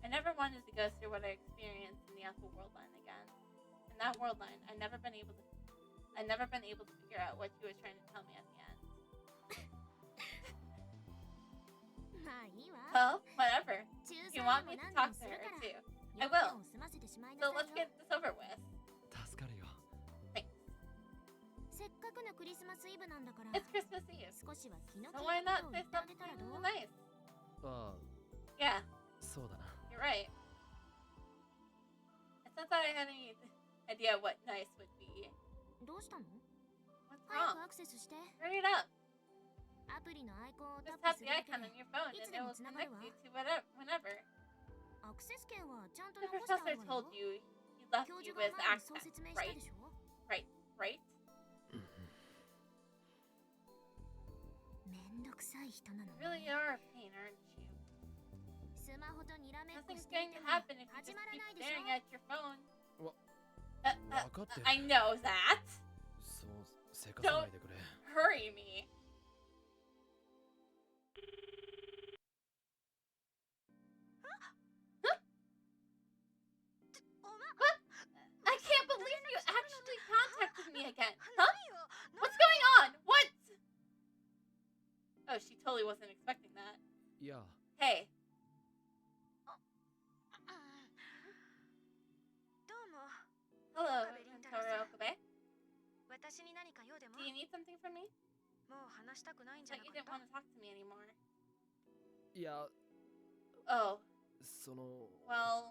I never wanted to go through what I experienced in the Alpha World Line again. In that world line, I've never been able to figure out what she was trying to tell me at the end. まあいいわ Well, whatever. 仲 If 裁 you も want me to 何 talk 度も to する her から too. 要 I 点 will. を済ませてしまいな So さい let's よ get this over with. 助かるよ Thanks. せっかくのクリスマスイブなんだから It's Christmas Eve. 少しは気の So 利 why いた not ことを say 言ってあげたら something どう nice? ああ Yeah, そうだな you're right. It's not that I had any idea what nice would be. どうしたの What's 早く wrong? アクセスして Hurry it up. アプリのアイコンをタ Just ップ tap す the るだけ icon で on your phone and it will connect you to whenever. アクセス権はちゃんと The 残してあ professor るわ told よ you he left 教 you 授が with 前にそう access, 説明した right? でしょ Right? めんどくさい人なの You really ね are a pain, aren't you? スマホとにらめっこ Nothing's してい going て to も happen if you 始 just まら keep ないでし staring ょ at your phone. わ Uh, 分かってる I know that. そうせかさないでくれ Hurry me. What? I can't believe you actually contacted me again. Huh? What's going on? What? Oh, she totally wasn't expecting that. いや Hey, どうも hello, Okabe Rentaro Okabe. 私に何か用でも Do you need something from me? もう話したくないんじゃ But な you か didn't った want to talk to me anymore. いや Oh, その well,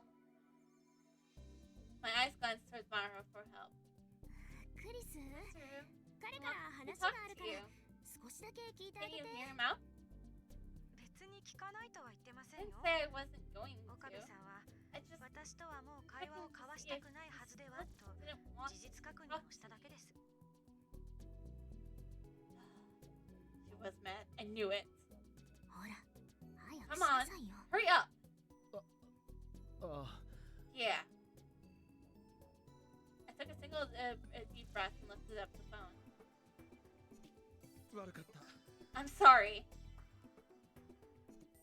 my eyes glanced towards Maro for help. クリス Sir, 彼 he から wants to 話が talk ある to か you. ら少しだけ聞いてあ Can げ you て hear him out? 別に聞かないとは言ってませ I んよ didn't say I wasn't going 岡部 to. さんは I just 私とはもう会話を交わしたくないはずではと didn't want 事実確認をしただけです She was mad. I knew it. ほら早く Come しな on. さいよ Hurry up. あ Yeah. I took a single deep breath and lifted up the phone. 悪かった I'm sorry.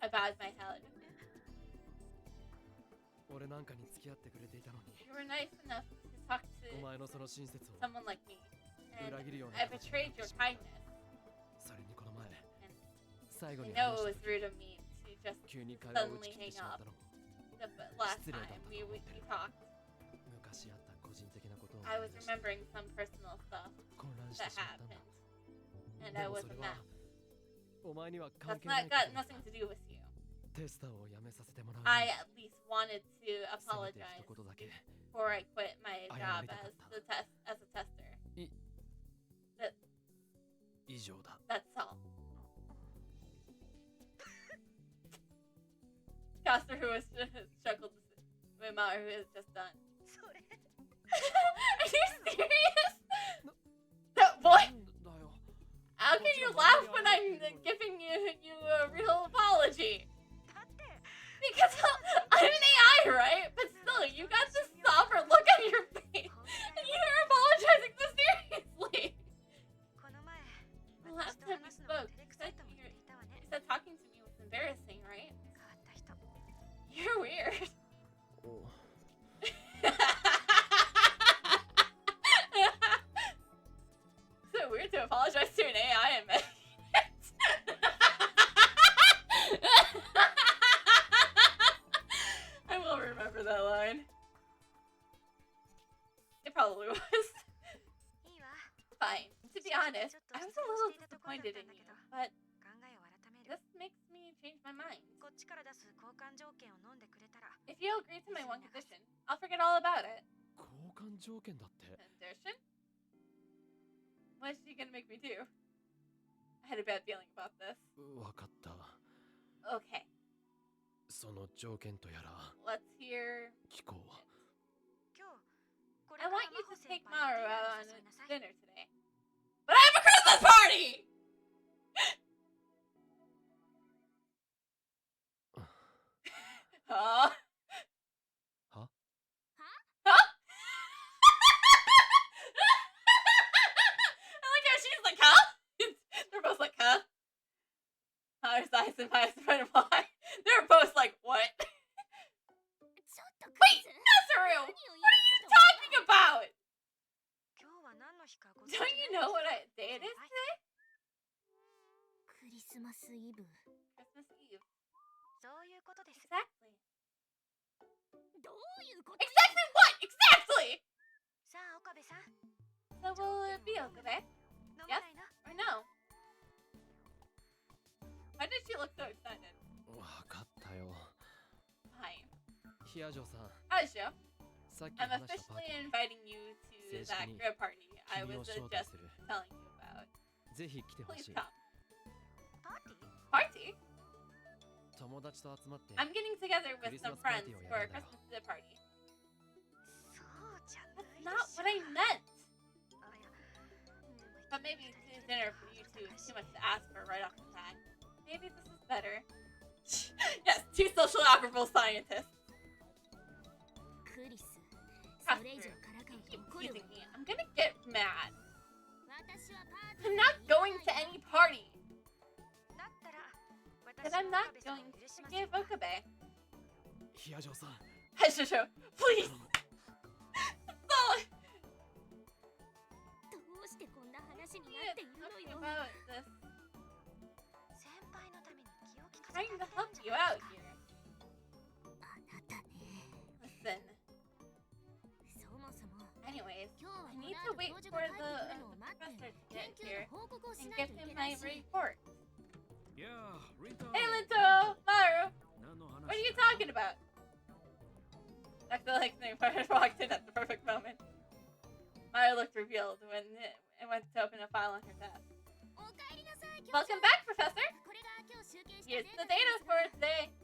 I bowed my head. 俺なんかに付き合ってくれていたのに You were nice enough to talk お to 前のその親切を someone like me. 裏切るよう And な I 形に betrayed なって your しまっ kindness. たそれにこの前 And 最後 I に know 話 it した was 時 rude of me to just 急に会話を打ち suddenly 切って hang しまっ up たのも the last 失礼だった time と we 思ってる talked. 昔あった個人的なことを I 思 was い出して remembering some personal stuff 混乱して that しまったんだ happened. And I でも was そ a れ mess. はお前には関 That's 係ない not こ got とだった nothing to do with you. テスターを辞めさせてもらう I at least wanted to せめて apologize 一言だけ before I quit my 謝 job りたか as った the as a tester. 以上だ That's all. Coster, who was chuckled about who is just done. それ Are you serious? That boy. なんだよ How can you laugh when I'm giving you a real apology? だって Because I'm an AI, right? But still, you got this somber look on your face, and you're apologizing so seriously. この前 The 私 last と time we 話すのが spoke, 照 you れくさい said とも言っていたわね talking to me was embarrassing, right? 変わった人 You're weird. お Is it weird to apologize to an AI? Admit I will remember that line. It probably was. いいわ Fine. To be honest, I was a little disappointed in you, but 考えを改める this makes me change my mind. こっちから出す交換条件を飲んでくれたら If you agree to my one condition, I'll forget all about it. 交換条件だって Condition? What is she gonna make me do? I had a bad feeling about this. 分かった Okay. そのの条件とやら Let's hear. 聞こう。 I want you to take Maru out on dinner today. But I have a Christmas party! Huh? は Huh? I like how she's like, huh? They're both like, huh? Maru's eyes and my eyes are why. They're both like, what? Wait, Nazaru! What are you talking about? Don't you know what day it is today? クリスマスイブ。 Christmas Eve. そういうことです。 Exactly. どういうこと？ Exactly what? Exactly! さあ岡部さん。 So will it be okay? Yes or no? Why did she look so excited? わかったよ。 Fine. ヒアジョさん、 How is you? さっき I'm 話したパー officially ティ inviting you to that crib party I ー、君を was 招待 just する。 telling you about. ぜひ来てほ Please しい。 come. パーティー？ Party? 友達と集まって I'm getting together with some Christmas friends party を for や a るんだよ。 Christmas dinner party. そうじゃないで Not しょ。 what I meant. あいや、But maybe today's dinner for you two is too much to ask for right off the bat. Maybe this is better. Yes, two social algebra scientists. クリス。それ以上からかう You と keep 怒るわ teasing me. I'm gonna get mad. 私はパーティー I'm not going to any party. だったら Because I'm not going to forgive Okabe. ヒアジョさん、 Hashusho, please. どうしてこんな話に We なっ need てい to るの talk よ。 about this. 先輩のために気を利かせてあ Trying げ to て help るんじ you ゃない out か。 here. あなたね。 Listen. そもそも Anyways, 今日は I こ need の to 後 wait 教授 for が帰ってくる the のを待って professor to 研 get 究 here の報告をし and ない give とい him けな my いし。 report. いやー、リンタ Hey, Linto! Maru! 何の話 What are you talking about? I feel like they walked in at the perfect moment. Maru looked revealed when it went to open a file on her desk. おかえりなさい、教授。 Welcome back, Professor! これが今日集計した Here's デ the ータな data んです for が today.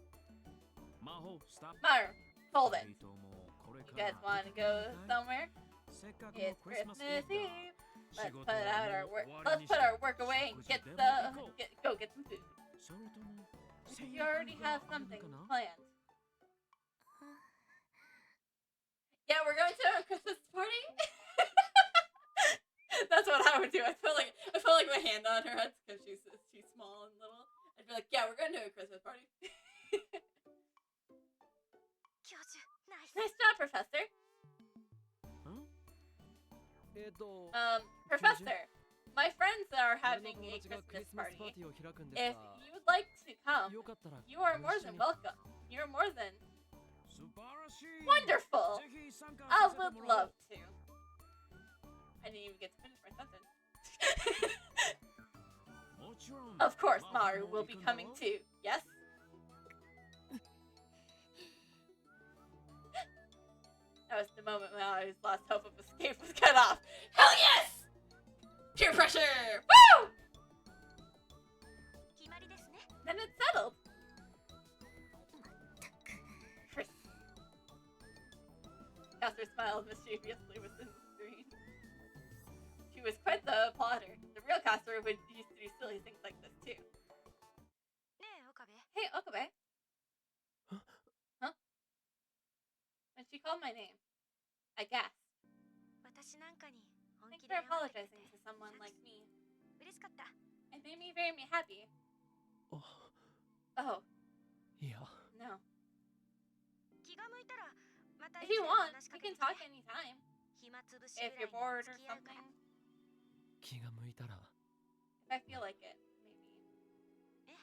魔法スタッフ Maru, hold 二 it. 人ともこれ You から guys want to go somewhere? せっかくの It's クリスマス Christmas イブ Eve. だ Let's 仕事 put out は our もう work. 終わ Let's りに put して our work away and 食事 get でも the 行こう go get some food. それとも You already have something planned. Yeah, we're going to a Christmas party. That's what I would do. I feel like my hand on her head because she's small and little. I'd be like, yeah, we're going to a Christmas party. 教授、ナイス。 Nice job, Professor. と、 Professor, my friends are 俺の having 友 a 達がクリ Christmas スマス party. パーティーを開くんです If が、 you would like to come, よかったら you are ご more 一緒 than に welcome. You're more than 素晴らしい wonderful. ぜひ参加 I させて would もらお love う to. I didn't even get to finish my sentence. もちろん Of course, 魔法 Maru も will 行 be くんだろ coming too. Yes? That was the moment when Maru's last hope of escape was cut off. Hell yes! Peer pressure! Woo! 決まりですね。 Then it's settled. まったく。 Chris. Caster smiled mischievously within the screen. She was quite the plotter. The real Caster would used to do silly things like this too. ねえ、岡部。 Hey, Okabe. Huh? Huh? When she called my name, I gasped. 私なんかに本 Thanks 気 for で謝ってくれ apologizing て to someone like me. 嬉しかった。 It made me very happy. あ、 Oh, いや、 no. 気が向いたらまた If いつ you でも want, 話しか we け can てきて talk anytime. 暇つぶしぐら If い you're に bored or 付き合うから something. 気が向いたら、 If I feel like it, maybe.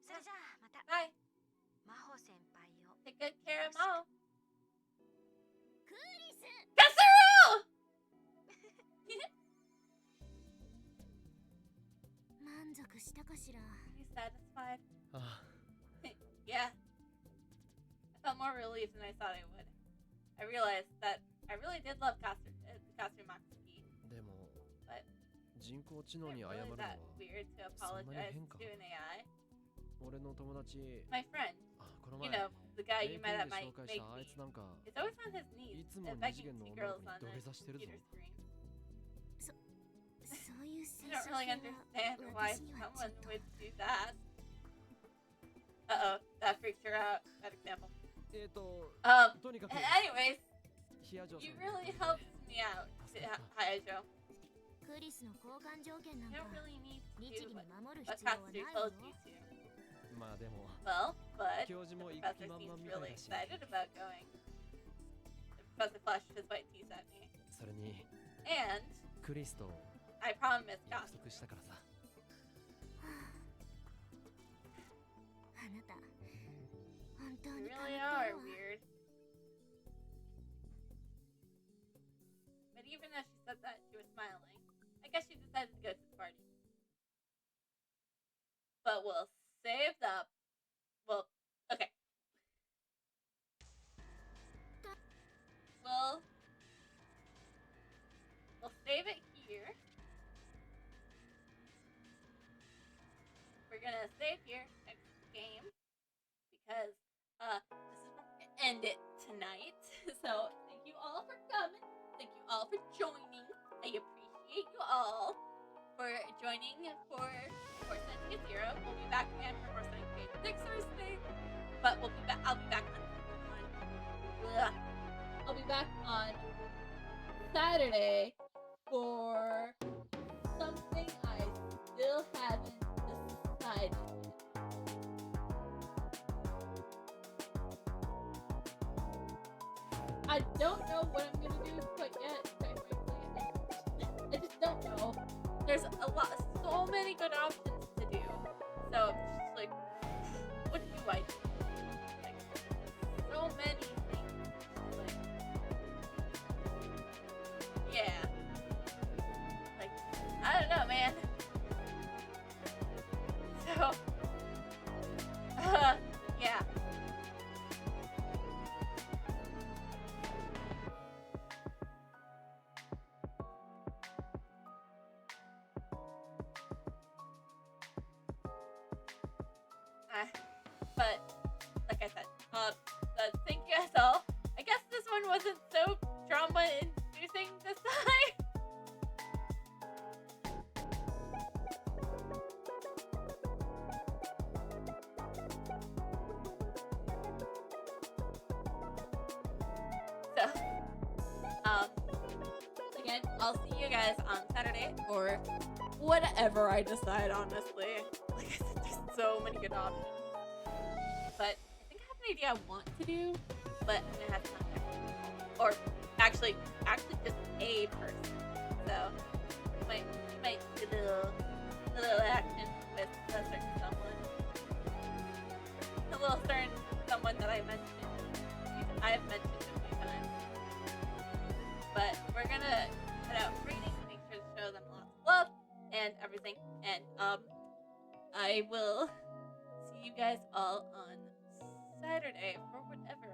それじゃあまた Bye. 真帆先輩を Take good care of Mao. クリス Katsuru! 満足したかしら。 You satisfied? あ、 Yeah. I felt more relieved than I thought I would. I realized that I really did love Katsu Matsuki. でも、 But 人工知 is 能 it に謝る really の that は、 weird to そんなに apologize 変か？ to an AI? 俺の友達、 My friend. あ、これこの You 前 know, the guy メ you イク met イン at で my 紹介し make たあいつ meet. なんか It's always on his い knees つも and 二次 begging 元の to 女の girls 子に on 土 the 下座してるぞ computer screen. そういう性 I 質 don't really は understand why 私にはちょ someone っと would do that. Uh-oh, that freaks her out, that example. とにかく Anyways, ヒアジョーさ you ん really helped me out, Hayajo. クリスの交換条件なん You か don't really need 律 to 儀 do に守る what 必要はない Katsu よ told you to. まあでも Well, but 教 the 授も行く気 professor 満々 seems みたい really だし excited about going. The professor flashed his white teeth at me. それに And クリスと I promised 約 Katsu. 束したからさあなた本当 You に変わっ really て are るわ weird. But even as she said that, she was smiling. I guess she decided to go to the party. But we'll save the... Well, okay. We'll save it here. We're gonna save here next game. Because, this is where we're gonna end it tonight. So, thank you all for coming. Thank you all for joining. I appreciate you all for joining for Force Night Zero. We'll be back again for Force Night next Thursday. But we'll be back. I'll be back on. I'll be back on Saturday for something I still haven't decided. I don't know what I'm gonna do quite yet, quite frankly. I just don't know. There's so many good options to do. So I'm just like, what do I do? Like, so many things. Like, yeah. Like, I don't know, man. So, yeah. But like I said, thank you guys all. I guess this one wasn't so trauma-inducing this time. So, again, I'll see you guys on Saturday or whatever I decide, honestly. Like I said, there's so many good options. But I think I have an idea I want to do, but I'm gonna have to contact people. Or actually just a person. So, might do a little action with a certain someone. A little certain someone that I have mentioned a few times. But we're gonna put out ratings, make sure to show them lots of love and everything. And I will see you guys all on Saturday for whatever